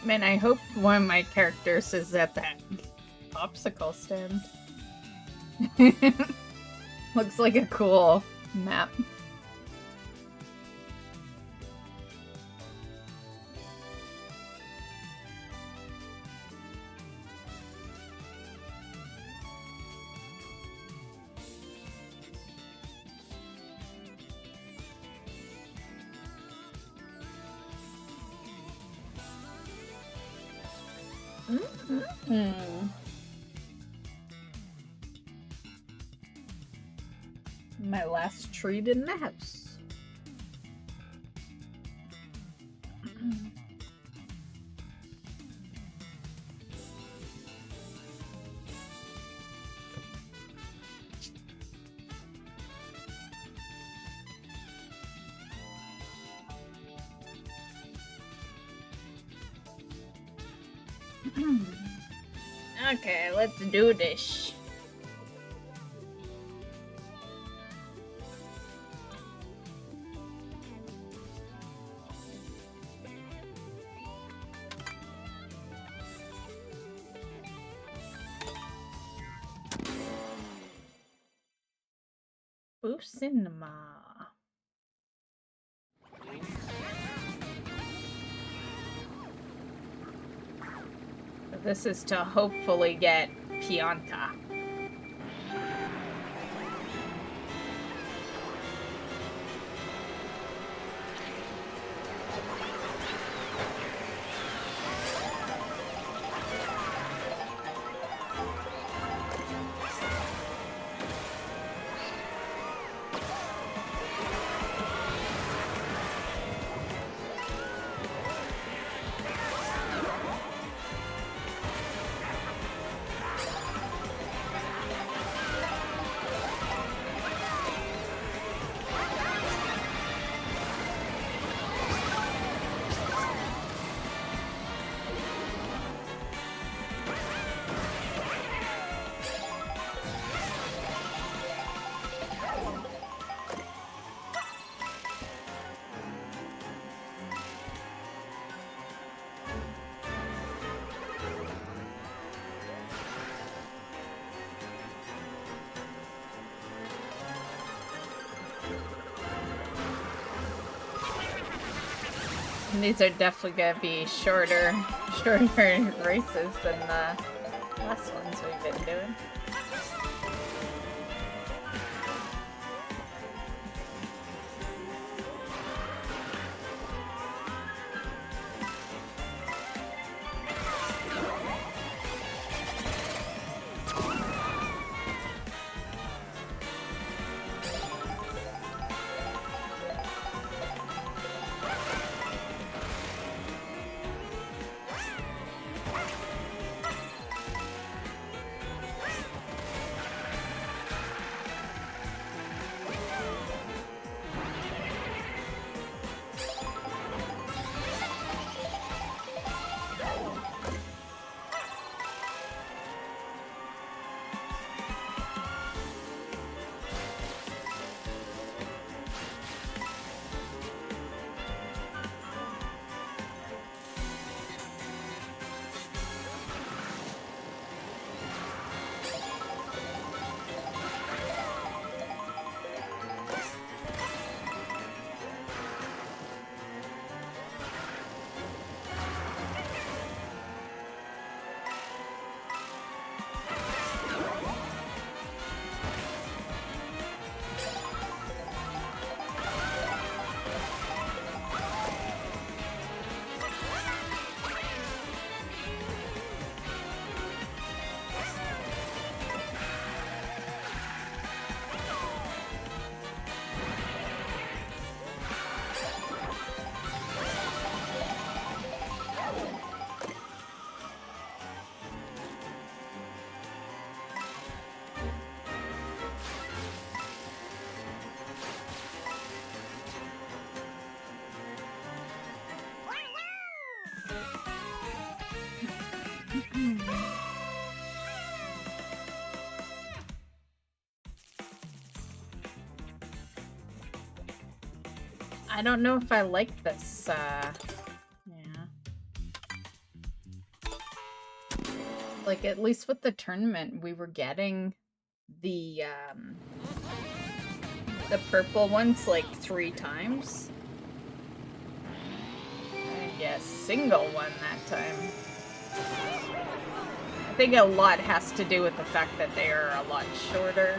Man, I hope one of my characters is at that popsicle stand. Looks like a cool map. My last treat in the house. Okay, let's do this. Boo Cinema. This is to hopefully get Pianta. These are definitely gonna be shorter races than the last ones we've been doing. I don't know if I like this, yeah. Like, at least with the tournament, we were getting the purple ones, like, 3 times. And yeah, single one that time. I think a lot has to do with the fact that they are a lot shorter.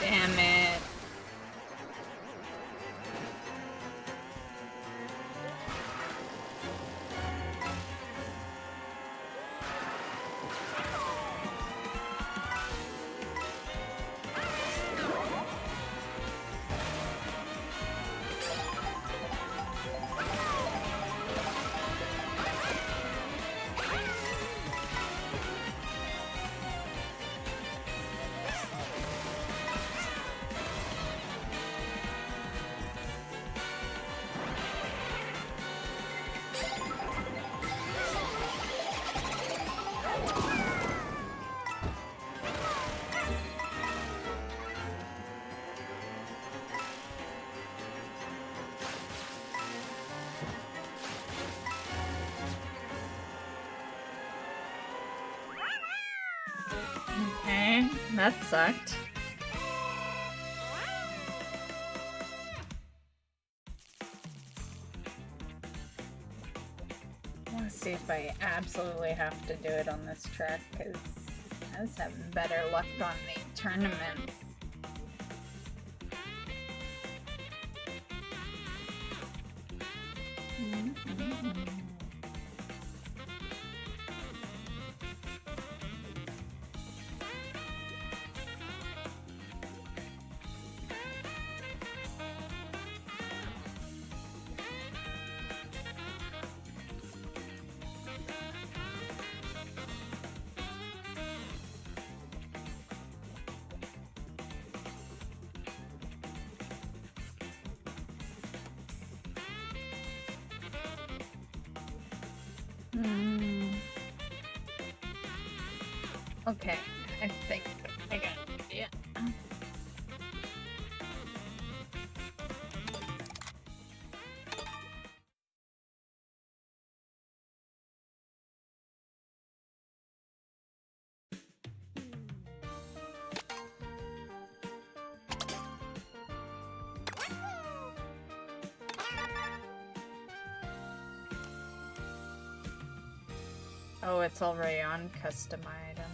Damn it. Okay, that sucked. Let's see if I absolutely have to do it on this track, because I was having better luck on the tournaments. Okay, I think I got an idea. Oh, it's already on custom items.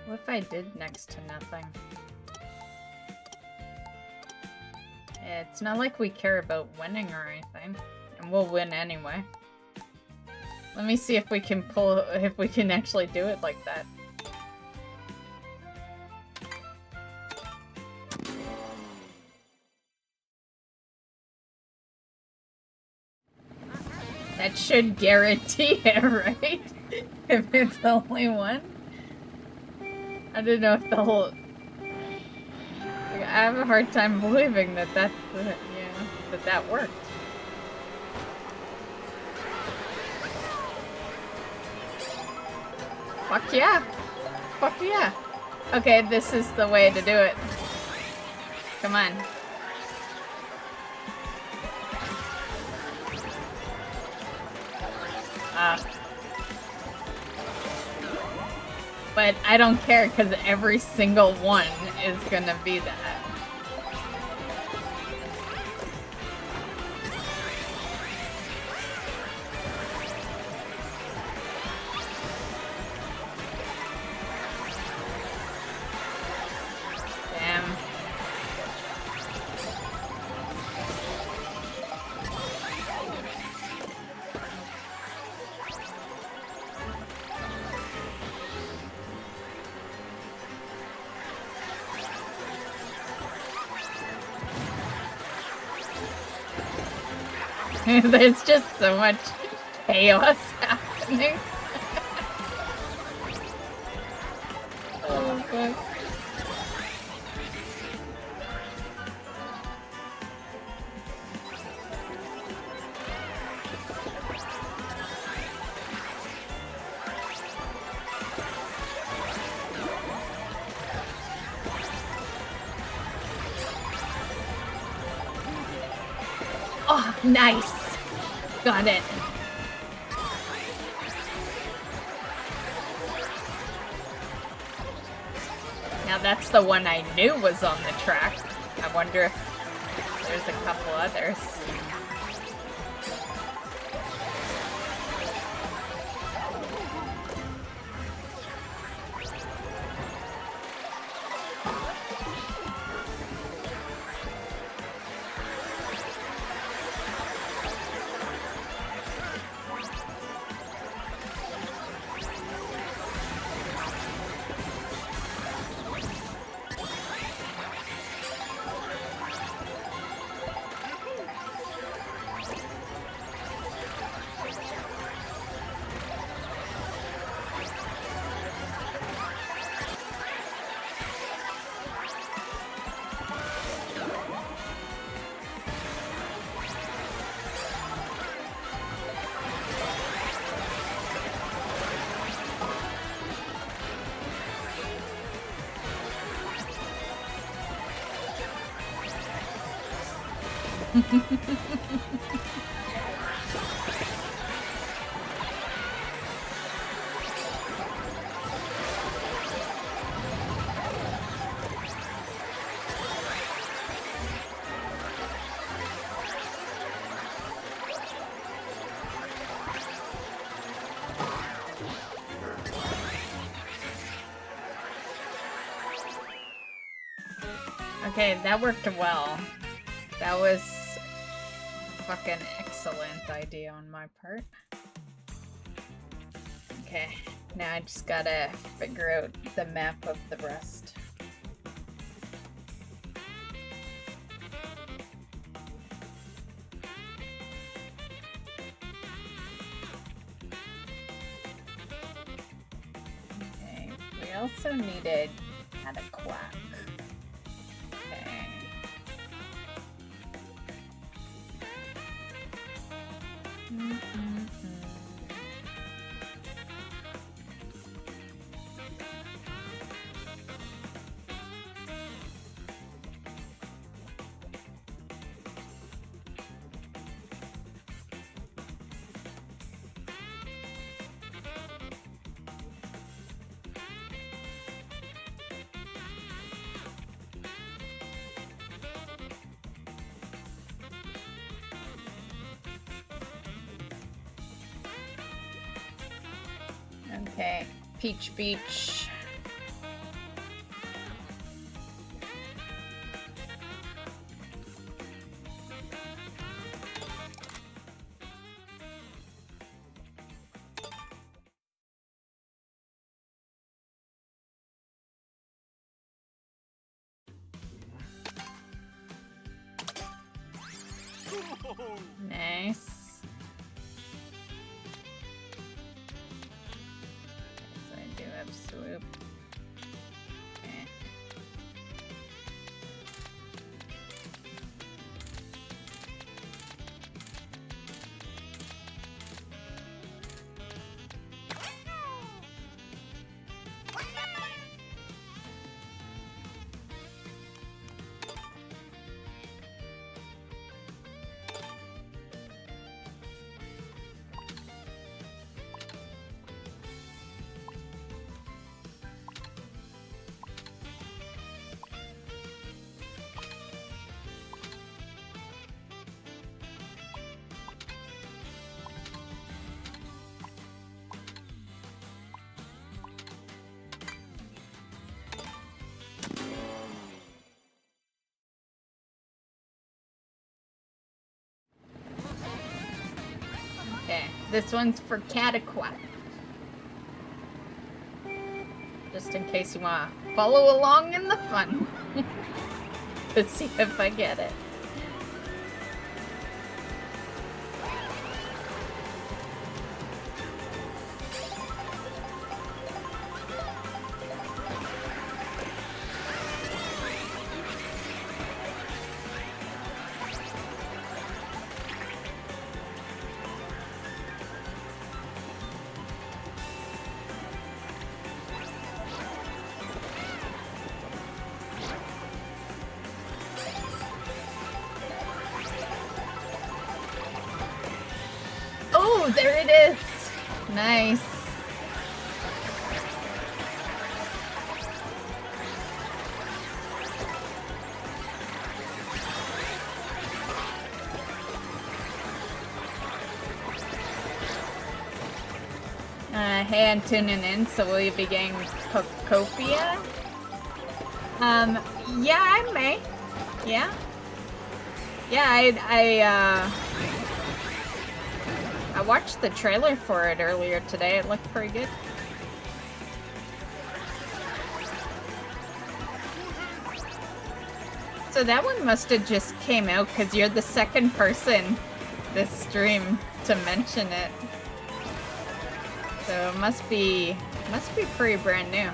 What if I did next to nothing? It's not like we care about winning or anything, and we'll win anyway. Let me see if we can actually do it like that. That should guarantee it, right? If it's only one. I don't know if the whole... I have a hard time believing that that worked. Fuck yeah! Fuck yeah! Okay, this is the way to do it. Come on. But I don't care, because every single one is gonna be that. Damn. There's just so much chaos happening. Oh, fuck. Oh, nice. Got it. Now that's the one I knew was on the track. I wonder if there's a couple others. Okay, that worked well. That was a fucking excellent idea on my part. Okay, now I just gotta figure out the map of the rest. Okay, we also needed had a quack. Okay. Okay, Peach Beach. Nice. So I do have swoop. Okay. Okay, this one's for Cataquack. Just in case you want to follow along in the fun. Let's see if I get it. Oh, there it is. Nice. Hey, I'm tuning in, so will you be getting Pokopia? Yeah, I may. Yeah? Yeah, I watched the trailer for it earlier today. It looked pretty good. So that one must have just came out because you're the second person this stream to mention it. So it must be pretty brand new.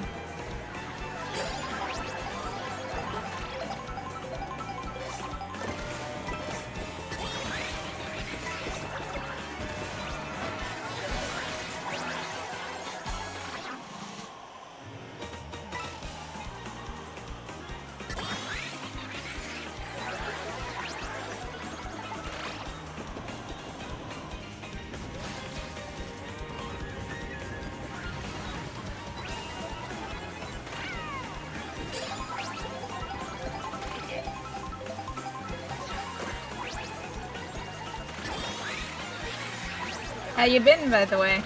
How you been, by the way?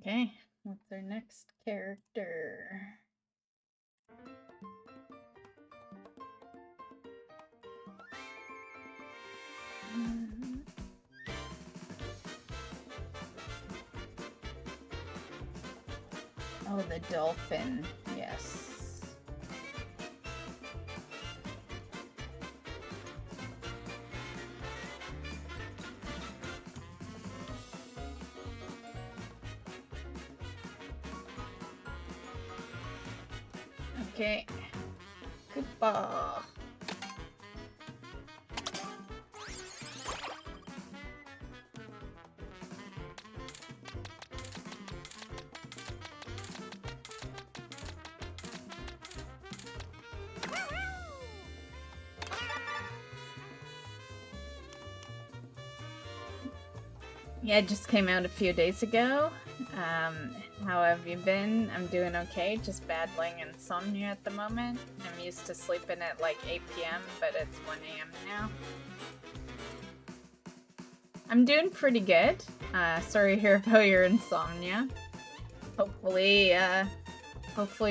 Okay, what's our next character? Oh, the dolphin, yes. Okay. Goodbye. Yeah, it just came out a few days ago. How have you been? I'm doing okay, just battling insomnia at the moment. I'm used to sleeping at like 8 p.m., but it's 1 a.m. now. I'm doing pretty good. Sorry to hear about your insomnia. Hopefully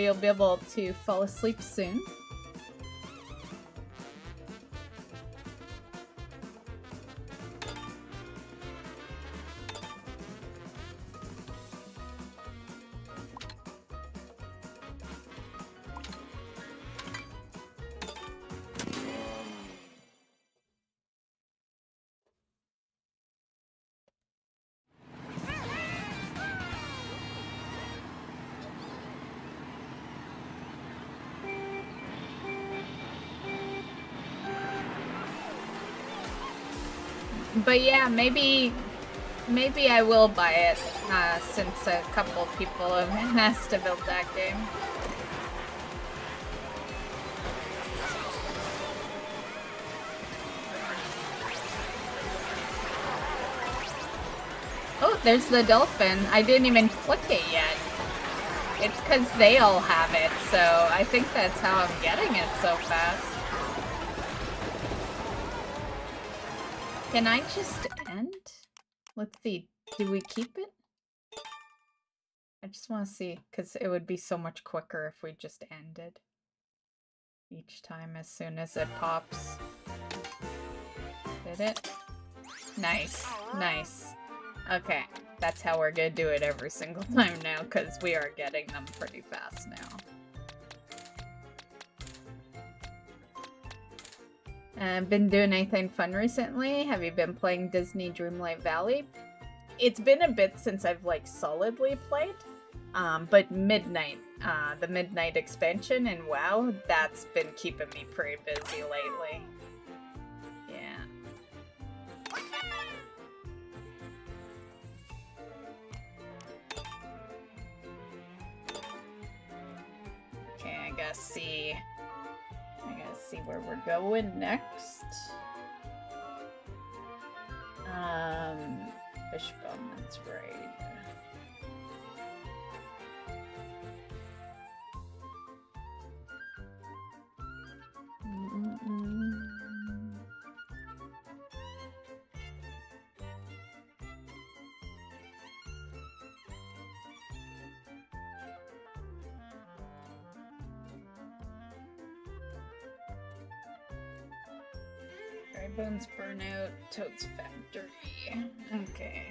you'll be able to fall asleep soon. But yeah, maybe I will buy it, since a couple people have asked to build that game. Oh, there's the dolphin. I didn't even click it yet. It's because they all have it, so I think that's how I'm getting it so fast. Can I just end? Let's see. Do we keep it? I just want to see, because it would be so much quicker if we just ended each time as soon as it pops. Did it? Nice. Nice. Okay. That's how we're gonna do it every single time now, because we are getting them pretty fast now. Been doing anything fun recently? Have you been playing Disney Dreamlight Valley? It's been a bit since I've like solidly played, but Midnight, the Midnight expansion in WoW, that's been keeping me pretty busy lately. Yeah. Okay, I gotta see where we're going next. Fishbone, that's right. Bones Burnout, Toad's Factory. Okay.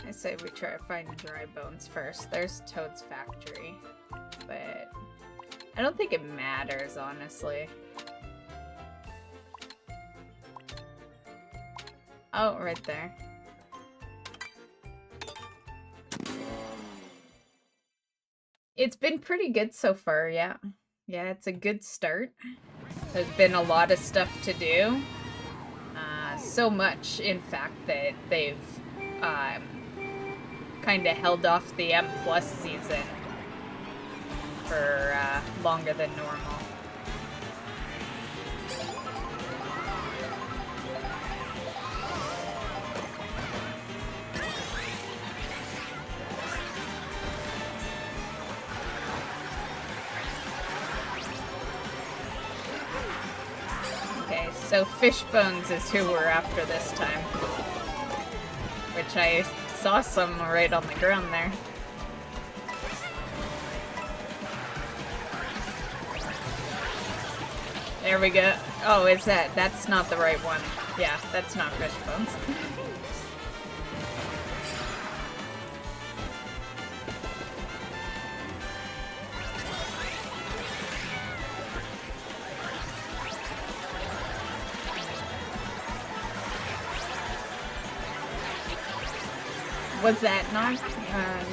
I say we try to find dry bones first. There's Toad's factory, but I don't think it matters, honestly. Oh, right there. It's been pretty good so far, yeah. Yeah, it's a good start. There's been a lot of stuff to do. So much, in fact, that they've kind of held off the M+ season for longer than normal. Okay, so Fishbones is who we're after this time. Which I saw some right on the ground there. There we go. Oh, is that? That's not the right one. Yeah, that's not Fishbones. Was that not?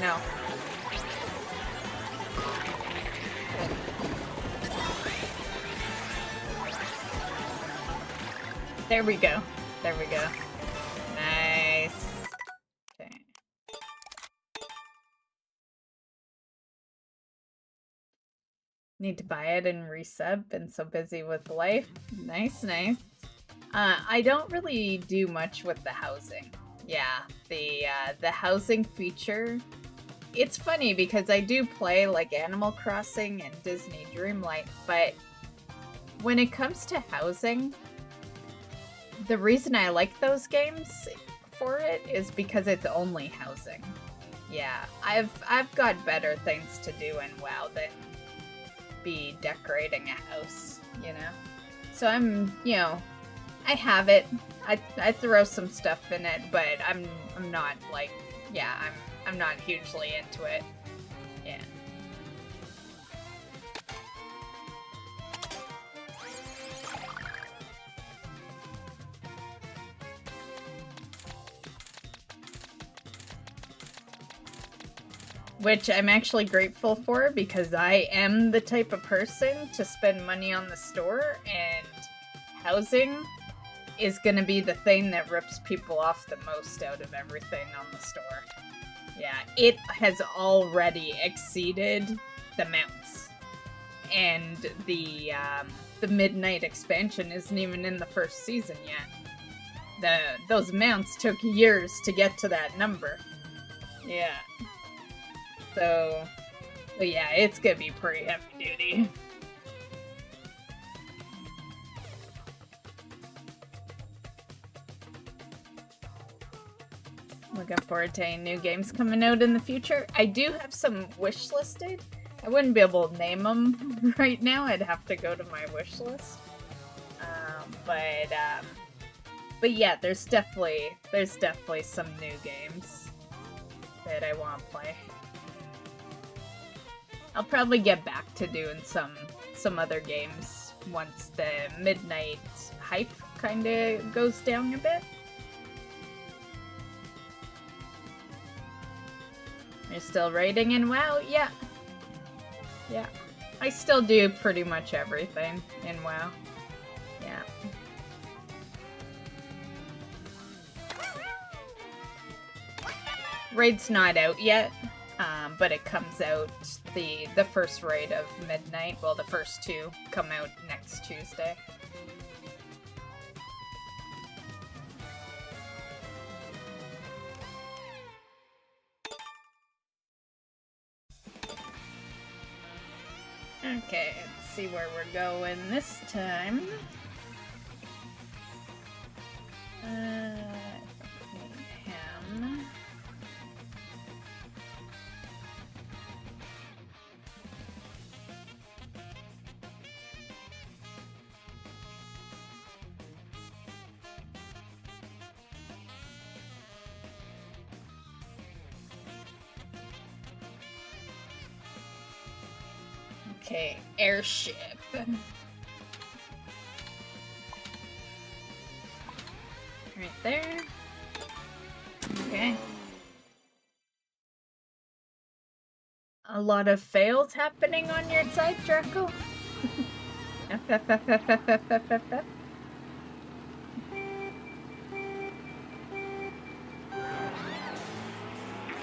No. There we go. There we go. Nice. Okay. Need to buy it and resub. Been so busy with life. Nice, nice. I don't really do much with the housing. Yeah, the housing feature. It's funny because I do play like Animal Crossing and Disney Dreamlight, but when it comes to housing, the reason I like those games for it is because it's only housing. Yeah, I've got better things to do in WoW than be decorating a house, you know? So I'm, you know, I have it. I throw some stuff in it, but I'm not like, yeah, I'm not hugely into it. Yeah. Which I'm actually grateful for because I am the type of person to spend money on the store, and housing is going to be the thing that rips people off the most out of everything on the store. Yeah, it has already exceeded the mounts. And the Midnight expansion isn't even in the first season yet. Those mounts took years to get to that number. Yeah. So, but yeah, it's gonna be pretty heavy duty. Looking forward to any new games coming out in the future. I do have some wish listed. I wouldn't be able to name them right now. I'd have to go to my wish list. But yeah, there's definitely some new games that I want to play. I'll probably get back to doing some other games once the Midnight hype kind of goes down a bit. You're still raiding in WoW? Yeah. Yeah. I still do pretty much everything in WoW. Yeah. Raid's not out yet, but it comes out, the first raid of Midnight, well, the first two come out next Tuesday. Okay, let's see where we're going this time. Ham. Okay, airship. Right there. Okay. A lot of fails happening on your side, Draco.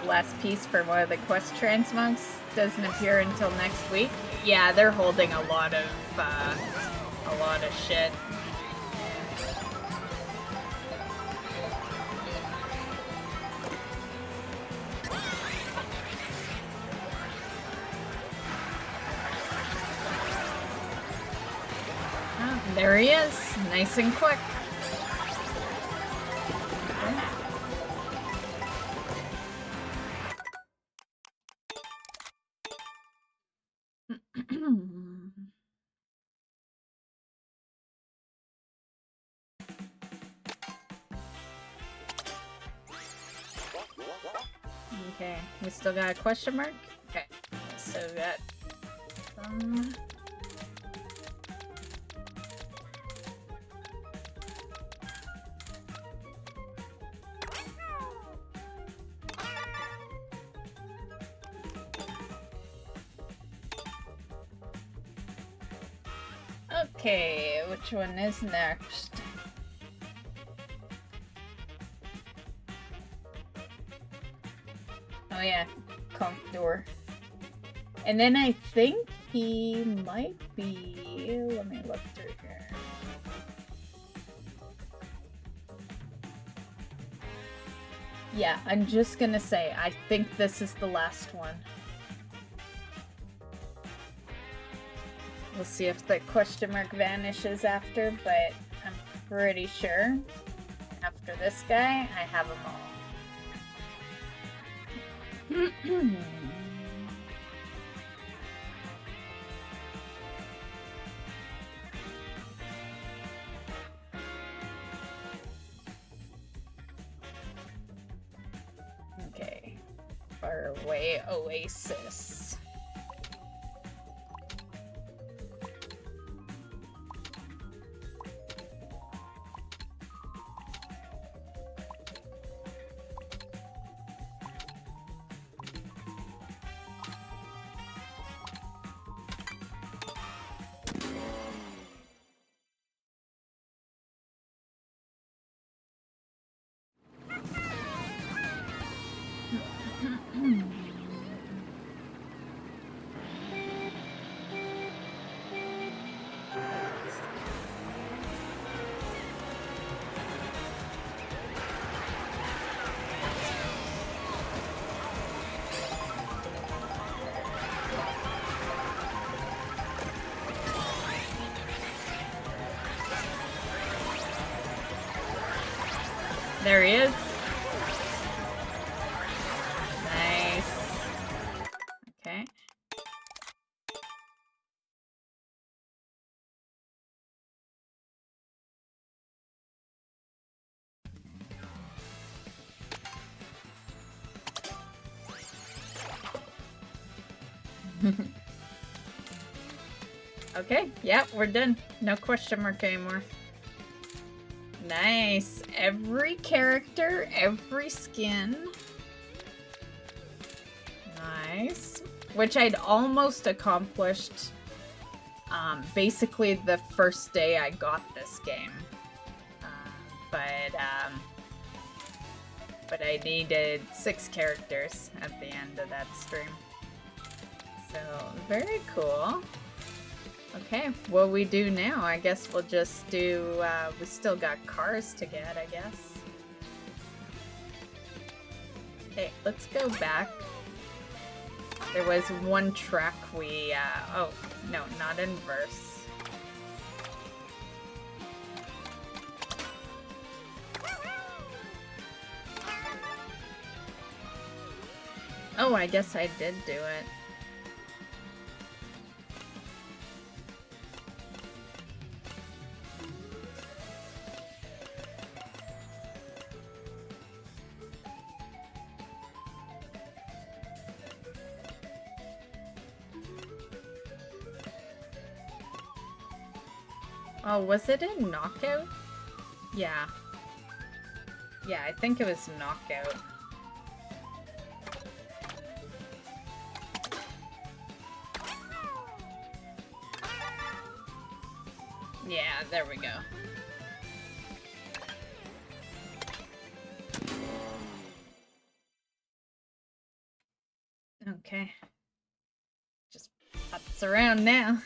Last piece for one of the quest transmogs doesn't appear until next week. Yeah, they're holding a lot of shit. Oh, there he is, nice and quick. Okay, we still got a question mark? Okay, so we got some... Okay, which one is next? Oh yeah, conch door. And then I think he might be... Let me look through here. Yeah, I'm just gonna say, I think this is the last one. We'll see if the question mark vanishes after, but I'm pretty sure after this guy, I have them all. Okay, Faraway Oasis. There he is. Nice. Okay. Okay, yeah, we're done. No question mark anymore. Nice. Every character, every skin. Nice. Which I'd almost accomplished basically the first day I got this game. But I needed 6 characters at the end of that stream. So, very cool. Okay, what we do now, I guess we'll just do, we still got cars to get, I guess. Okay, let's go back. There was one track we, oh, no, not inverse. Oh, I guess I did do it. Oh, was it in Knockout? Yeah. Yeah, I think it was Knockout. Yeah, there we go. Okay. Just pops around now.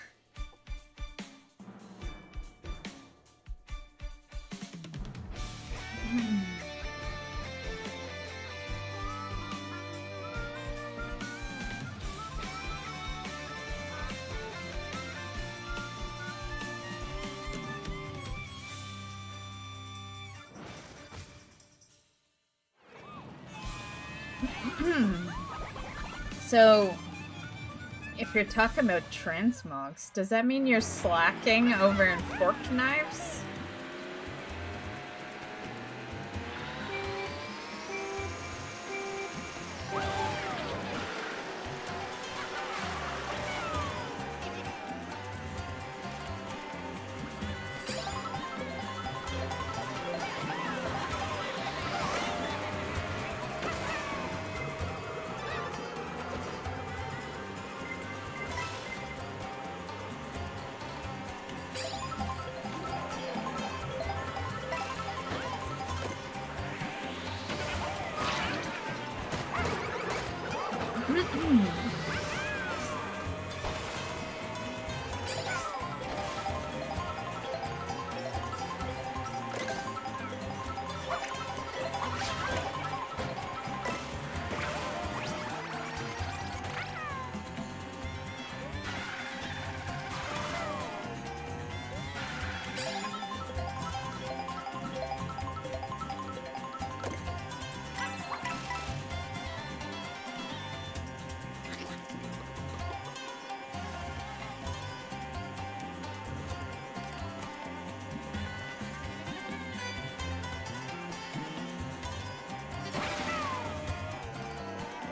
So, if you're talking about transmogs, does that mean you're slacking over in fork knives?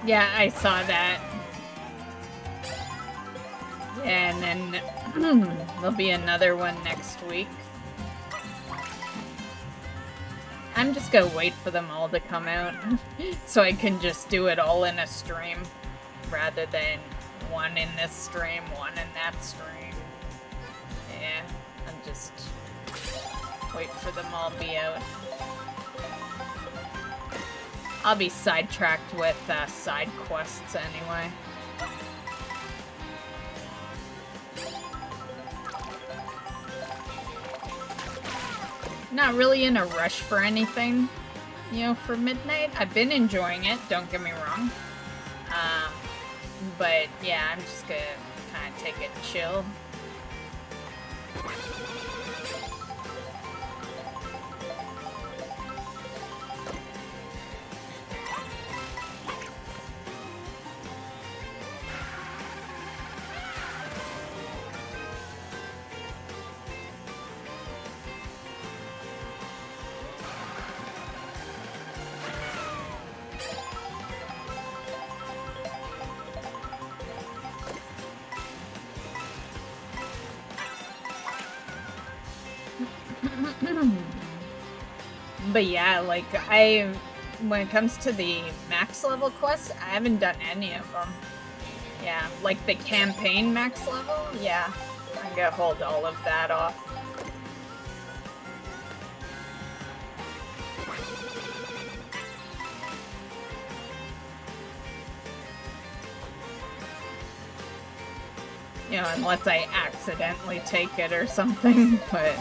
Yeah, I saw that. And then there'll be another one next week. I'm just gonna wait for them all to come out so I can just do it all in a stream rather than one in this stream, one in that stream. Yeah, I'm just wait for them all to be out. I'll be sidetracked with side quests anyway. Not really in a rush for anything, you know, for midnight. I've been enjoying it, don't get me wrong. But yeah, I'm just gonna kind of take it chill. But yeah, like, when it comes to the max level quests, I haven't done any of them. Yeah, like the campaign max level, yeah, I'm gonna hold all of that off. You know, unless I accidentally take it or something, but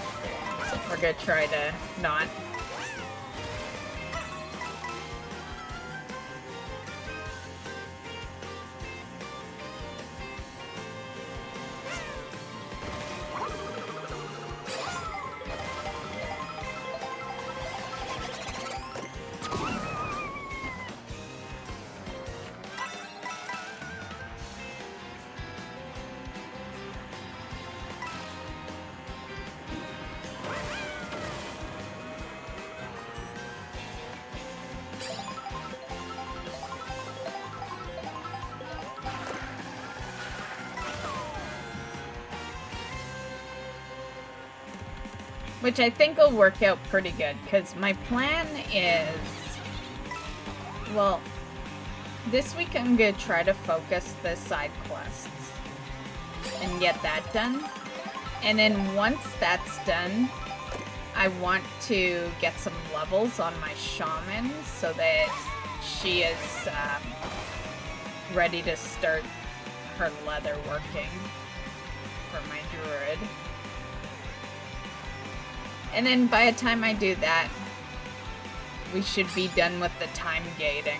we're gonna try to not. Which I think will work out pretty good, because my plan is... Well, this week I'm going to try to focus the side quests and get that done. And then once that's done, I want to get some levels on my shaman so that she is ready to start her leather working for my druid. And then by the time I do that, we should be done with the time gating.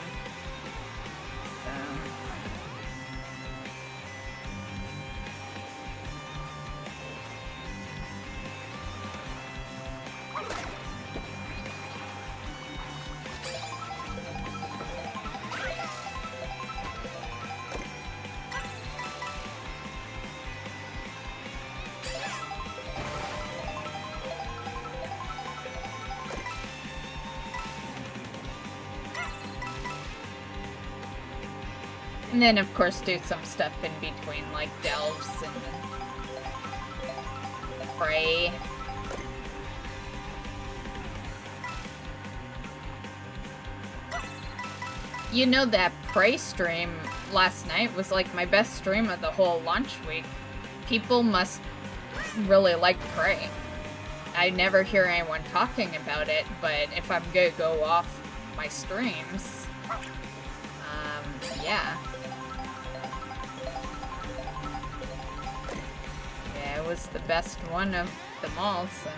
And then, of course, do some stuff in between, like delves and pray. You know, that pray stream last night was like my best stream of the whole launch week. People must really like pray. I never hear anyone talking about it, but if I'm gonna go off my streams, yeah. Yeah, it was the best one of them all, so...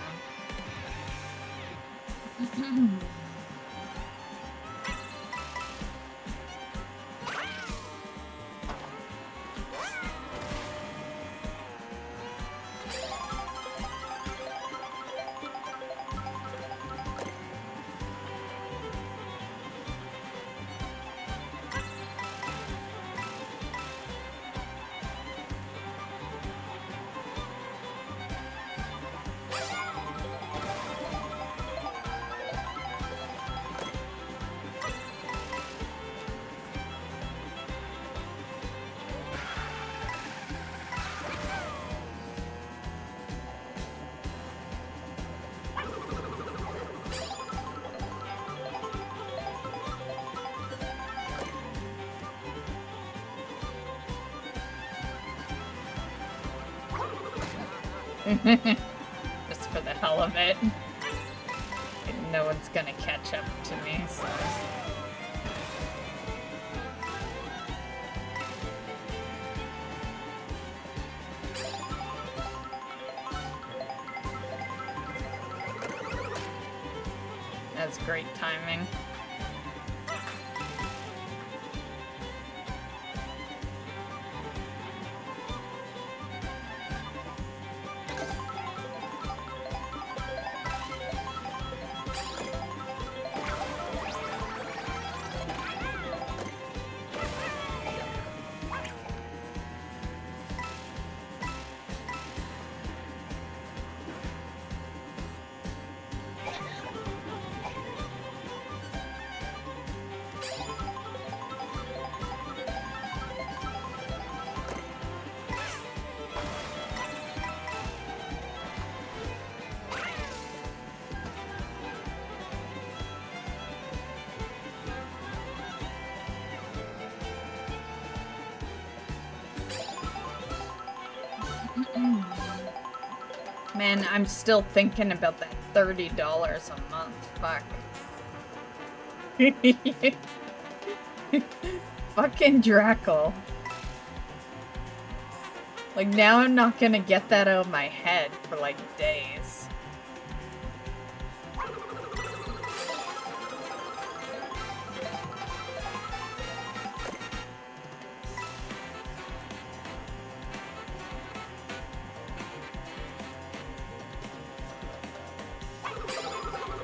Just for the hell of it. No one's gonna catch up to me, so... That's great timing. Man, I'm still thinking about that $30 a month. Fuck. Fucking Drackle. Like, now I'm not gonna get that out of my head for, like, days.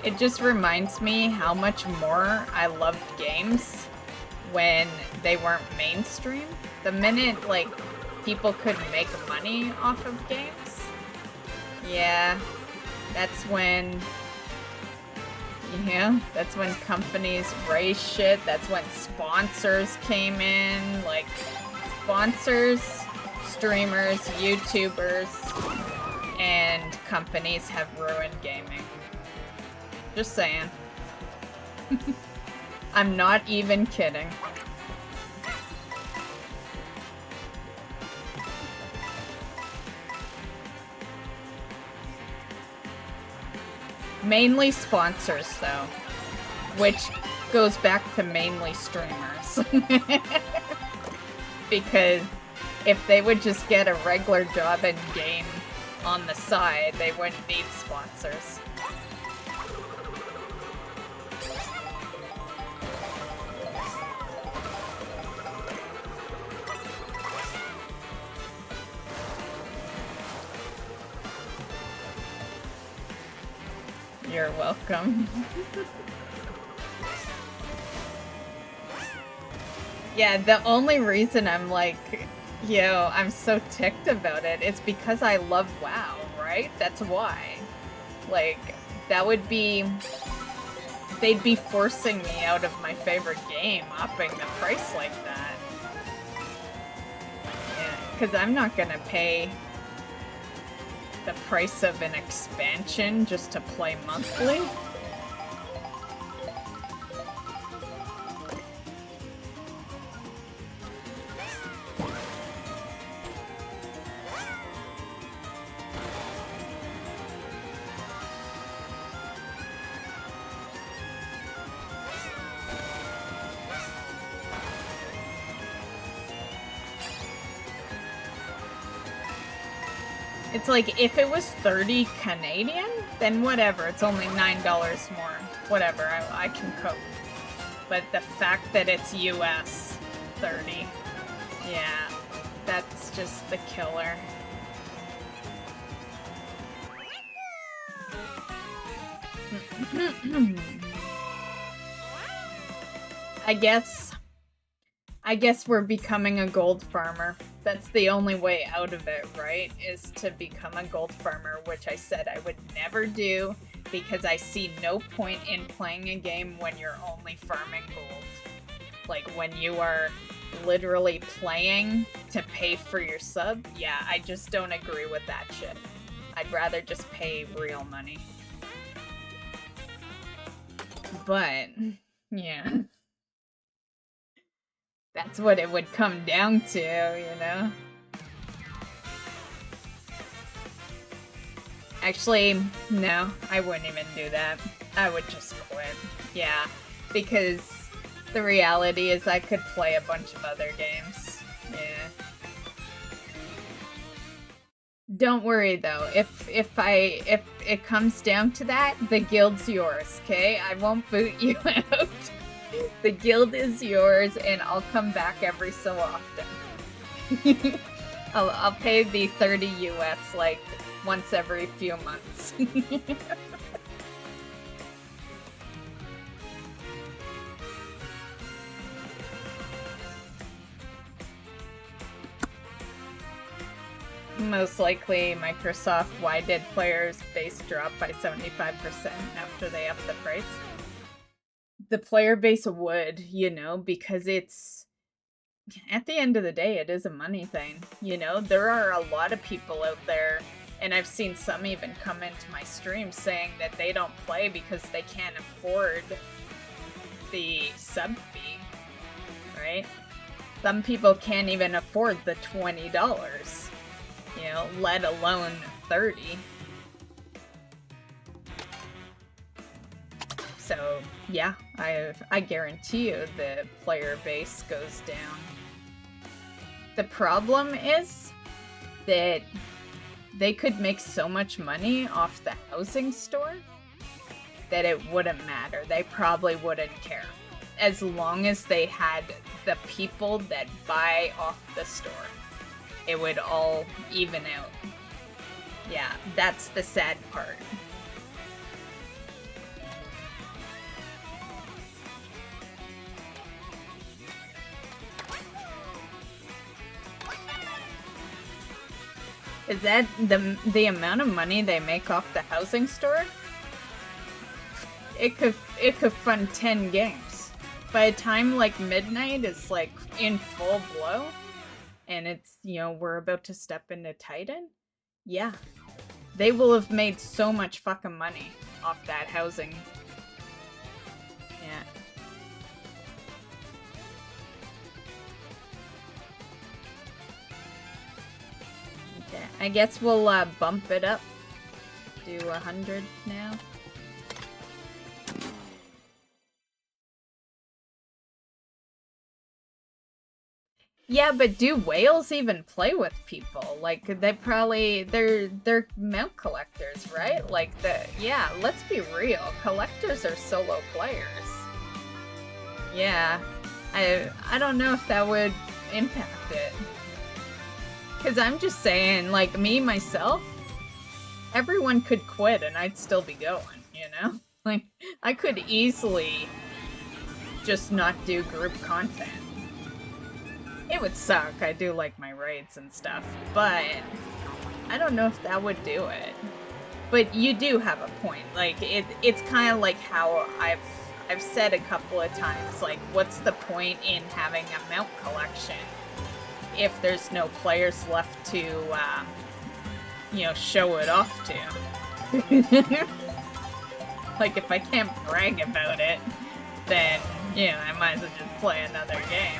It just reminds me how much more I loved games when they weren't mainstream. The minute, like, people could make money off of games, yeah, that's when, that's when companies raise shit. That's when sponsors came in, like, sponsors, streamers, YouTubers, and companies have ruined gaming. Just saying. I'm not even kidding. Mainly sponsors, though. Which goes back to mainly streamers. Because if they would just get a regular job and game on the side, they wouldn't need sponsors. You're welcome. Yeah, the only reason I'm like, yo, I'm so ticked about it, it's because I love WoW, right? That's why. Like, that would be... They'd be forcing me out of my favorite game, upping the price like that. Yeah, because I'm not gonna pay the price of an expansion just to play monthly. It's like, if it was 30 Canadian, then whatever, it's only $9 more. Whatever, I can cope. But the fact that it's US 30, yeah, that's just the killer. I guess we're becoming a gold farmer. That's the only way out of it, right? Is to become a gold farmer, which I said I would never do because I see no point in playing a game when you're only farming gold. Like when you are literally playing to pay for your sub, yeah, I just don't agree with that shit. I'd rather just pay real money. But, yeah. That's what it would come down to, you know? Actually, no, I wouldn't even do that. I would just quit. Yeah, because the reality is I could play a bunch of other games. Yeah. Don't worry though, if it comes down to that, the guild's yours, okay? I won't boot you out. The guild is yours, and I'll come back every so often. I'll pay the 30 US like once every few months. Most likely, Microsoft, why did players' base drop by 75% after they upped the price? The player base would, you know, because it's, at the end of the day, it is a money thing, you know? There are a lot of people out there, and I've seen some even come into my stream saying that they don't play because they can't afford the sub fee, right? Some people can't even afford the $20, you know, let alone 30. So, yeah, I guarantee you the player base goes down. The problem is that they could make so much money off the housing store that it wouldn't matter. They probably wouldn't care. As long as they had the people that buy off the store. It would all even out. Yeah, that's the sad part. Is that the amount of money they make off the housing store? It could fund 10 games. By a time like midnight, it's like in full blow, and it's, you know, we're about to step into Titan. Yeah, They will have made so much fucking money off that housing. Yeah. Okay, I guess we'll bump it up. Do 100 now. Yeah, but do whales even play with people? Like, they're mount collectors, right? Like, yeah, let's be real. Collectors are solo players. Yeah, I don't know if that would impact it. Because I'm just saying, like, me, myself, everyone could quit and I'd still be going, you know? Like, I could easily just not do group content. It would suck. I do like my raids and stuff, but I don't know if that would do it. But you do have a point. Like, it's kind of like how I've said a couple of times, like, what's the point in having a mount collection if there's no players left to, you know, show it off to? Like, if I can't brag about it, then, you know, I might as well just play another game.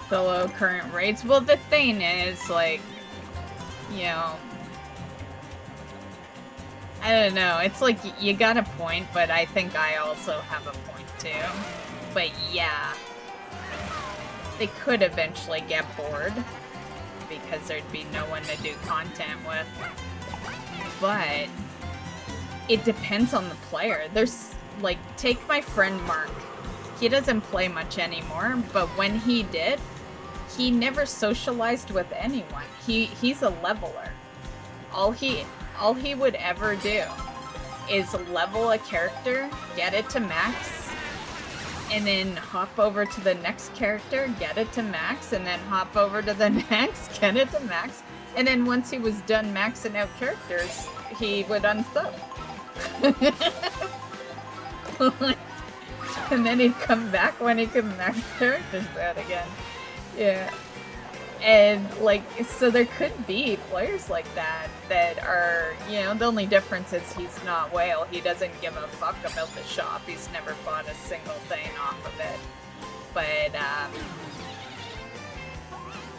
Solo current raids. Well, the thing is, like, you know, I don't know. It's like you got a point, but I think I also have a point too. But yeah, they could eventually get bored because there'd be no one to do content with. But it depends on the player. There's, like, take my friend Mark. He doesn't play much anymore, but when he did, he never socialized with anyone. He's a leveler. All he would ever do is level a character, get it to max, and then hop over to the next character, get it to max, and then hop over to the next, get it to max, and then once he was done maxing out characters, he would unsub. And then he'd come back when he could max characters out again. Yeah. And, like, so there could be players like that that are, you know, the only difference is he's not whale. He doesn't give a fuck about the shop. He's never bought a single thing off of it.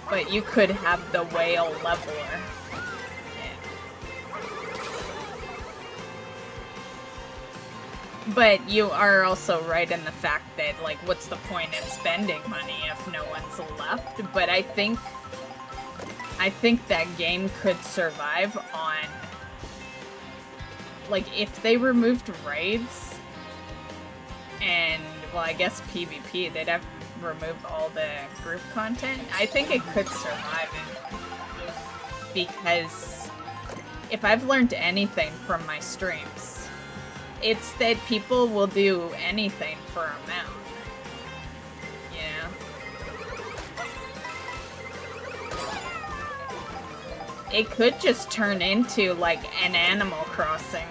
But you could have the whale leveler. But you are also right in the fact that, like, what's the point in spending money if no one's left? But I think that game could survive on, like, if they removed raids and, well, I guess PvP, they'd have to remove all the group content. I think it could survive it. Because if I've learned anything from my streams, it's that people will do anything for a mount. You know? It could just turn into, like, an Animal Crossing.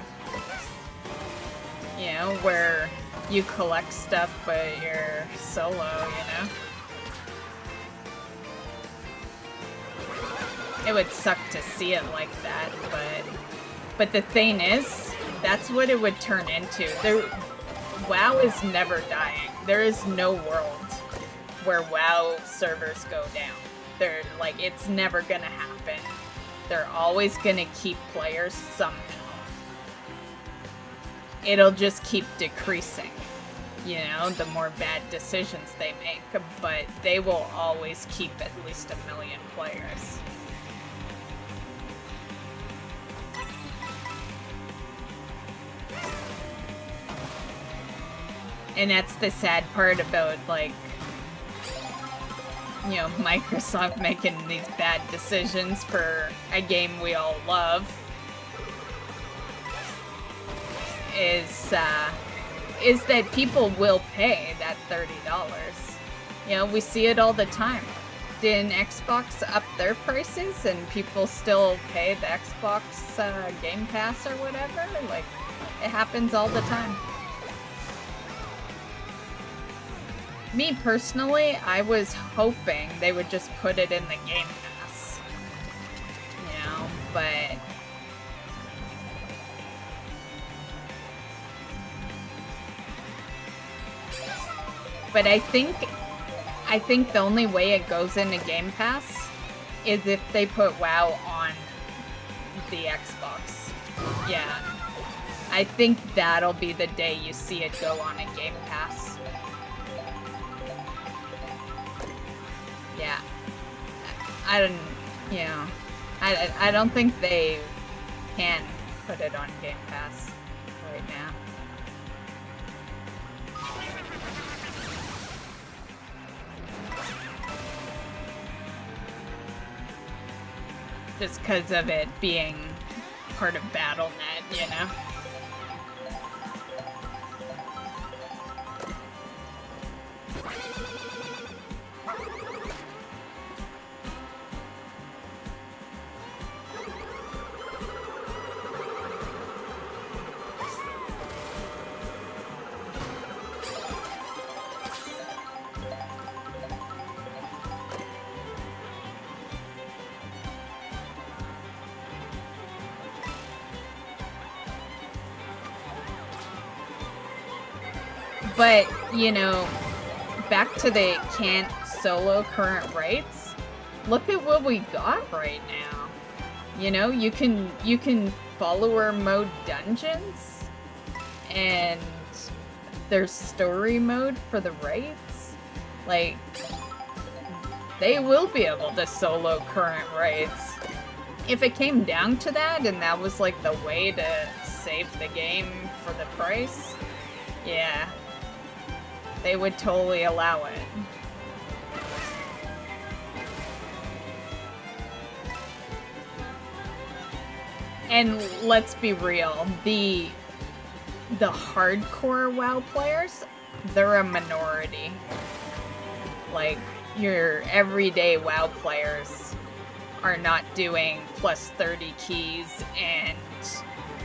You know, where you collect stuff but you're solo, you know? It would suck to see it like that, but the thing is, that's what it would turn into. WoW is never dying. There is no world where WoW servers go down. They're, like, it's never gonna happen. They're always gonna keep players somehow. It'll just keep decreasing, you know, the more bad decisions they make, but they will always keep at least 1 million players. And that's the sad part about, like, you know, Microsoft making these bad decisions for a game we all love is that people will pay that $30. You know, we see it all the time. Didn't Xbox up their prices and people still pay the Xbox Game Pass or whatever? Like, it happens all the time. Me personally, I was hoping they would just put it in the Game Pass. You know, but... But I think the only way it goes into Game Pass is if they put WoW on the Xbox. Yeah. I think that'll be the day you see it go on a Game Pass. Yeah. I don't, you know, I don't think they can put it on Game Pass right now. Just because of it being part of Battle.net, you know? But, you know, back to the can't solo current rights, look at what we got right now. You know, you can follower mode dungeons, and there's story mode for the raids. Like, they will be able to solo current raids. If it came down to that, and that was like the way to save the game for the price, yeah. They would totally allow it. And let's be real, the hardcore WoW players, they're a minority. Like, your everyday WoW players are not doing plus 30 keys and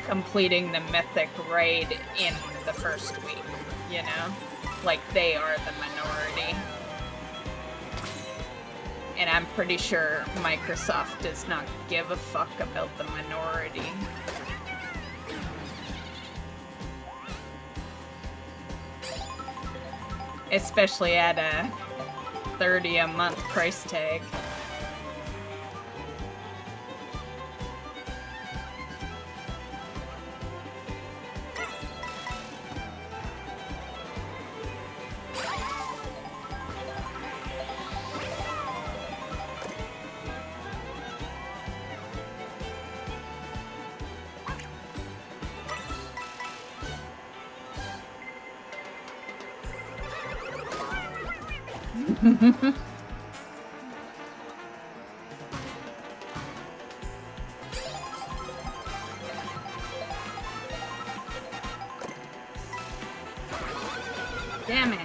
completing the mythic raid in the first week, you know? Like, they are the minority. And I'm pretty sure Microsoft does not give a fuck about the minority. Especially at a $30 a month price tag. Damn it.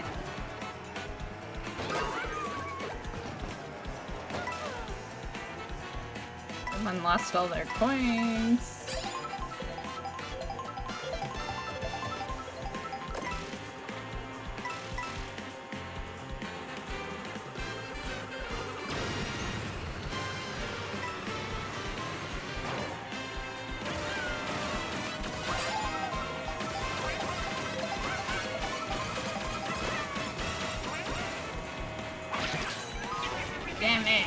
Someone lost all their coins. Damn it.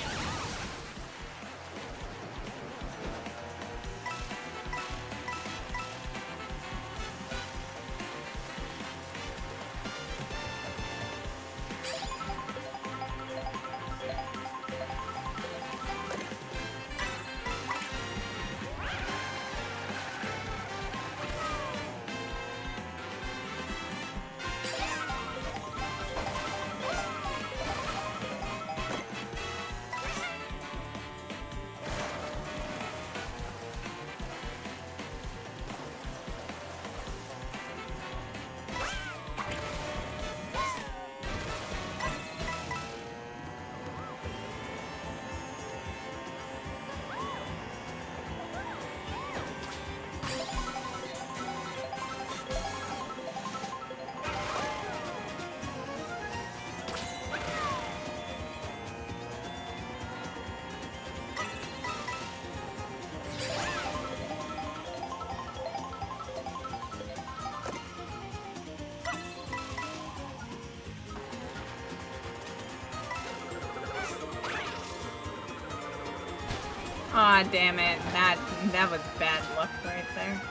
Aw, damn it. That was bad luck right there.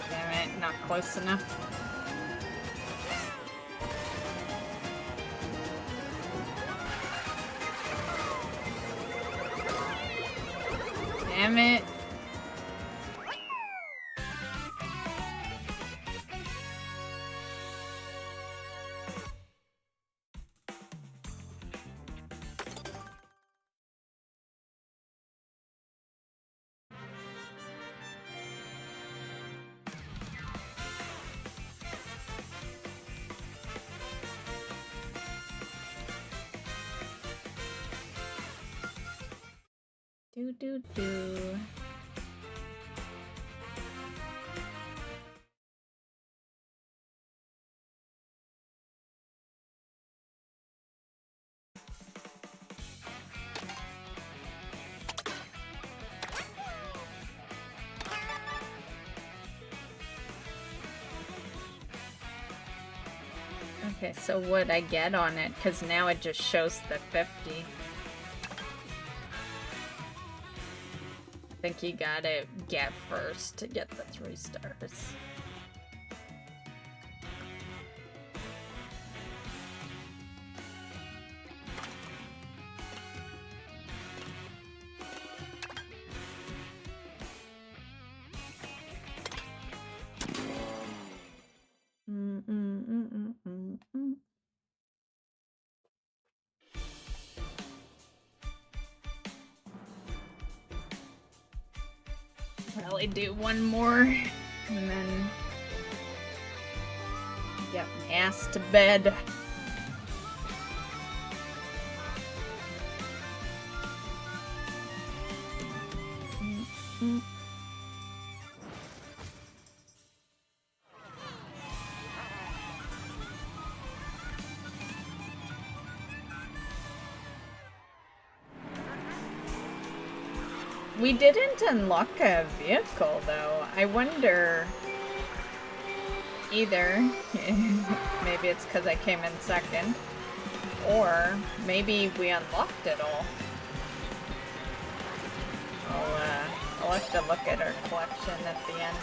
Damn it, not close enough. Damn it. Do. Okay, so what'd I get on it? Because now it just shows the 50. I think you gotta get first to get the 3 stars. Probably do one more and then get my ass to bed. We didn't unlock a vehicle, though. I wonder... Either, maybe it's because I came in second, or maybe we unlocked it all. I'll have to look at our collection at the end.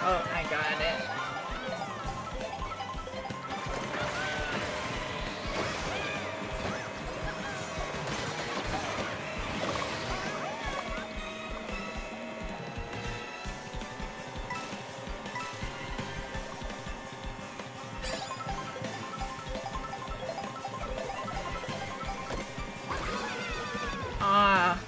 Oh, I got it. Ah.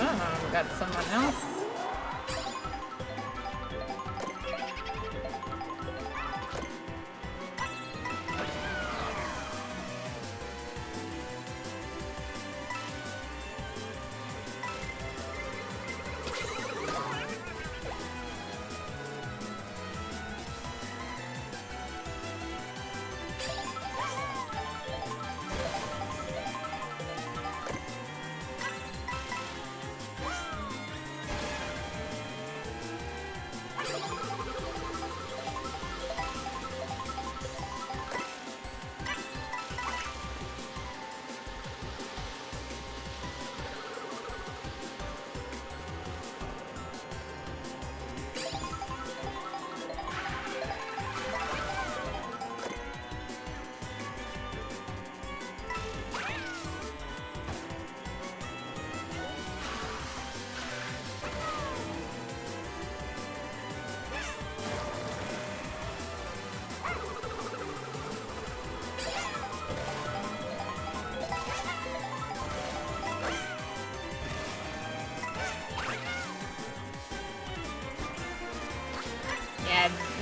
Oh, got someone else.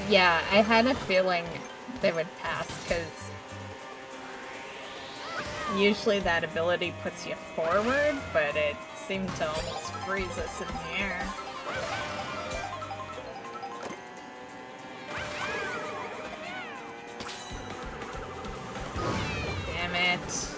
Yeah, I had a feeling they would pass, because usually that ability puts you forward, but it seemed to almost freeze us in the air. Damn it.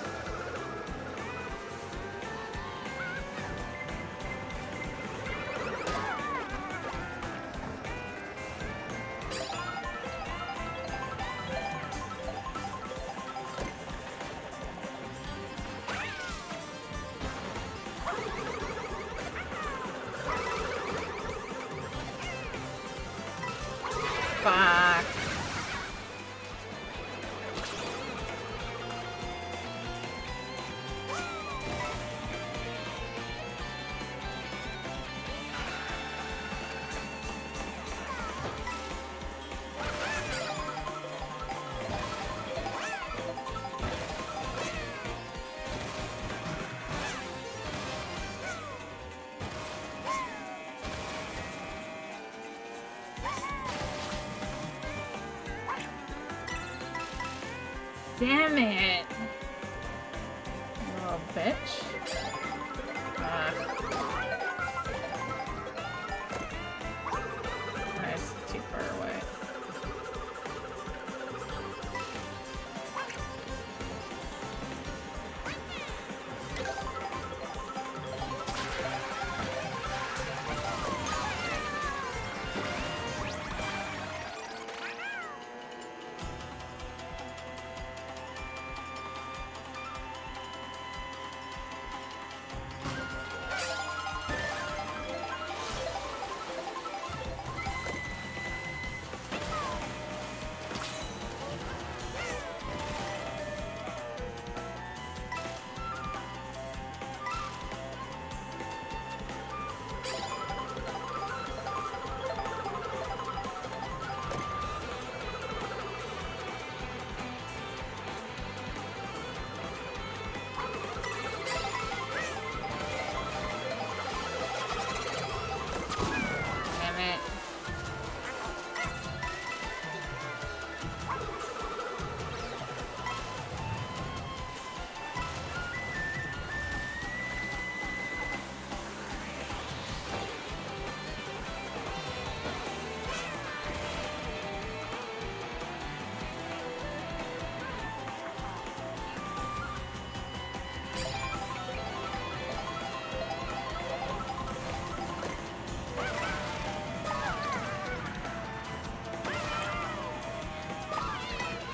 Fuck. Damn it! Little bitch. That's too far away.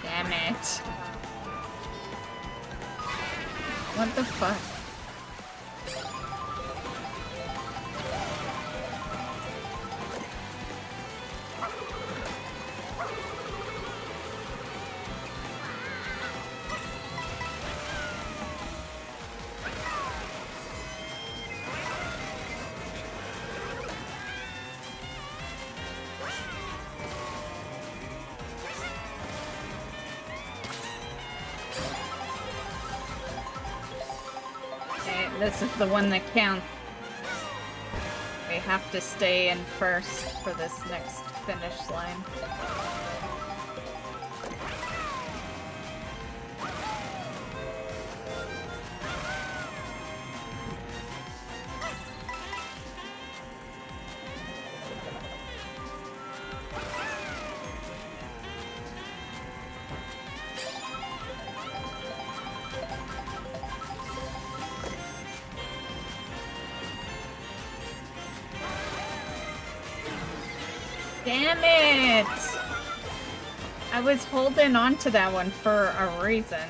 Damn it. What the fuck? This is the one that counts. We have to stay in first for this next finish line. Damn it! I was holding on to that one for a reason.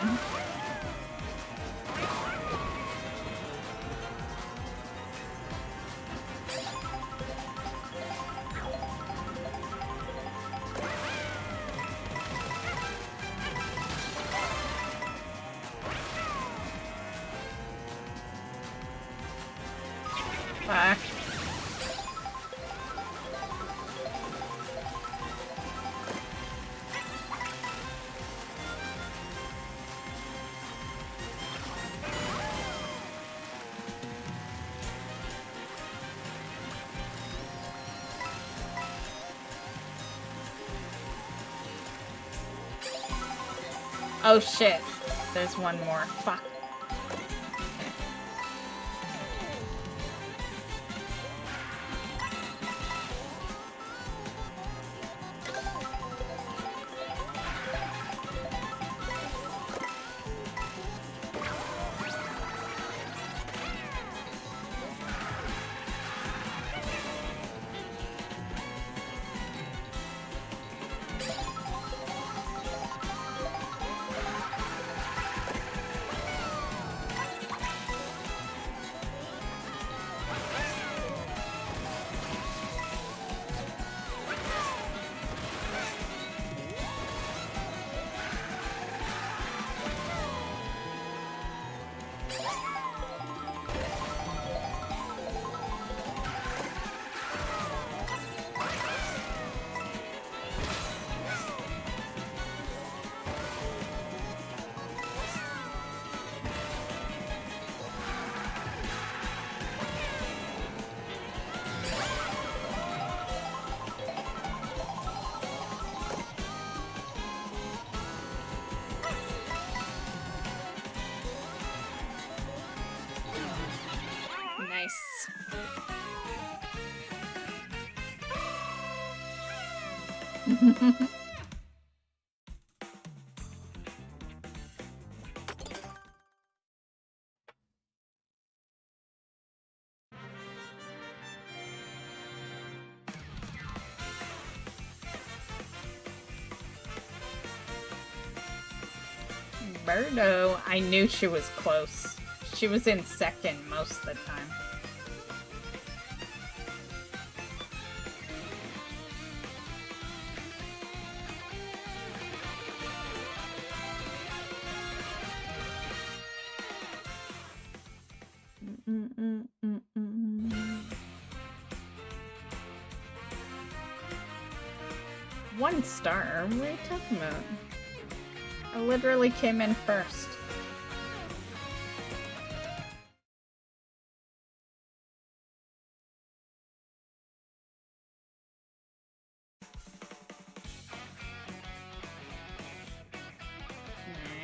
Fuck. Oh shit. There's one more. Fuck. Nice. Birdo, I knew she was close. She was in second most of the time. One star? What are you talking about? I literally came in first.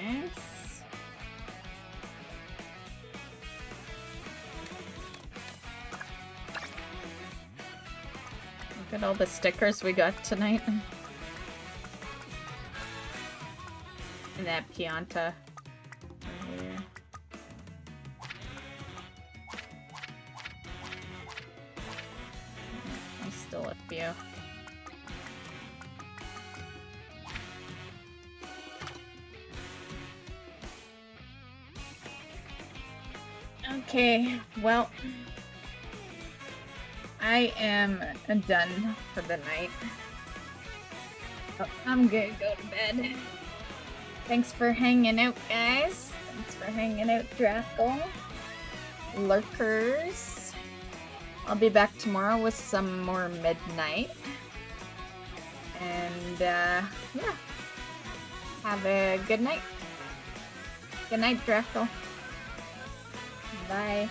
Nice. Look at all the stickers we got tonight. And that Pianta earlier. There's still a few. Okay, well, I am done for the night. Oh, I'm gonna go to bed. Thanks for hanging out, guys. Thanks for hanging out, Drackle. Lurkers. I'll be back tomorrow with some more Midnight. And, yeah. Have a good night. Good night, Drackle. Bye.